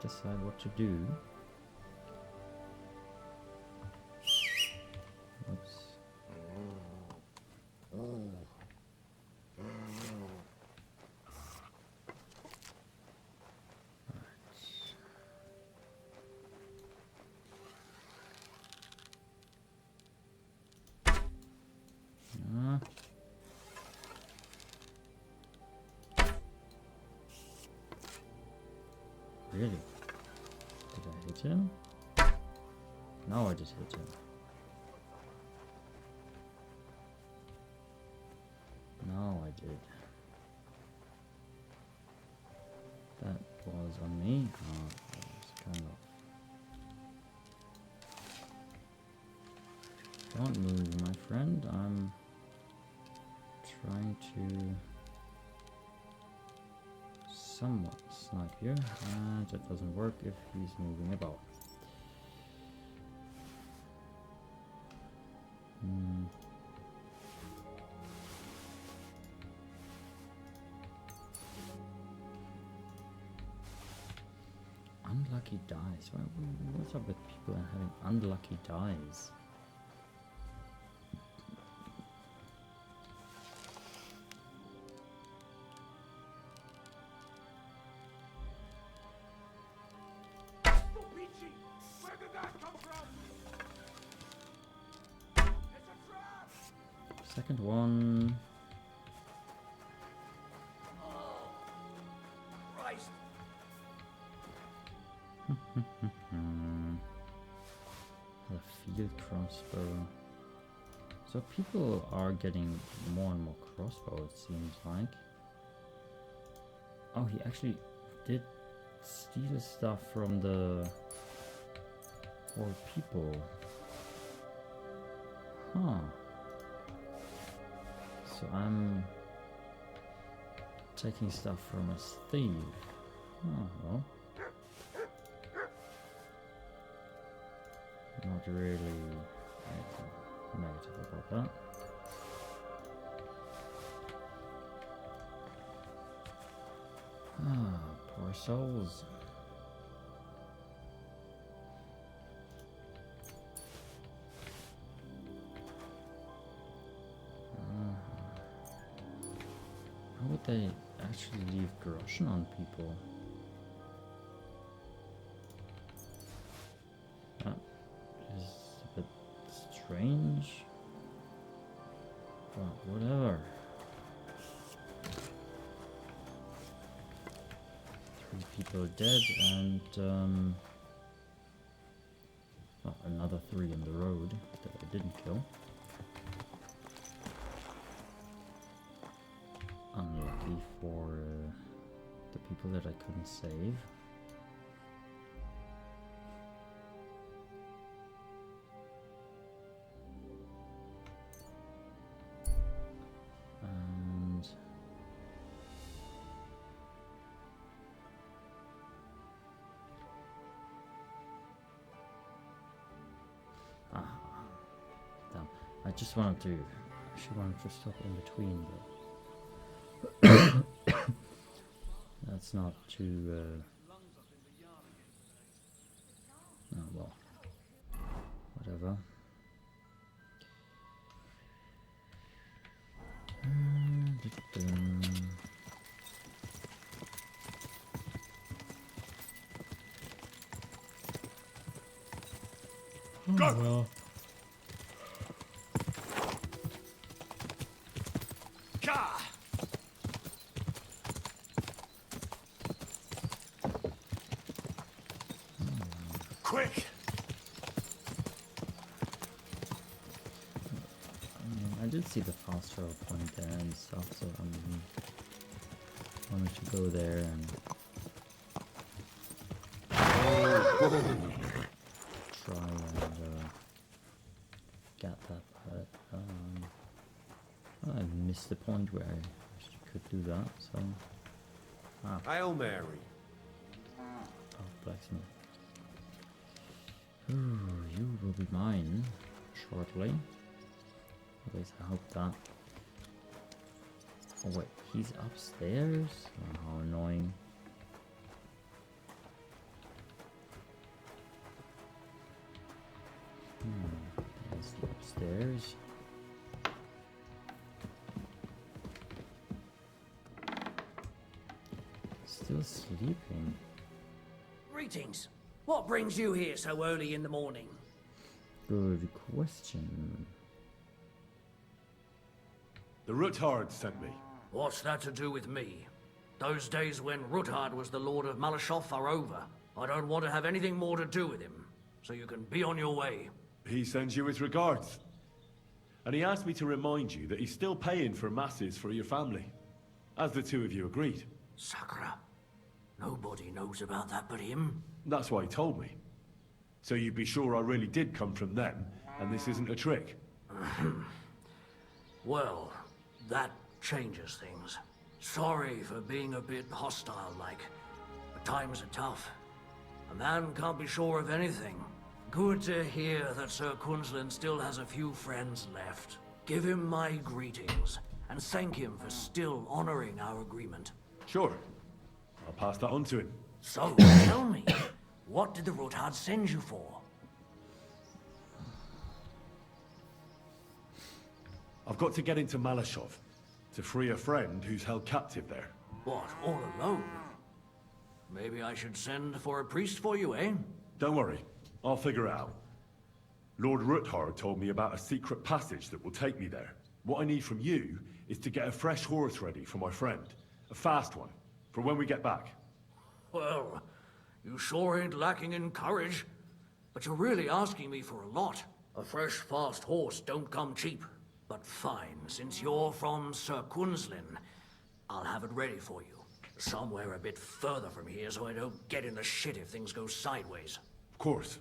decide what to do. Oops. Really? Did I hit him? No, I just hit him. No, I did. That was on me. Oh, that was kind of... Don't move, my friend. I'm trying to somewhat snipe you, and that doesn't work if he's moving about. Unlucky dice. What's up with people and having unlucky dice? Second one. Christ. The field crossbow. So people are getting more and more crossbow, it seems like. Oh, he actually did steal stuff from the poor people. Huh. So I'm taking stuff from a thief. Oh, well. Not really negative about that. Ah, poor souls. How would they actually leave groschen on people? That is a bit strange. But whatever. 3 people dead and well, another 3 on the road that I didn't kill. Unlucky for the people that I couldn't save. And damn. I just wanted to stop in between, but that's not too oh well, whatever. Go! Well. Gah! Quick! see the fast travel point there and stuff, so I wanted to go there and try and get that, but I missed the point where I actually could do that, so... Hail Mary. Oh, blacksmith. Ooh, you will be mine shortly. At least I hope that. Oh wait, he's upstairs? Oh, how annoying. There's the upstairs. Still sleeping. Greetings. What brings you here so early in the morning? Good question. The Ruthard sent me. What's that to do with me? Those days when Ruthard was the Lord of Malashov are over. I don't want to have anything more to do with him, so you can be on your way. He sends you his regards. And he asked me to remind you that he's still paying for masses for your family, as the two of you agreed. Sakura. Nobody knows about that but him. That's why he told me. So you'd be sure I really did come from them, and this isn't a trick. Well, that changes things. Sorry for being a bit hostile-like, but times are tough. A man can't be sure of anything. Good to hear that Sir Kunzlin still has a few friends left. Give him my greetings, and thank him for still honoring our agreement. Sure. I'll pass that on to him. So, tell me, what did the Ruthard send you for? I've got to get into Malashov to free a friend who's held captive there. What, all alone? Maybe I should send for a priest for you, eh? Don't worry, I'll figure it out. Lord Ruthard told me about a secret passage that will take me there. What I need from you is to get a fresh horse ready for my friend. A fast one, for when we get back. Well, you sure ain't lacking in courage. But you're really asking me for a lot. A fresh, fast horse don't come cheap. But fine, since you're from Sir Kunzlin, I'll have it ready for you. Somewhere a bit further from here so I don't get in the shit if things go sideways. Of course.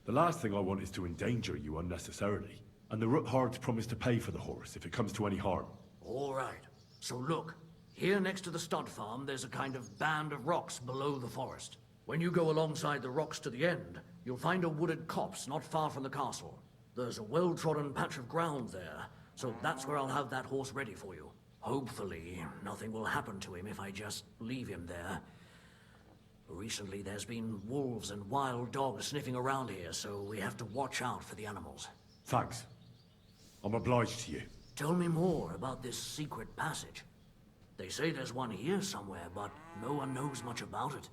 The last thing I want is to endanger you unnecessarily. And the Ruthards promised to pay for the horse if it comes to any harm. All right. So look, here next to the stud farm, there's a kind of band of rocks below the forest. When you go alongside the rocks to the end, you'll find a wooded copse not far from the castle. There's a well-trodden patch of ground there, so that's where I'll have that horse ready for you. Hopefully, nothing will happen to him if I just leave him there. Recently, there's been wolves and wild dogs sniffing around here, so we have to watch out for the animals. Thanks. I'm obliged to you. Tell me more about this secret passage. They say there's one here somewhere, but no one knows much about it.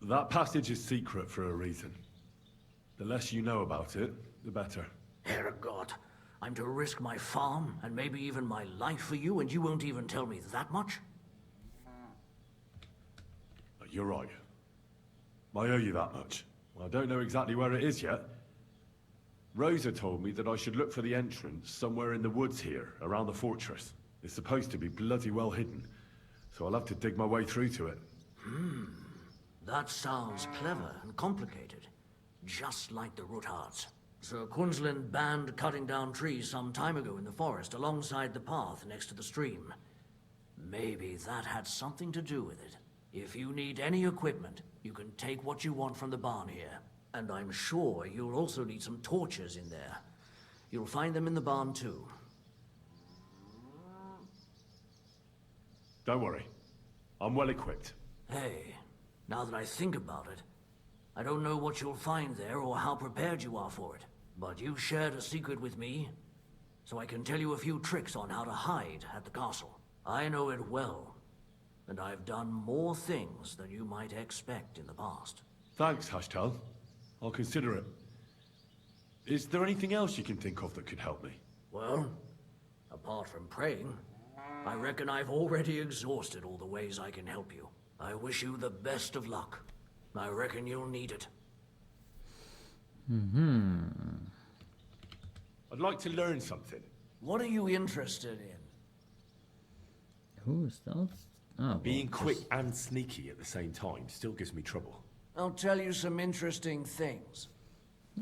That passage is secret for a reason. The less you know about it, the better. Herregott, I'm to risk my farm and maybe even my life for you, and you won't even tell me that much? You're right. I owe you that much. I don't know exactly where it is yet. Rosa told me that I should look for the entrance somewhere in the woods here, around the fortress. It's supposed to be bloody well hidden, so I'll have to dig my way through to it. That sounds clever and complicated. Just like the Ruthards. Sir Kunzlin banned cutting down trees some time ago in the forest alongside the path next to the stream. Maybe that had something to do with it. If you need any equipment, you can take what you want from the barn here. And I'm sure you'll also need some torches in there. You'll find them in the barn too. Don't worry. I'm well equipped. Hey, now that I think about it, I don't know what you'll find there or how prepared you are for it. But you shared a secret with me, so I can tell you a few tricks on how to hide at the castle. I know it well, and I've done more things than you might expect in the past. Thanks, Hashtal. I'll consider it. Is there anything else you can think of that could help me? Well, apart from praying, I reckon I've already exhausted all the ways I can help you. I wish you the best of luck. I reckon you'll need it. I'd like to learn something. What are you interested in? Who is that? Oh, Being well, quick just- and sneaky at the same time still gives me trouble. I'll tell you some interesting things.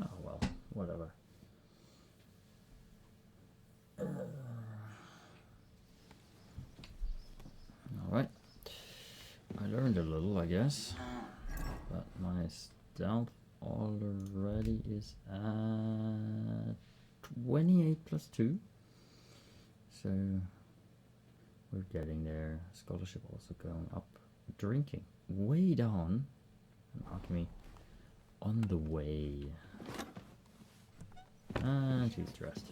Oh, well, whatever. Alright. I learned a little, I guess. But my stealth already is at 28 plus 2. So we're getting there. Scholarship also going up. Drinking way down. And alchemy on the way. And she's dressed.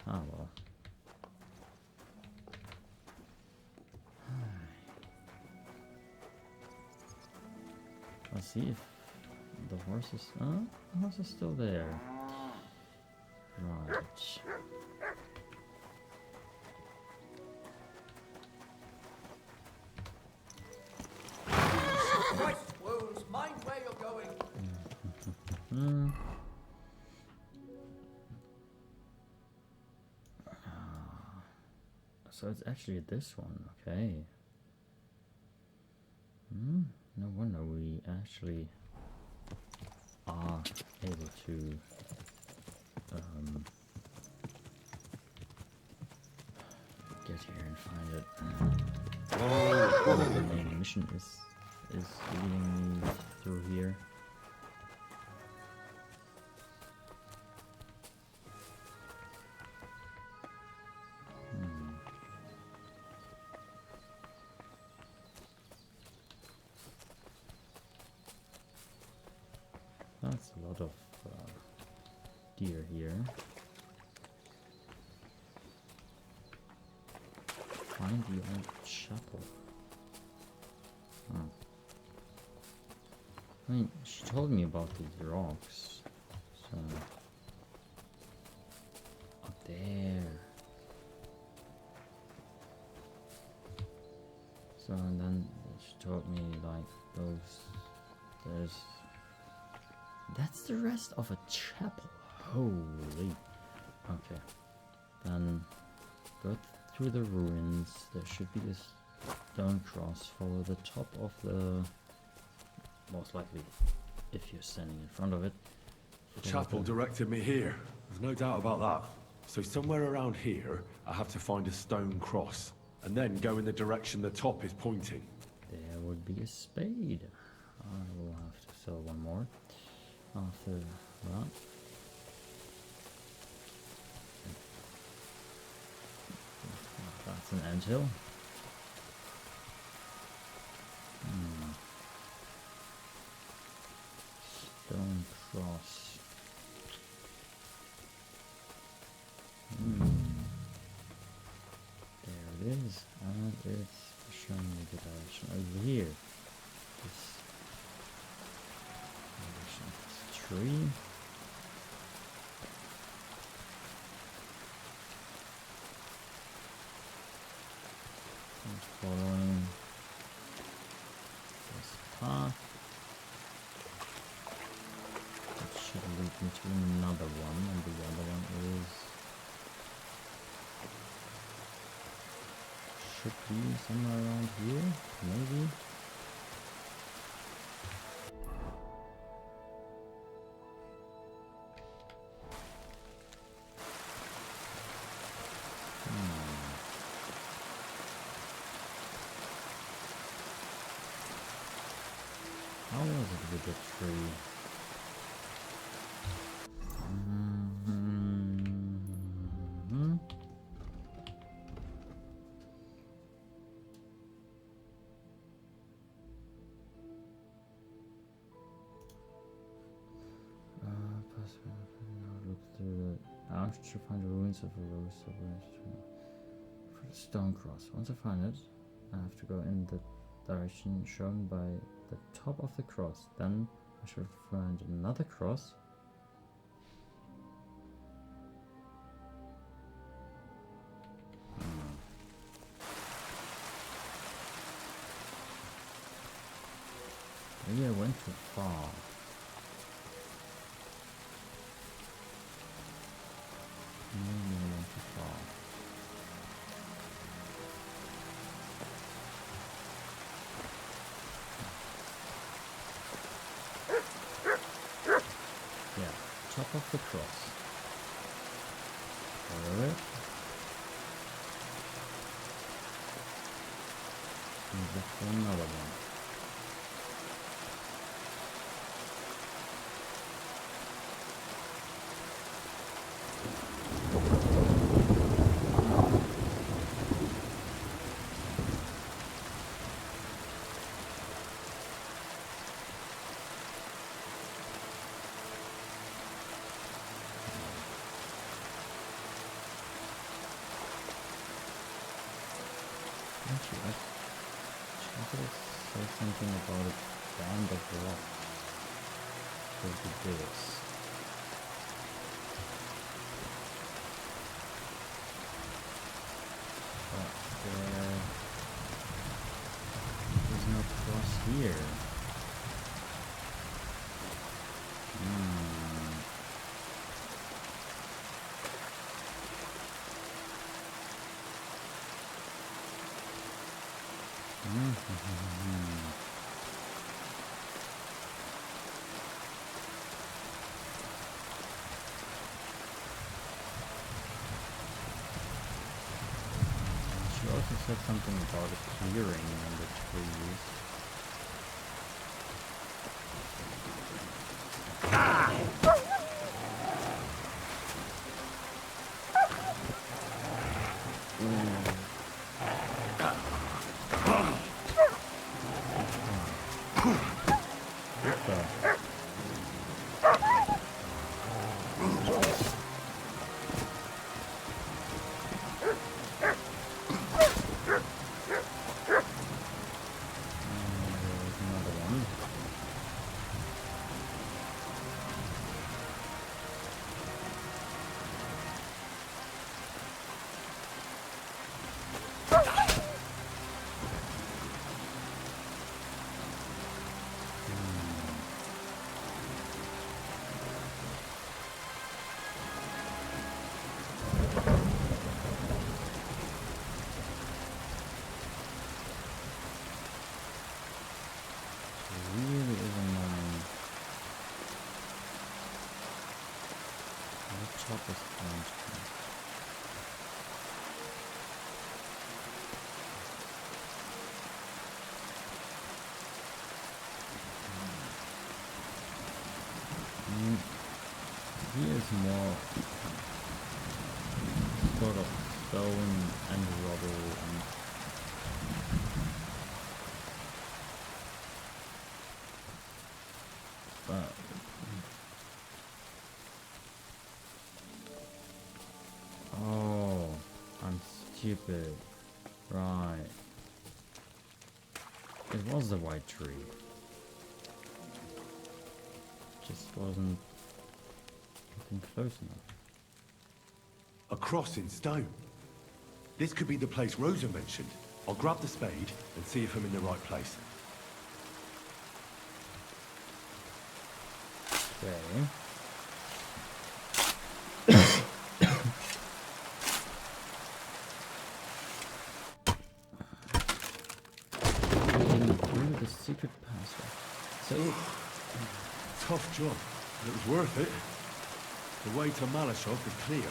Ah, well. Let's see if the horse is... the horse is still there. Right. Christ, wounds, mind where you're going. So it's actually this one, okay. No wonder we actually are able to get here and find it. The main mission is leading me through here. That's a lot of deer here. Find the old chapel. I mean, she told me about these rocks. So up there. So and then she told me like there's that's the rest of a chapel. Holy. Okay. Then go through the ruins. There should be a stone cross. Follow the top of the... Most likely, if you're standing in front of it. The chapel directed me here. There's no doubt about that. So somewhere around here, I have to find a stone cross. And then go in the direction the top is pointing. There would be a spade. I will have to sell one more. After that. That's an anthill. Stone cross. There it is, and it's showing me the direction over here. This direction is tree. And following this path. It should lead me to another one, and the other one is should be somewhere around here, maybe. How was it with the tree? Look through the arch to find the ruins of a rose for the stone cross. Once I find it, I have to go in the direction shown by the top of the cross. Then I should find another cross. Maybe I went too far. top of the cross. Alright. And look for another one. Actually, I should say something about a band of rocks. Should be this. But there's no cross here. She also said something about a clearing in the trees. Top is orange. Here's more sort of stone and rubble and oh, I'm stupid. Right. It was the white tree. Just wasn't getting close enough. A cross in stone. This could be the place Rosa mentioned. I'll grab the spade and see if I'm in the right place. Okay. The secret password. So tough job, but it was worth it. The way to Malashov is clear.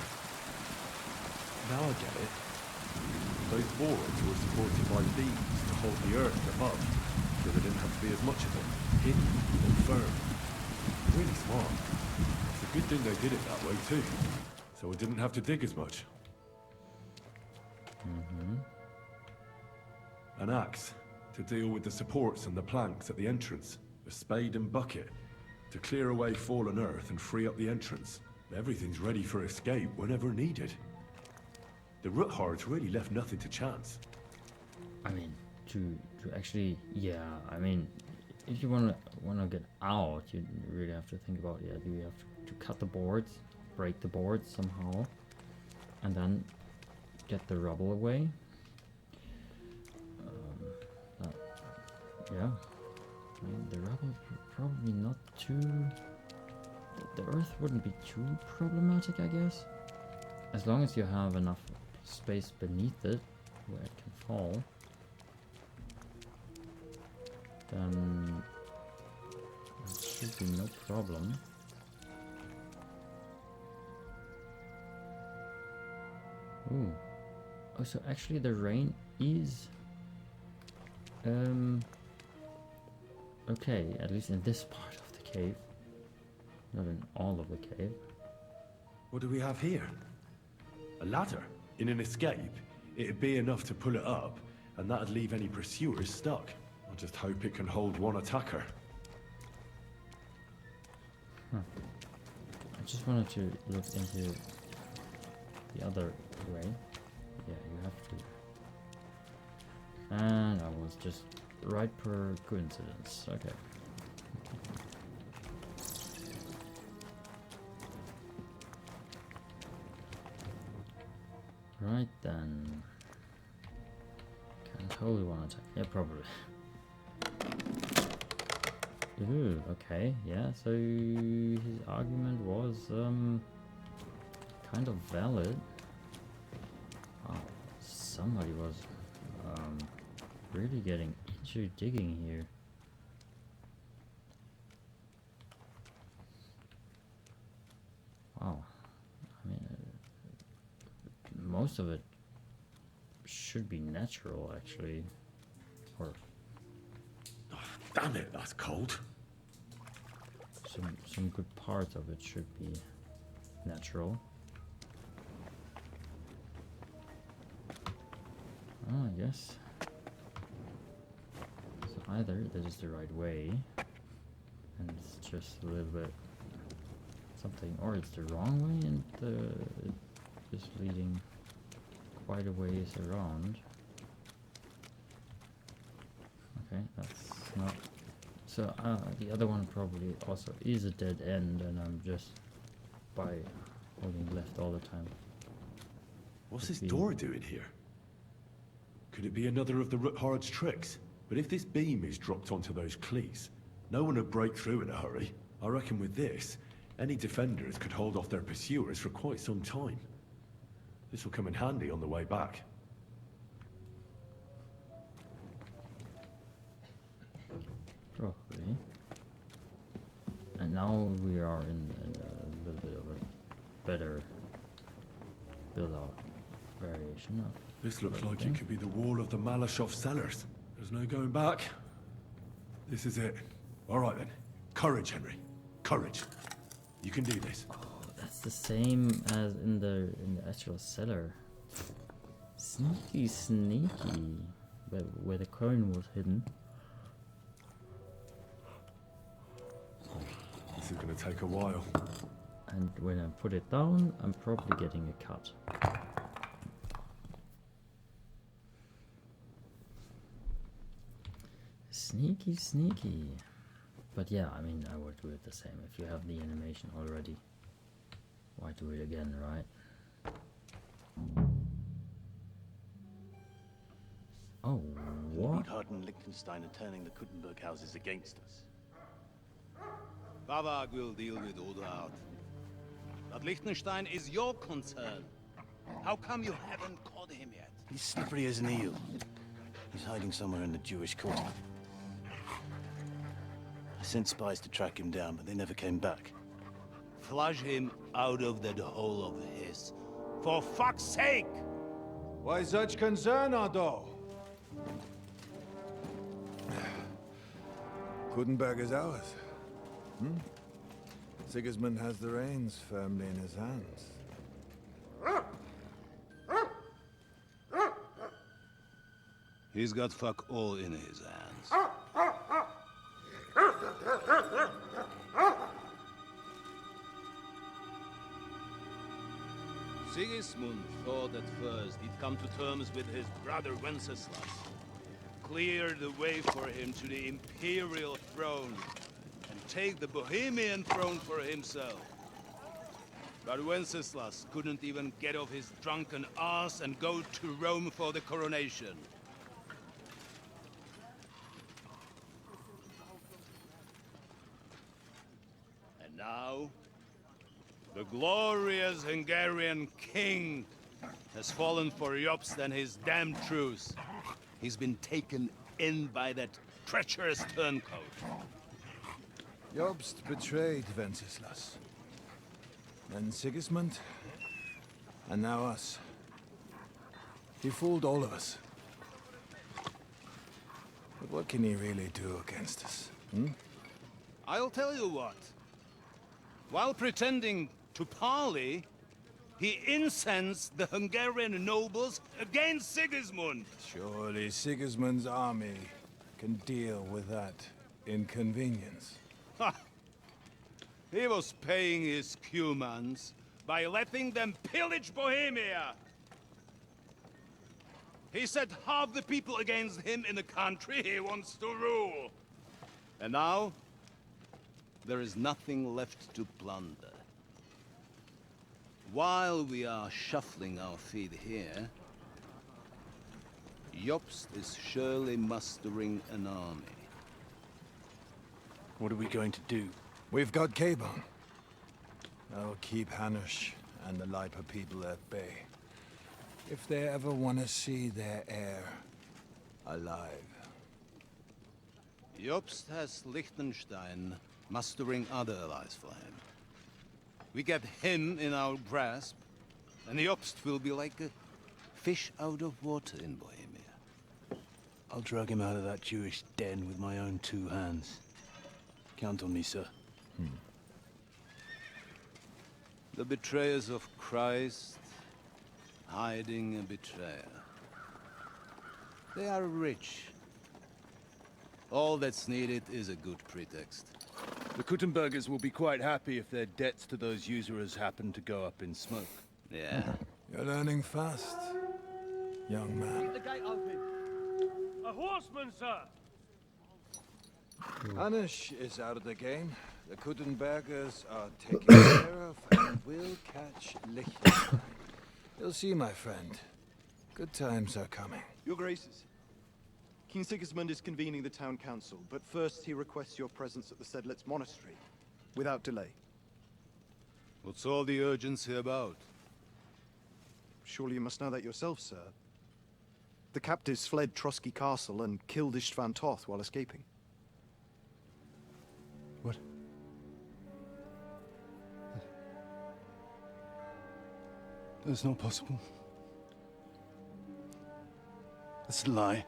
Now I get it. Those boards were supported by beams to hold the earth above, so there didn't have to be as much of it, hidden and firm. Really smart. It's a good thing they did it that way too, so I didn't have to dig as much. An axe to deal with the supports and the planks at the entrance, a spade and bucket to clear away fallen earth and free up the entrance. Everything's ready for escape whenever needed. The Roothards really left nothing to chance. I mean, to actually, yeah, I mean, if you wanna get out, you really have to think about, yeah, do you have to cut the boards, break the boards somehow, and then get the rubble away? Yeah, I mean, the rubble probably not too... The earth wouldn't be too problematic, I guess. As long as you have enough space beneath it, where it can fall, then it should be no problem. Ooh. Oh, so actually the rain is... Okay, at least in this part of the cave. Not in all of the cave. What do we have here? A ladder? In an escape, it'd be enough to pull it up, and that'd leave any pursuers stuck. I just hope it can hold one attacker. Huh. I just wanted to look into the other way. Yeah, you have to. And I was just right per coincidence. Okay. Right then. Can totally want to attack. Yeah, probably. Ooh, okay, yeah, so his argument was kind of valid. Oh, somebody was really getting into digging here. Wow, I mean, most of it should be natural, actually, or damn it, that's cold. Some good parts of it should be natural. Oh, I guess. So either this is the right way, and it's just a little bit something, or it's the wrong way, and it's just leading quite a ways around. Okay, that's not. So the other one probably also is a dead end, and I'm just by holding left all the time. What's this door doing here? Could it be another of the Ruthard's tricks? But if this beam is dropped onto those cleats, no one would break through in a hurry. I reckon with this, any defenders could hold off their pursuers for quite some time. This will come in handy on the way back. Probably. And now we are in a little bit of a better build-out variation of. This looks like it could be the wall of the Malashov cellars. There's no going back. This is it. All right then. Courage, Henry. Courage. You can do this. Oh, that's the same as in the actual cellar. Sneaky, sneaky. Where the coin was hidden. This is going to take a while. And when I put it down, I'm probably getting a cut. Sneaky, sneaky. But yeah, I mean, I would do it the same. If you have the animation already, why do it again, right? Oh, what? Ruthard and Liechtenstein are turning the Kuttenberg houses against us. Bavag will deal with Ruthard. But Liechtenstein is your concern. How come you haven't caught him yet? He's slippery as an eel. He's hiding somewhere in the Jewish quarter. I sent spies to track him down, but they never came back. Flush him out of that hole of his. For fuck's sake! Why such concern, Otto? Kuttenberg is ours. Sigismund has the reins firmly in his hands. He's got fuck all in his hands. Sigismund thought at first he'd come to terms with his brother Wenceslas, clear the way for him to the imperial throne, and take the Bohemian throne for himself. But Wenceslas couldn't even get off his drunken ass and go to Rome for the coronation. And now, the glorious Hungarian king has fallen for Jobst and his damned truce. He's been taken in by that treacherous turncoat. Jobst betrayed Wenceslas. Then Sigismund, and now us. He fooled all of us. But what can he really do against us? Hmm? I'll tell you what. While pretending to parley, he incensed the Hungarian nobles against Sigismund. Surely Sigismund's army can deal with that inconvenience. Ha! He was paying his Cumans by letting them pillage Bohemia. He set half the people against him in the country he wants to rule. And now, there is nothing left to plunder. While we are shuffling our feet here, Jobst is surely mustering an army. What are we going to do? We've got Cabon. I'll keep Hanush and the Lipa people at bay. If they ever want to see their heir alive. Jobst has Liechtenstein mustering other allies for him. We get him in our grasp, and Jobst will be like a fish out of water in Bohemia. I'll drag him out of that Jewish den with my own 2 hands. Count on me, sir. The betrayers of Christ hiding a betrayer. They are rich. All that's needed is a good pretext. The Kuttenbergers will be quite happy if their debts to those usurers happen to go up in smoke. Yeah. You're learning fast, young man. The gate open. A horseman, sir! Hanush is out of the game. The Kuttenbergers are taken care of and will catch Liechtenstein. You'll see, my friend. Good times are coming. Your Graces, King Sigismund is convening the town council, but first he requests your presence at the Skalitz monastery, without delay. What's all the urgency about? Surely you must know that yourself, sir. The captives fled Trotsky Castle and killed Istvan Toth while escaping. What? That's not possible. That's a lie.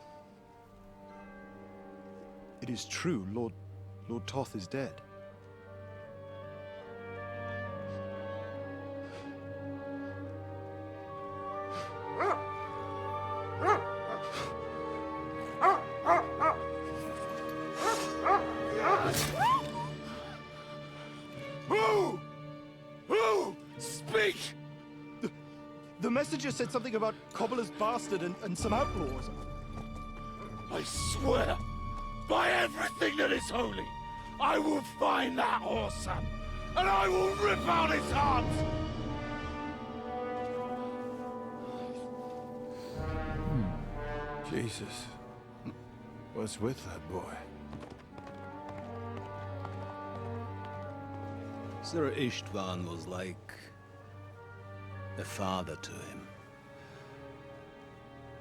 It is true, Lord Toth is dead. Who? Speak! The messenger said something about Cobbler's bastard and some outlaws. I swear, by everything that is holy, I will find that horseman, and I will rip out his heart! Jesus. What's with that boy? Sir Istvan was like a father to him.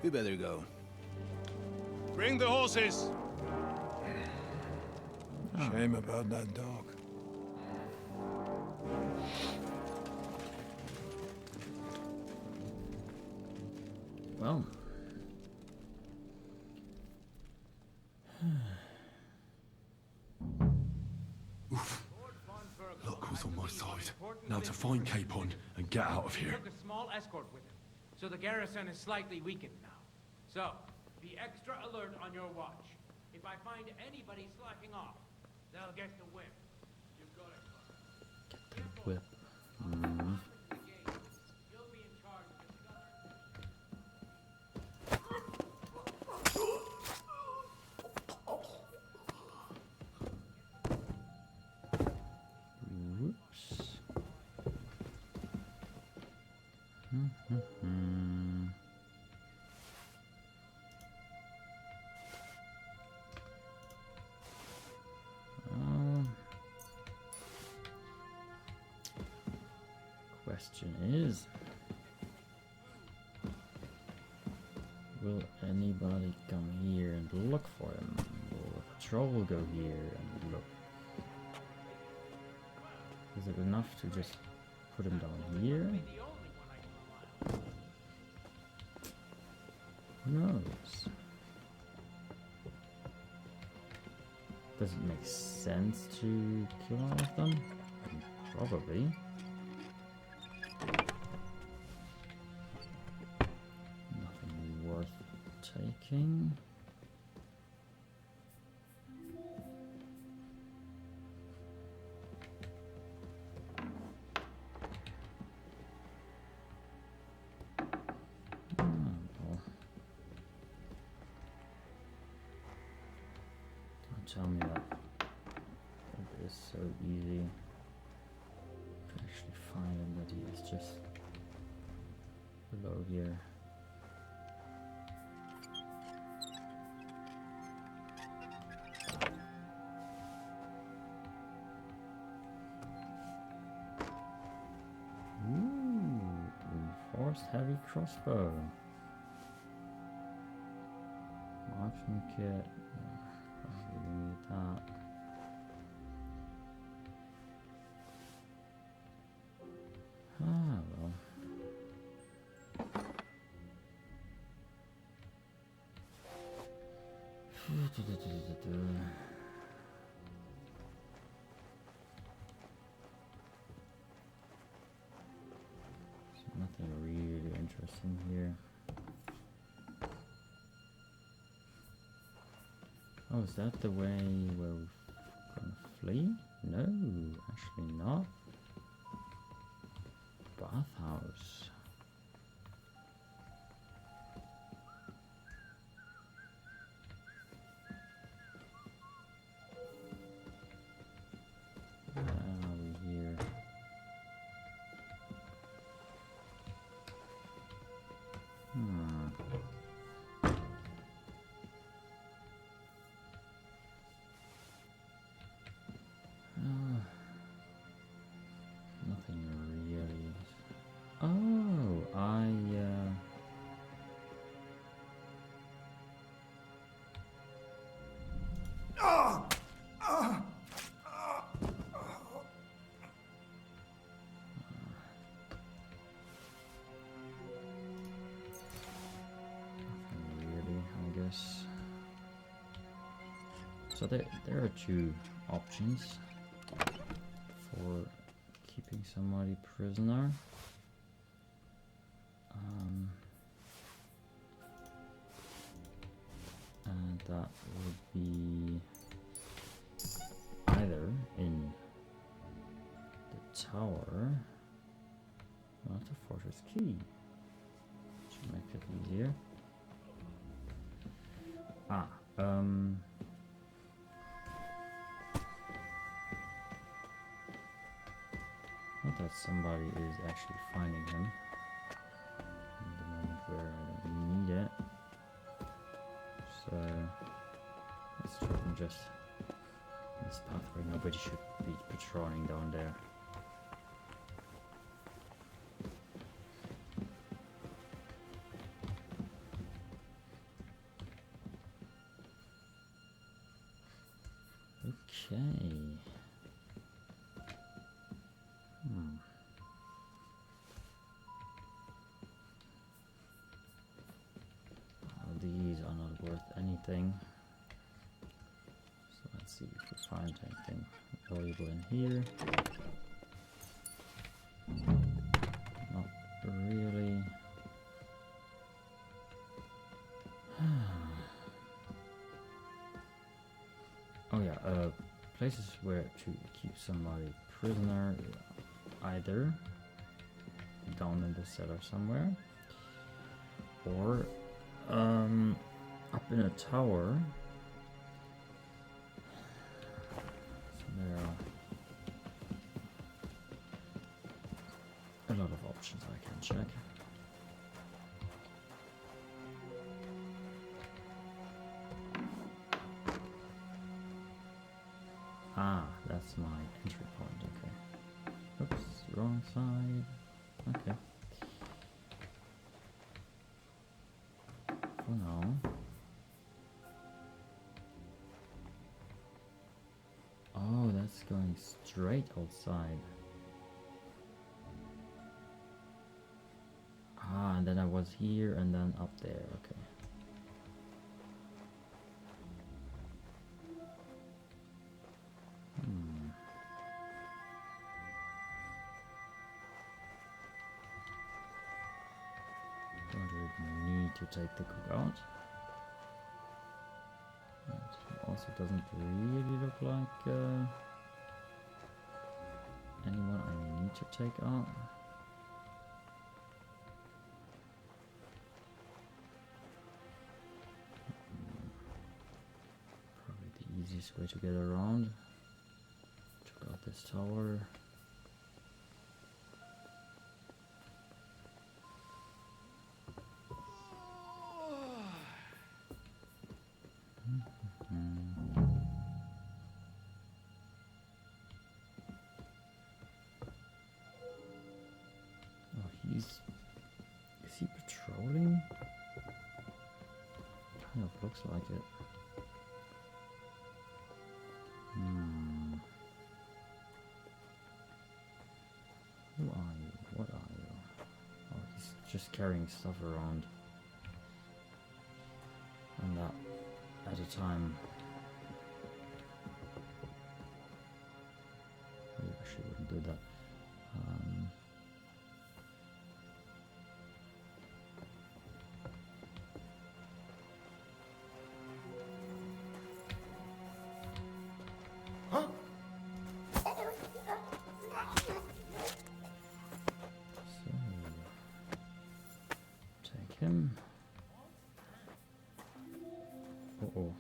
We better go. Bring the horses! Shame about that dog. Well. Luck was on my side. Now to find Capon and get out of here. Took a small escort with him, so the garrison is slightly weakened now. So, be extra alert on your watch. If I find anybody slacking off, they'll get the whip. You've got it. Get the whip. You'll be in charge of Whoops. Question is, will anybody come here and look for him? Will a patrol go here and look? Is it enough to just put him down here? Who knows? Does it make sense to kill all of them? Probably. Nothing worth taking. Tell me that it is so easy to actually find him, that he is just below here. Ooh, reinforced heavy crossbow. Marksman kit. That. Ah, well. Nothing really interesting here. Oh, is that the way where we're gonna flee? No, actually not. Bathhouse. Where are we here? Nothing really. Oh, nothing really, I guess. So there are two options for keeping somebody prisoner. And that would be either in the tower, not the fortress key, should make it easier. Not that somebody is actually finding him in the moment where I don't need it. So let's try and just this path where nobody should be patrolling down there. Okay. These are not worth anything. So let's see if we find anything valuable in here. Not really. Oh yeah, places where to keep somebody prisoner, either down in the cellar somewhere, or up in a tower. So there are a lot of options I can check. Ah, that's my entry point, okay. Oops, wrong side. Okay. For now. Oh, that's going straight outside. Ah, and then I was here and then up there, okay. Don't really need to take the cook out. It also doesn't really look like anyone I need to take out. Probably the easiest way to get around. Check out this tower. Is he patrolling? Kind of looks like it. Who are you? What are you? Oh, he's just carrying stuff around. And that at a time. I actually wouldn't do that. Him. Uh-oh.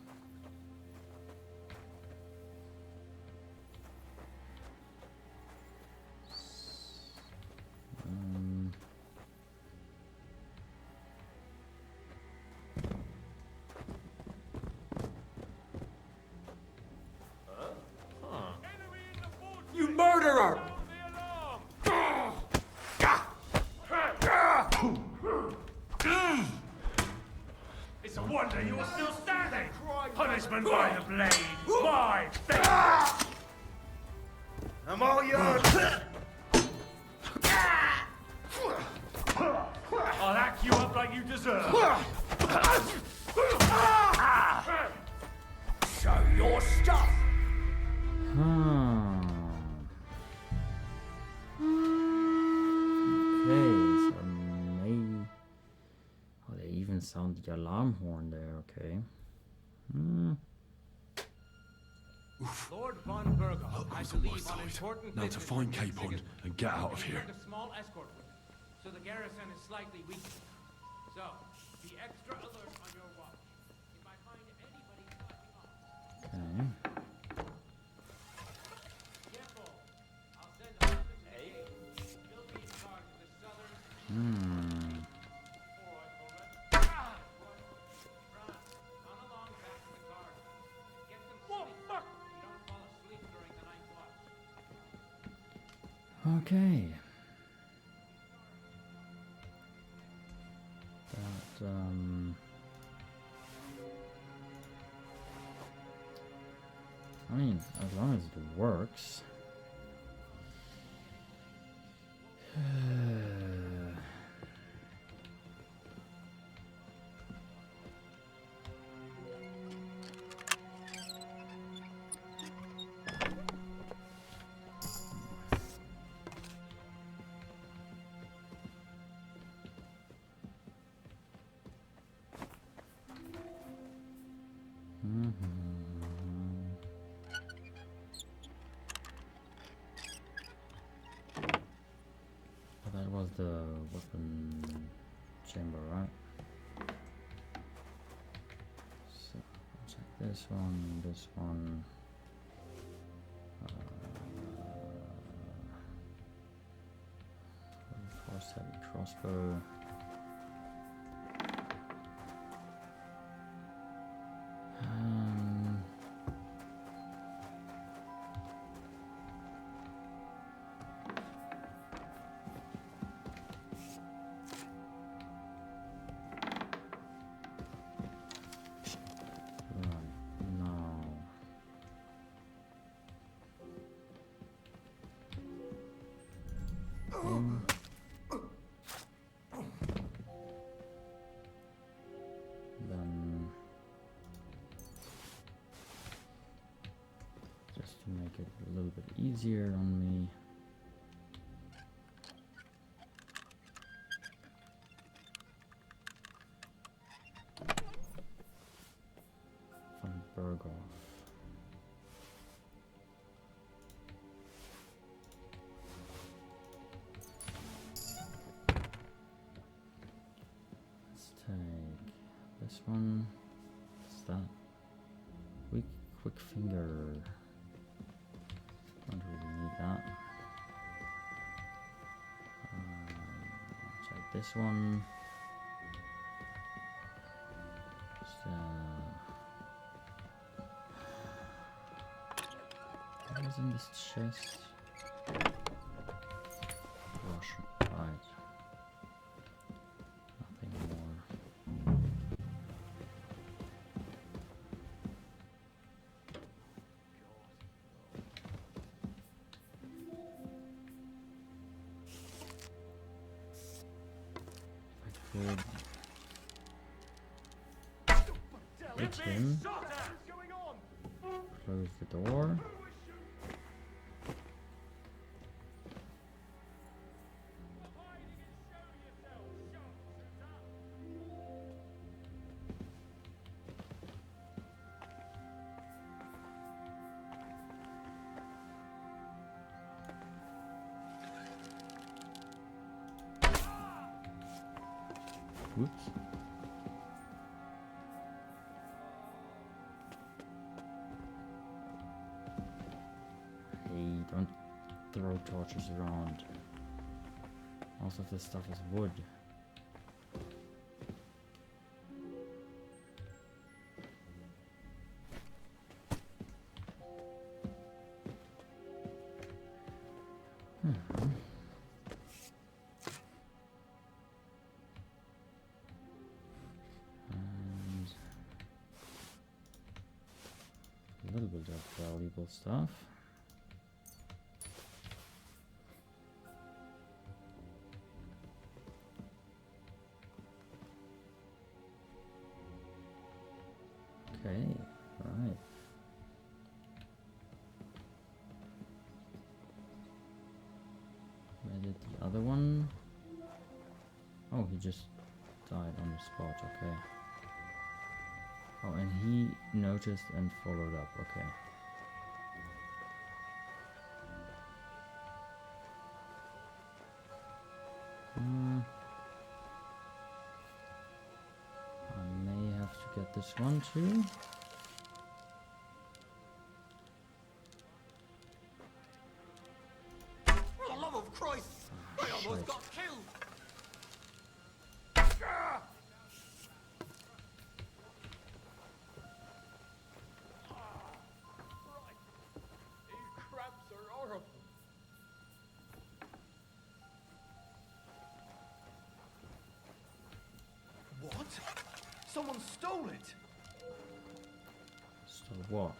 You murderer! It's a wonder you are still standing! Punishment by the blade! My fate! I'm all yours! I'll hack you up like you deserve! Show your stuff! Okay, so oh, they even sound the alarm horn there, okay. Lord von Burgo, I believe on important Now to find Capon and get out of here. A small escort with him, so the garrison is slightly weakened. So, be extra alert on your watch. If I find anybody slacking off. Okay. Careful. I'll send a message to the gate. He'll be in charge of the southern... Okay. That, I mean, as long as it works. That was the weapon chamber, right? So I'll check this one, this one. Force heavy crossbow. Then just to make it a little bit easier on me. this one. What's that? Quick finger. Don't really need that. I'll take this one. What was in this chest? Russian, right. Nothing more. If I could hit him, close the door. Whoops. Hey, don't throw torches around. Most of this stuff is wood. A little bit of valuable stuff. Okay, right. Where did the other one? Oh, he just died on the spot, okay. Oh, and he noticed and followed up, okay. I may have to get this one too. For the love of Christ! I almost got killed! What? Someone stole it! So what?